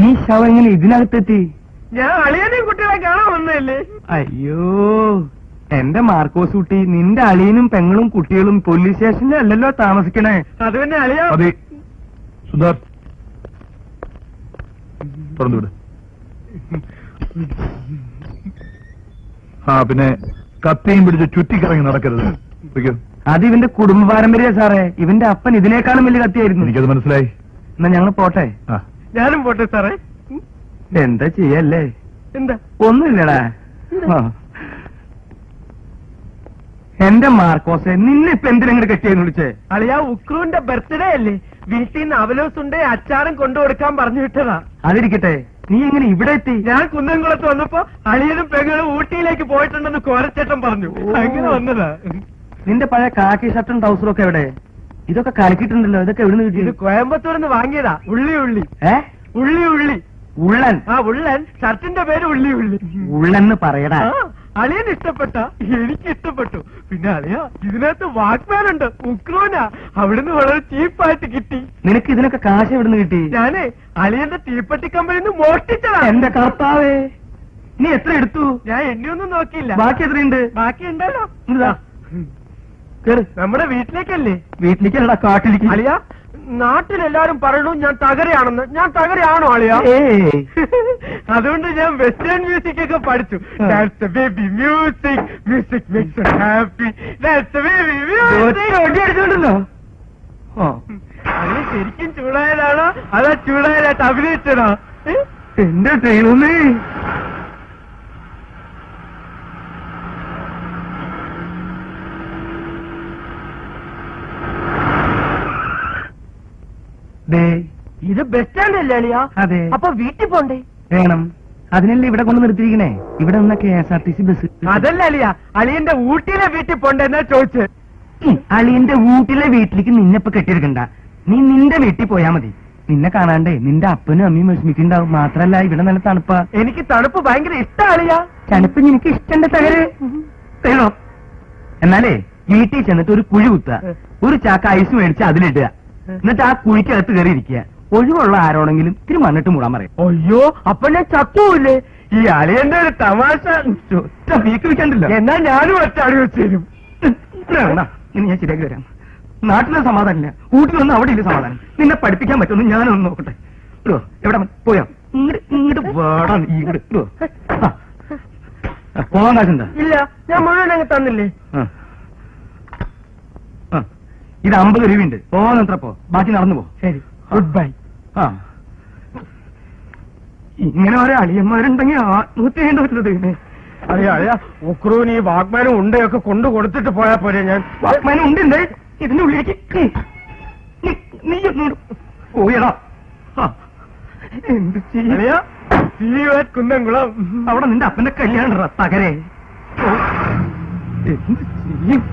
ഈ ശവം എങ്ങനെ ഇതിനകത്തെത്തി? ഞാൻ അളിയനെയും കുട്ടികളെ കാണാൻ വന്നതല്ലേ. അയ്യോ എന്റെ മാർക്കോസ് കുട്ടി, നിന്റെ അളിയനും പെങ്ങളും കുട്ടികളും പോലീസ് സ്റ്റേഷനിൽ അല്ലല്ലോ താമസിക്കണേ. അത് പിന്നെ അളിയാ. അതെ സുധാർ തുറന്നുവിട്. ആ പിന്നെ കത്തിയും പിടിച്ച് ചുറ്റിക്കറങ്ങി നടക്കരുത്. വിളിക്കൂ. അത് ഇവന്റെ കുടുംബ പാരമ്പര്യ സാറേ. ഇവന്റെ അപ്പൻ ഇതിനേക്കാളും വലിയ കത്തിയായിരുന്നു. എനിക്കത് മനസ്സിലായി. എന്നാ ഞങ്ങൾ പോട്ടെ. ആ ഞാനും പോട്ടെ സാറേ. എന്താ ചെയ്യല്ലേ? എന്താ ഒന്നുമില്ലടാ. ആ. എന്റെ മാർക്കോസെ, നിന്നെ ഇപ്പൊ എന്തിനങ്ങനെ കെട്ടിയെന്ന് വിളിച്ചേ? അളിയാ ഉക്രൂന്റെ ബർത്ത്ഡേ അല്ലേ, വീട്ടിൽ നിന്ന് അവലോസുണ്ട് അച്ചാറും കൊണ്ടുകൊടുക്കാൻ പറഞ്ഞു വിട്ടതാ. അതിരിക്കട്ടെ, നീ എങ്ങനെ ഇവിടെ എത്തി? ഞാൻ കുന്നംകുളത്ത് വന്നപ്പോ അളിയനും പെങ്ങളും ഊട്ടിയിലേക്ക് പോയിട്ടുണ്ടെന്ന് കോരച്ചേട്ടൻ പറഞ്ഞു. അങ്ങനെ വന്നതാ. നിന്റെ പഴയ കാക്കി ഷർട്ടും ട്രൗസറും ഒക്കെ എവിടെ? ഇതൊക്കെ കലക്കിട്ടുണ്ടല്ലോ, ഇതൊക്കെ എവിടെ നിന്ന് കിട്ടി? കോയമ്പത്തൂരിൽ നിന്ന് വാങ്ങിയതാ. ഉള്ളി ഉള്ളി ഉള്ളി ഉള്ളൻ. ആ ഉള്ളൻ. ഷർട്ടിന്റെ പേര് ഉള്ളി ഉള്ളി. ഉള്ളെന്ന് പറയടാ. അളിയൻ ഇഷ്ടപ്പെട്ട, എനിക്ക് ഇഷ്ടപ്പെട്ടു. പിന്നെ അളിയ ഇതിനകത്ത് വാക്മാൻ ഉണ്ട്, ഉക്രോനാ. അവിടുന്ന് വളരെ ചീപ്പായിട്ട് കിട്ടി. നിനക്ക് ഇതിനൊക്കെ കാശ് എവിടുന്ന് കിട്ടി? ഞാനേ അളിയന്റെ തീപ്പെട്ടി കമ്പനിയിൽ നിന്ന് മോഷ്ടിച്ചതാ. എന്റെ കർത്താവേ, നീ എത്ര എടുത്തു? ഞാൻ എന്നെയൊന്നും നോക്കിയില്ല. ബാക്കി എത്രയുണ്ട്? ബാക്കി ഉണ്ടല്ലോ. ഇതാ. കേറ്. നമ്മുടെ വീട്ടിലേക്കല്ലേ? വീട്ടിലേക്കല്ലടാ, കാട്ടിലേക്ക്. അളിയ, നാട്ടിലെല്ലാരും പറയണു ഞാൻ തകരയാണെന്ന്. ഞാൻ തകരയാണോ അളിയ? ഏയ്. അതുകൊണ്ട് ഞാൻ വെസ്റ്റേൺ മ്യൂസിക് ഒക്കെ പഠിച്ചു. That's the baby music. Music makes us happy. That's the baby music. അടിച്ചോണ്ടല്ലോ. അളിയ ശരിക്കും ചൂടായതാണോ അതാ ചൂടായതായിട്ട് അഭിനയിച്ചതാ? എന്റെ ദൈവമേ. ഇത് ബസ് സ്റ്റാൻഡ് അല്ലേ അളിയ? അതെ. അപ്പൊ വീട്ടിൽ പോണ്ടേ? വേണം. അതിനല്ലേ ഇവിടെ കൊണ്ട് നിർത്തിയിരിക്കണേ. ഇവിടെ നിന്ന KSRTC ബസ്. അതല്ല അളിയ, അളിയന്റെ ഊട്ടിയിലെ വീട്ടിൽ പോണ്ടെന്നാ ചോദിച്ചത്. അളിയന്റെ വീട്ടിലെ വീട്ടിലേക്ക് നിന്നെപ്പൊ കെട്ടിയെടുക്കണ്ട. നീ നിന്റെ വീട്ടിൽ പോയാ മതി. നിന്നെ കാണാണ്ടേ നിന്റെ അപ്പനും അമ്മയും വിഷമിക്കുണ്ടാവും. മാത്രല്ല ഇവിടെ നല്ല തണുപ്പാ. എനിക്ക് തണുപ്പ് ഭയങ്കര ഇഷ്ടാ അളിയ. തണുപ്പ് എനിക്ക് ഇഷ്ടണ്ട തകര്. തേണോ? എന്നാലേ വീട്ടിൽ ചെന്നിട്ട് ഒരു കുഴി കുത്തുക, ഒരു ചാക്ക ഐസ് മേടിച്ച് അതിലിടുക. എന്നിട്ട് ആ കുഴിക്കകത്ത് കയറി ഇരിക്കുക. ഒഴിവുള്ള ആരോടെങ്കിലും ഇത്തിരി മണ്ണിട്ട് മൂടാൻ പറയും. അയ്യോ, അപ്പൊ ഞാൻ ചക്കൂല്ലേ? ഈ അളിയന്റെ ഒരു തമാശ വീക്ക് വെക്കണ്ടല്ലോ. എന്നാ ഞാനും ഒറ്റാടി വെച്ച് തരും. ഇനി ഞാൻ ശരിയാക്കി വരാം. നാട്ടിലെ സമാധാനമില്ല, ഊട്ടി വന്ന് അവിടെ ഇല്ല സമാധാനം. നിന്നെ പഠിപ്പിക്കാൻ പറ്റുമെന്ന് ഞാനൊന്ന് നോക്കട്ടെ. ഇടോ, എവിടെ പോയാ? ഇങ്ങോട്ട് വേടാ, ഇങ്ങോട്ട് പോകാൻ കാശുണ്ടോ? ഇല്ല, ഞാൻ മുഴുവൻ അങ്ങ് തന്നില്ലേ. ഇത് 50 രൂപയുണ്ട്. പോകാനത്ര പോ, ബാക്കി നടന്നു പോ. ശരി, ഗുഡ് ബൈ. ഇങ്ങനെ ഓരോ അളിയന്മാരുണ്ടെങ്കിൽ ആത്മഹത്യ ചെയ്യേണ്ട പറ്റുന്നത്. അളിയ ഉക്രൂന് ഈ വാഗ്മാനും ഉണ്ടയൊക്കെ കൊണ്ടു കൊടുത്തിട്ട് പോയാ പോരെ? ഞാൻ വാഗ്മാനം ഉണ്ട് ഇതിന്റെ ഉള്ളിലേക്ക്. നീ പോയടാ. എന്ത് ചെയ്യും? അളിയ, see you at കുന്നംകുളം. അവിടെ നിന്റെ അപ്പന്റെ കല്യാണം തകരെ. എന്ത് ചെയ്യും?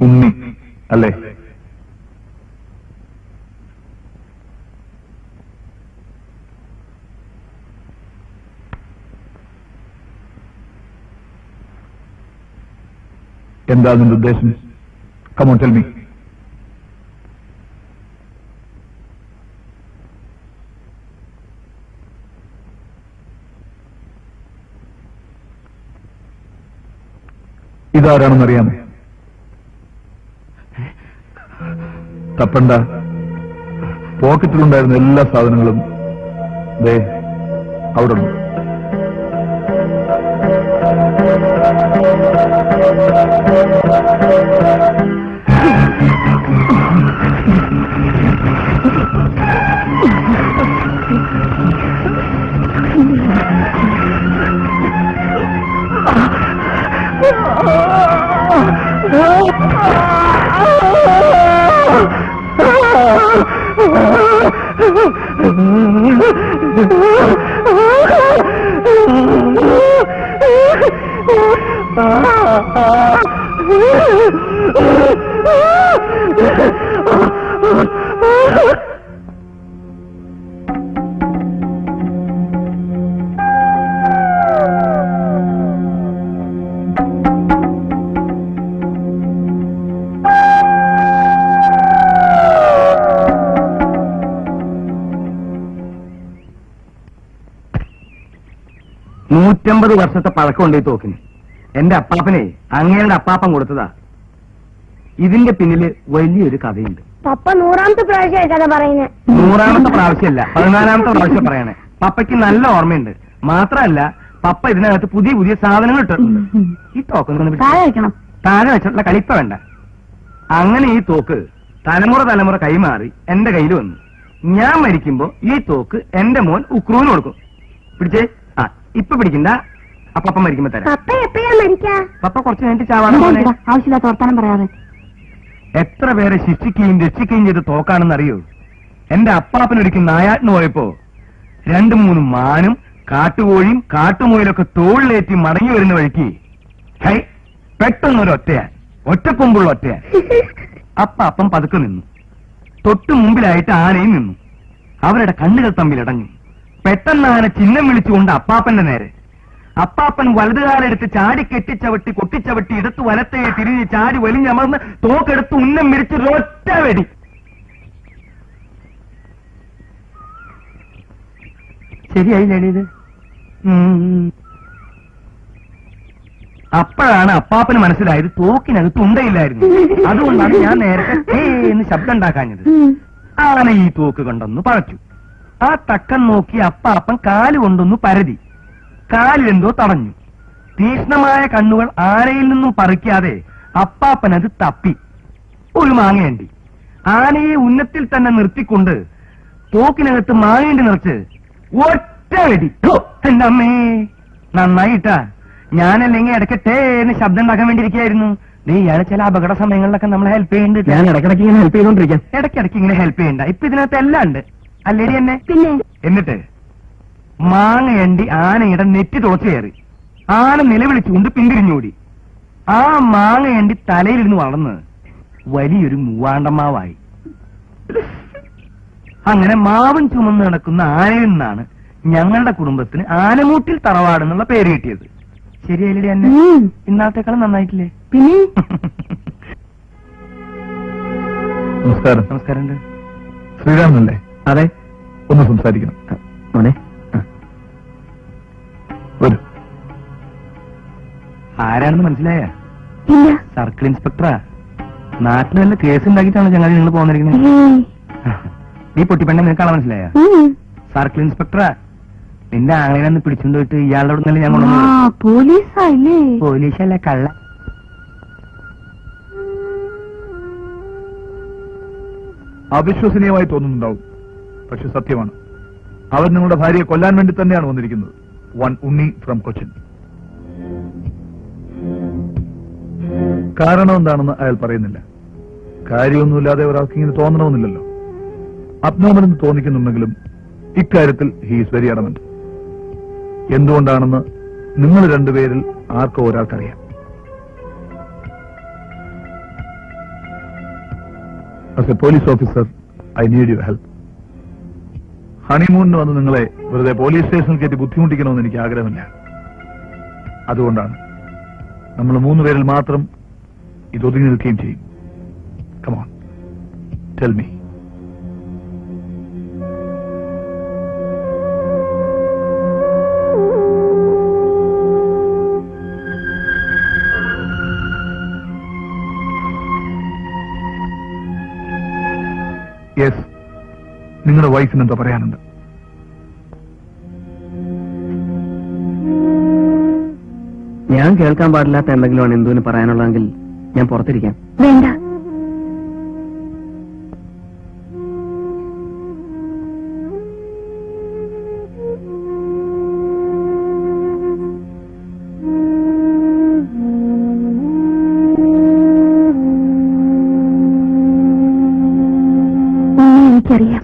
ഉണ്ണി അല്ലേ? എന്താ അതിന്റെ ഉദ്ദേശം? Come on tell me. ഇതാരാണെന്നറിയാമോ? തപ്പണ്ട. പോക്കറ്റിലുണ്ടായിരുന്ന എല്ലാ സാധനങ്ങളും ദേ അവിടെ ഉണ്ട്. ൂറ്റമ്പത് വർഷത്തെ പഴക്കമുണ്ട് ഈ തോക്കിന്. എന്റെ അപ്പാപ്പനെ അങ്ങയുടെ അപ്പാപ്പൻ കൊടുത്തതാ. ഇതിന്റെ പിന്നില് വലിയൊരു കഥയുണ്ട്. പപ്പ 100ാമത്തെ പ്രാവശ്യമായി കഥ പറയുന്നത്. 100ാമത്തെ പ്രാവശ്യമല്ല, 14ാമത്തെ പ്രാവശ്യം പറയണേ. പപ്പയ്ക്ക് നല്ല ഓർമ്മയുണ്ട്. മാത്രമല്ല പപ്പ ഇതിനകത്ത് പുതിയ പുതിയ സാധനങ്ങൾ ഇട്ടിട്ടുണ്ട്. ഈ തോക്ക് താഴെ വെക്കണം. താഴെ വെച്ചിട്ടുള്ള കളിപ്പ വേണ്ട. അങ്ങനെ ഈ തോക്ക് തലമുറ കൈമാറി എന്റെ കയ്യിൽ വന്നു. ഞാൻ മരിക്കുമ്പോ ഈ തോക്ക് എന്റെ മോൻ ഉക്രൂന് കൊടുക്കും. പിടിച്ചേ. ആ ഇപ്പൊ പിടിക്കണ്ട, അപ്പ മരിക്കുമ്പോ തരാം. പപ്പ എപ്പോഴാ മരിക്കാ? പപ്പ കുറച്ച് കഴിഞ്ഞിട്ട് ചാവാണ്. ആവശ്യമില്ലാത്ത വർത്താനം പറയാതെ. എത്ര പേരെ ശിക്ഷിക്കുകയും രക്ഷിക്കുകയും ചെയ്ത് തോക്കാണെന്നറിയോ? എന്റെ അപ്പാപ്പനൊരിക്കൽ നായാട്ടിന് പോയപ്പോ 2-3 മാനും കാട്ടുകോഴിയും കാട്ടുമോയിലൊക്കെ തോളിലേറ്റി മടങ്ങി വരുന്ന വഴിക്ക് ഹൈ പെട്ടെന്നൊരൊറ്റയാൻ, ഒറ്റക്കൊമ്പുള്ള ഒറ്റയാൻ. അപ്പം പതുക്കെ നിന്നു. തൊട്ടു മുമ്പിലായിട്ട് ആനയും നിന്നു. അവരുടെ കണ്ണുകൾ തമ്മിലടഞ്ഞു. പെട്ടെന്ന് ആന ചിഹ്നം വിളിച്ചുകൊണ്ട് അപ്പാപ്പന്റെ നേരെ. അപ്പാപ്പൻ വലതുകാലെടുത്ത് ചാടി കെട്ടിച്ചവട്ടി കൊട്ടിച്ചവട്ടി എടുത്ത് വലത്തെ തിരിഞ്ഞ് ചാടി വലിഞ്ഞമർന്ന് തോക്കെടുത്ത് ഉന്നം മിരിച്ച് ഒറ്റ വെടി. ശരിയായില്ലേ ഇത്? അപ്പോഴാണ് അപ്പാപ്പന് മനസ്സിലായത് തോക്കിനകത്ത് ഉണ്ടയില്ലായിരുന്നു. അതുകൊണ്ടാണ് ഞാൻ നേരത്തെ എന്ന് ശബ്ദം ഉണ്ടാക്കാഞ്ഞത്. ആന ഈ തോക്ക് കൊണ്ടൊന്ന് പഴച്ചു. ആ തക്കം നോക്കി അപ്പാപ്പൻ കാലുകൊണ്ടൊന്ന് പരതി. കാലിലെന്തോ തടഞ്ഞു. തീക്ഷ്ണമായ കണ്ണുകൾ ആനയിൽ നിന്നും പറിക്കാതെ അപ്പാപ്പൻ അത് തപ്പി. ഒരു മാങ്ങയണ്ടി. ആനയെ ഉന്നത്തിൽ തന്നെ നിർത്തിക്കൊണ്ട് തോക്കിനകത്ത് മാങ്ങേണ്ടി നിറച്ച് ഒറ്റ വെടി. എന്റെ അമ്മേ, നന്നായിട്ടാ. ഞാനല്ലെങ്കിൽ ഇടയ്ക്കട്ടെ എന്ന് ശബ്ദം ഉണ്ടാക്കാൻ വേണ്ടിയിരിക്കുകയായിരുന്നു. നീ ഇയാളെ ചില അപകട സമയങ്ങളിലൊക്കെ നമ്മളെ ഹെൽപ്പ് ചെയ്യുന്നുണ്ട്. ഞാൻ ഇടയ്ക്കിടയ്ക്ക് ഇങ്ങനെ ഹെൽപ്പ് ചെയ്തോണ്ടിരിക്കാം. ഇടയ്ക്കിടയ്ക്ക് ഇങ്ങനെ ഹെൽപ്പ് ചെയ്യണ്ട. ഇപ്പൊ ഇതിനകത്ത് എല്ലാം ഉണ്ട് അല്ലേടി എന്നെ? പിന്നെ എന്നിട്ട് മാങ്ങയണ്ടി ആനയുടെ നെറ്റി തുളച്ചു കയറി. ആന നിലവിളിച്ചുകൊണ്ട് പിന്തിരിഞ്ഞോടി. ആ മാങ്ങയണ്ടി തലയിലിരുന്ന് വളർന്ന് വലിയൊരു മൂവാണ്ടമാവായി. അങ്ങനെ മാവും ചുമന്ന് നടക്കുന്ന ആനയിൽ നിന്നാണ് ഞങ്ങളുടെ കുടുംബത്തിന് ആനമൂട്ടിൽ തറവാട് എന്നുള്ള പേര് കിട്ടിയത്. ശരിയല്ലേ എന്നെ? ഇന്നത്തേക്കാളും നന്നായിട്ടില്ലേ? പിന്നെ നമസ്കാരം. നമസ്കാരം. ശ്രീരാമനല്ലേ? അതെ. ഒന്ന് സംസാരിക്കണം. മോനെ വരൂ. ആരാണെന്ന് മനസ്സിലായ? ഇല്ല. സർക്കിൾ ഇൻസ്പെക്ടറാ. നാട്ടിൽ വല്ല കേസ് ഉണ്ടാക്കിയിട്ടാണ് ഞങ്ങൾ നിങ്ങൾ പോന്നിരിക്കുന്നത്. നീ പൊട്ടിപ്പെണ്ണെ നിനക്കാളെ മനസ്സിലായ? സർക്കിൾ ഇൻസ്പെക്ടറാ. നിന്റെ ആങ്ങളെന്ന് പിടിച്ചുകൊണ്ട് പോയിട്ട് ഇയാളുടെ അടുത്ത് ഞാൻ കൊണ്ടുവന്നത്. പോലീസല്ലേ? പോലീസല്ല, കള്ള. അവിശ്വസനീയമായി തോന്നുന്നുണ്ടാവും, പക്ഷെ സത്യമാണ്. അവൻ നിങ്ങളുടെ ഭാര്യയെ കൊല്ലാൻ വേണ്ടി തന്നെയാണ് വന്നിരിക്കുന്നത്. One Unni from Cochin. കാരണം എന്താണെന്ന് അയാൾ പറയുന്നില്ല. കാര്യമൊന്നുമില്ലാതെ ഒരാൾക്ക് ഇങ്ങനെ തോന്നണമെന്നില്ലല്ലോ. അബ്നോർമൽ എന്ന് തോന്നിക്കുന്നുണ്ടെങ്കിലും ഇക്കാര്യത്തിൽ ഹീസ് വെരി അഡമന്റ്. എന്തുകൊണ്ടാണെന്ന് നിങ്ങൾ രണ്ടുപേരിൽ ആർക്കോ ഒരാൾക്കറിയാം. As a police officer I need your help. ഹണിമൂണിന് വന്ന് നിങ്ങളെ വെറുതെ പോലീസ് സ്റ്റേഷനിൽ കയറ്റി ബുദ്ധിമുട്ടിക്കണമെന്ന് എനിക്ക് ആഗ്രഹമില്ല. അതുകൊണ്ടാണ് നമ്മൾ 3 പേരിൽ മാത്രം ഇത് ഒതുങ്ങി നിൽക്കുകയും ചെയ്യും. Come on, tell me. Yes, നിങ്ങളുടെ വൈഫിന് എന്താ പറയാനുണ്ട്? ഞാൻ കേൾക്കാൻ പാടില്ലാത്ത എന്തെങ്കിലുമാണ് എന്തുവിന് പറയാനുള്ളതെങ്കിൽ ഞാൻ പുറത്തിരിക്കാം. വേണ്ട. എനിക്കറിയാം.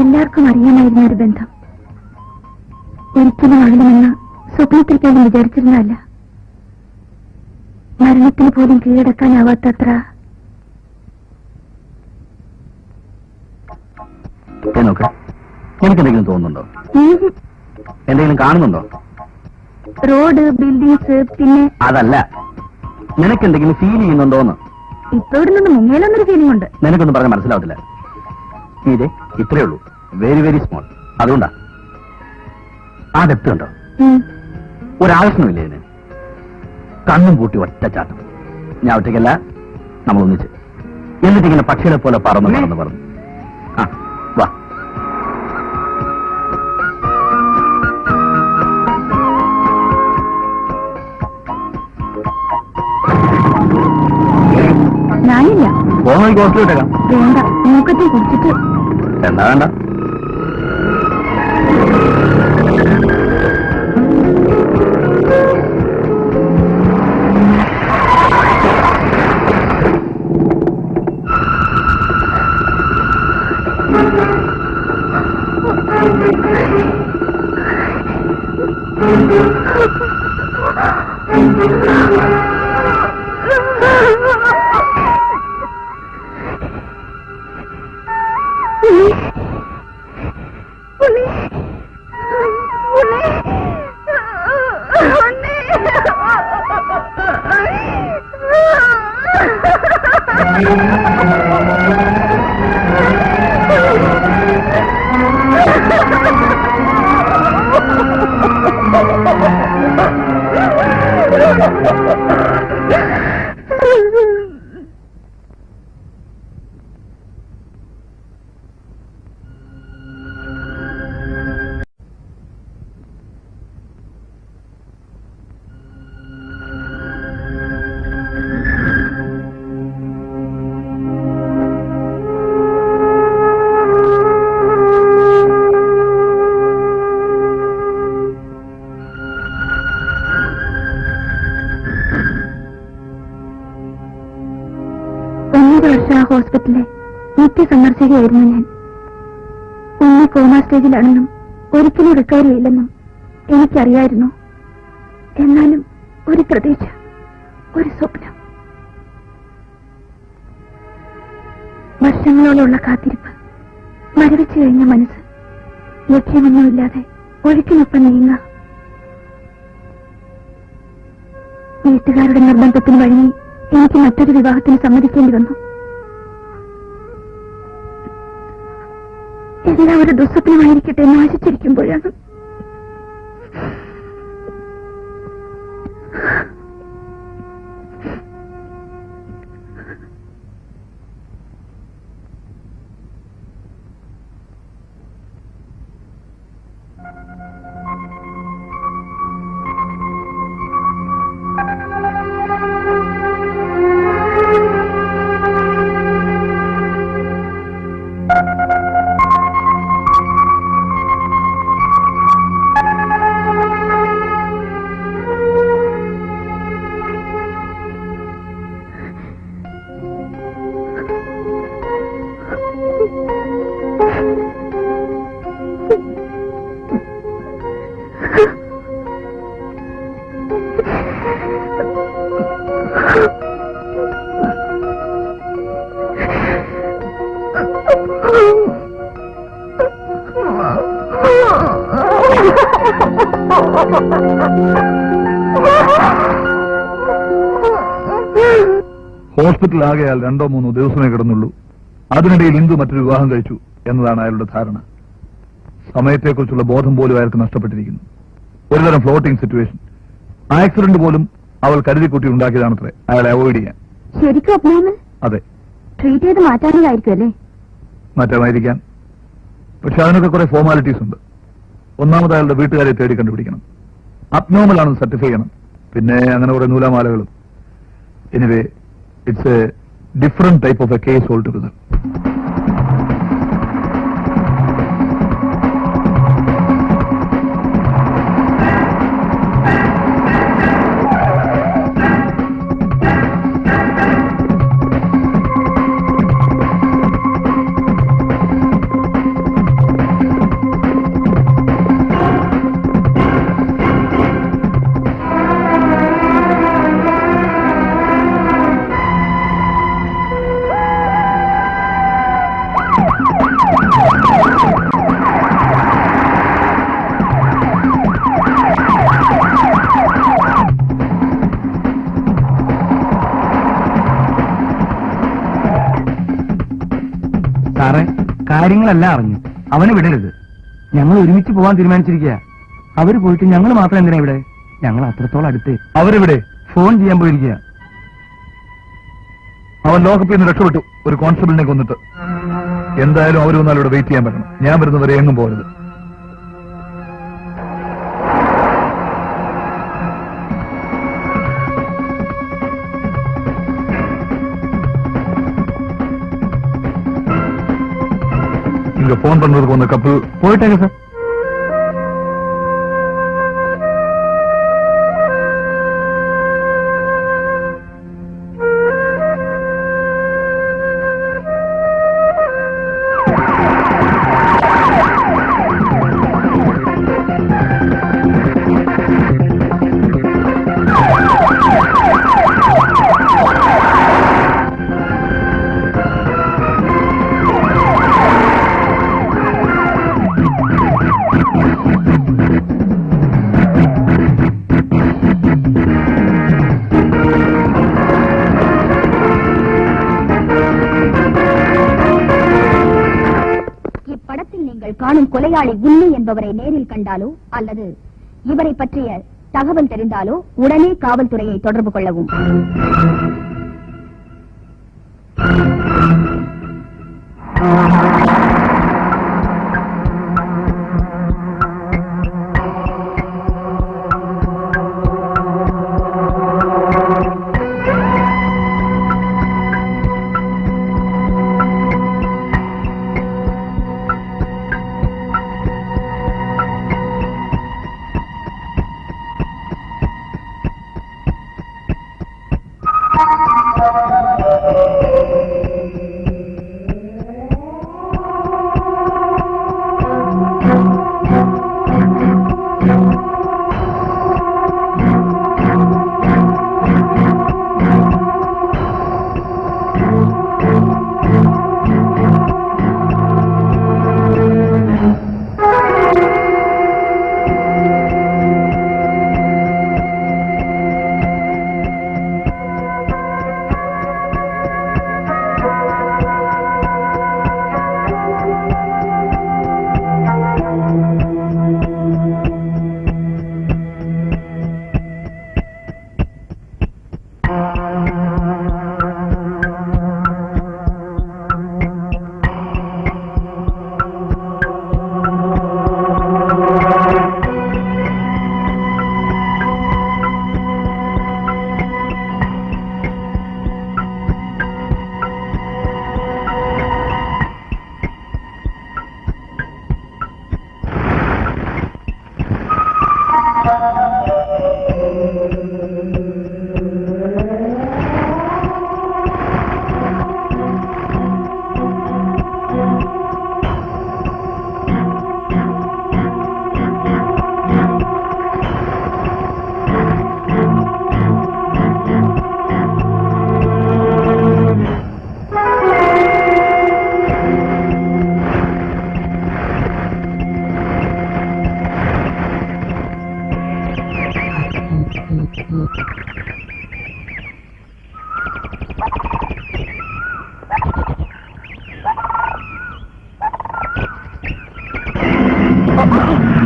എല്ലാവർക്കും അറിയാമായിരുന്ന ഒരു ബന്ധം. ഒരിക്കലും ആകണമെന്ന് സ്വപ്നത്തിൽ പോലും വിചാരിച്ചിരുന്നതല്ല. മരണത്തിന് പോലും കീഴടക്കാനാവാത്തത്ര. എനിക്കെന്തെങ്കിലും തോന്നുന്നുണ്ടോ? എന്തെങ്കിലും കാണുന്നുണ്ടോ? റോഡ്, ബിൽഡിങ്സ്, പിന്നെ അതല്ല, നിനക്കെന്തെങ്കിലും ഫീൽ ചെയ്യുന്നുണ്ടോന്ന്. ഇപ്പൊ ഇവിടെ നിന്ന് മുങ്ങേലൊന്നൊരു ഫീലിംഗ് ഉണ്ട്. നിനക്കൊന്നും പറഞ്ഞാൽ മനസ്സിലാവത്തില്ല. ഇതേ ഇത്രയേ ഉള്ളൂ, വെരി വെരി സ്മോൾ. അതുകൊണ്ടാ ആ ഡെപ്ത് ഉണ്ടോ? ഒരാവശ്യമില്ല ഇതിന്. കണ്ണും പൂട്ടി ഒറ്റച്ചാട്ടം. ഞാൻ ഒറ്റയ്ക്കല്ല, നമ്മൾ ഒന്നിച്ച്. എന്നിട്ടിങ്ങനെ പക്ഷികളെ പോലെ പറന്നു. ആ വാ. ഞാനില്ല. പോകുന്ന ഹോസ്റ്റലിട്ടേക്കാം. വേണ്ട, മൂക്കത്തിൽ കുടിച്ചിട്ട്. എന്താ വേണ്ട? ഹോസ്പിറ്റലിലെ നിത്യ സന്ദർശകയായിരുന്നു ഞാൻ. കോമാ സ്റ്റേജിലാണെന്നും ഒരിക്കലും റിക്കവറി ഇല്ലെന്നും എനിക്കറിയായിരുന്നു. എന്നാലും ഒരു പ്രതീക്ഷ, ഒരു സ്വപ്നം. വർഷങ്ങളോളമുള്ള കാത്തിരിപ്പ്, മരവിച്ചു കഴിഞ്ഞ മനസ്സ്, ലക്ഷ്യമൊന്നുമില്ലാതെ ഒഴുക്കിനൊപ്പം നീങ്ങുക. വീട്ടുകാരുടെ നിർബന്ധത്തിന് വഴങ്ങി എനിക്ക് മറ്റൊരു വിവാഹത്തിന് സമ്മതിക്കേണ്ടി വന്നു. എല്ലാം ഒരു ദുസ്വപ്നമായിരിക്കട്ടെ എന്ന് ആശിച്ചിരിക്കുമ്പോഴാണ് ഹോസ്പിറ്റലിൽ ആകെ അയാൾ 2-3 ദിവസമേ കിടന്നുള്ളൂ. അതിനിടയിൽ ഇന്ദു മറ്റൊരു വിവാഹം കഴിച്ചു എന്നതാണ് അയാളുടെ ധാരണ. സമയത്തെക്കുറിച്ചുള്ള ബോധം പോലും അയാൾക്ക് നഷ്ടപ്പെട്ടിരിക്കുന്നു. ഒരുതരം ഫ്ലോട്ടിംഗ് സിറ്റുവേഷൻ. ആക്സിഡന്റ് പോലും അവൾ കരുതിക്കുട്ടി ഉണ്ടാക്കിയതാണത്രേ അയാളെ അവോയ്ഡ് ചെയ്യാൻ. ശരിക്കും അബ്നോർമൽ? അതെ, ട്രീറ്റ് ചെയ്ത് മാറ്റാനായിരിക്കും അല്ലേ? മാറ്റാമായിരിക്കാം. പക്ഷെ അതിനൊക്കെ കുറെ ഫോർമാലിറ്റീസ് ഉണ്ട്. ഒന്നാമത് അയാളുടെ വീട്ടുകാരെ തേടി കണ്ടുപിടിക്കണം. അബ്നോർമൽ ആണെന്ന് സർട്ടിഫൈ ചെയ്യണം. പിന്നെ അങ്ങനെ കുറെ നൂലാമാലകളും. Anyway, it's a different type of a case altogether. സാറേ, കാര്യങ്ങളെല്ലാം അറിഞ്ഞു. അവനെ വിടരുത്. ഞങ്ങൾ ഒരുമിച്ച് പോവാൻ തീരുമാനിച്ചിരിക്കുക. അവര് പോയിട്ട് ഞങ്ങൾ മാത്രം എന്തിനാ ഇവിടെ? ഞങ്ങൾ അത്രത്തോളം അടുത്ത്. അവരെവിടെ? ഫോൺ ചെയ്യാൻ പോയിരിക്കുക. അവൻ ലോകപ്പിൽ നിന്ന് രക്ഷപ്പെട്ടു, ഒരു കോൺസ്റ്റബിളിനെ കൊന്നിട്ട്. എന്തായാലും അവർ വന്നാൽ ഇവിടെ വെയിറ്റ് ചെയ്യാൻ പറ്റണം. ഞാൻ വരുന്നവരെ എങ്ങും പോകരുത്. இங்க போன் பண்றதுக்கு வந்த கப்பல் പോയിട്ടേക്ക് സാർ. காணும் கொலையாளி குன்னி என்பவரை நேரில் கண்டாலோ அல்லது இவரை பற்றிய தகவல் தெரிந்தாலோ உடனே காவல்துறையை தொடர்பு கொள்ளவும்.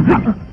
Ha ha ha!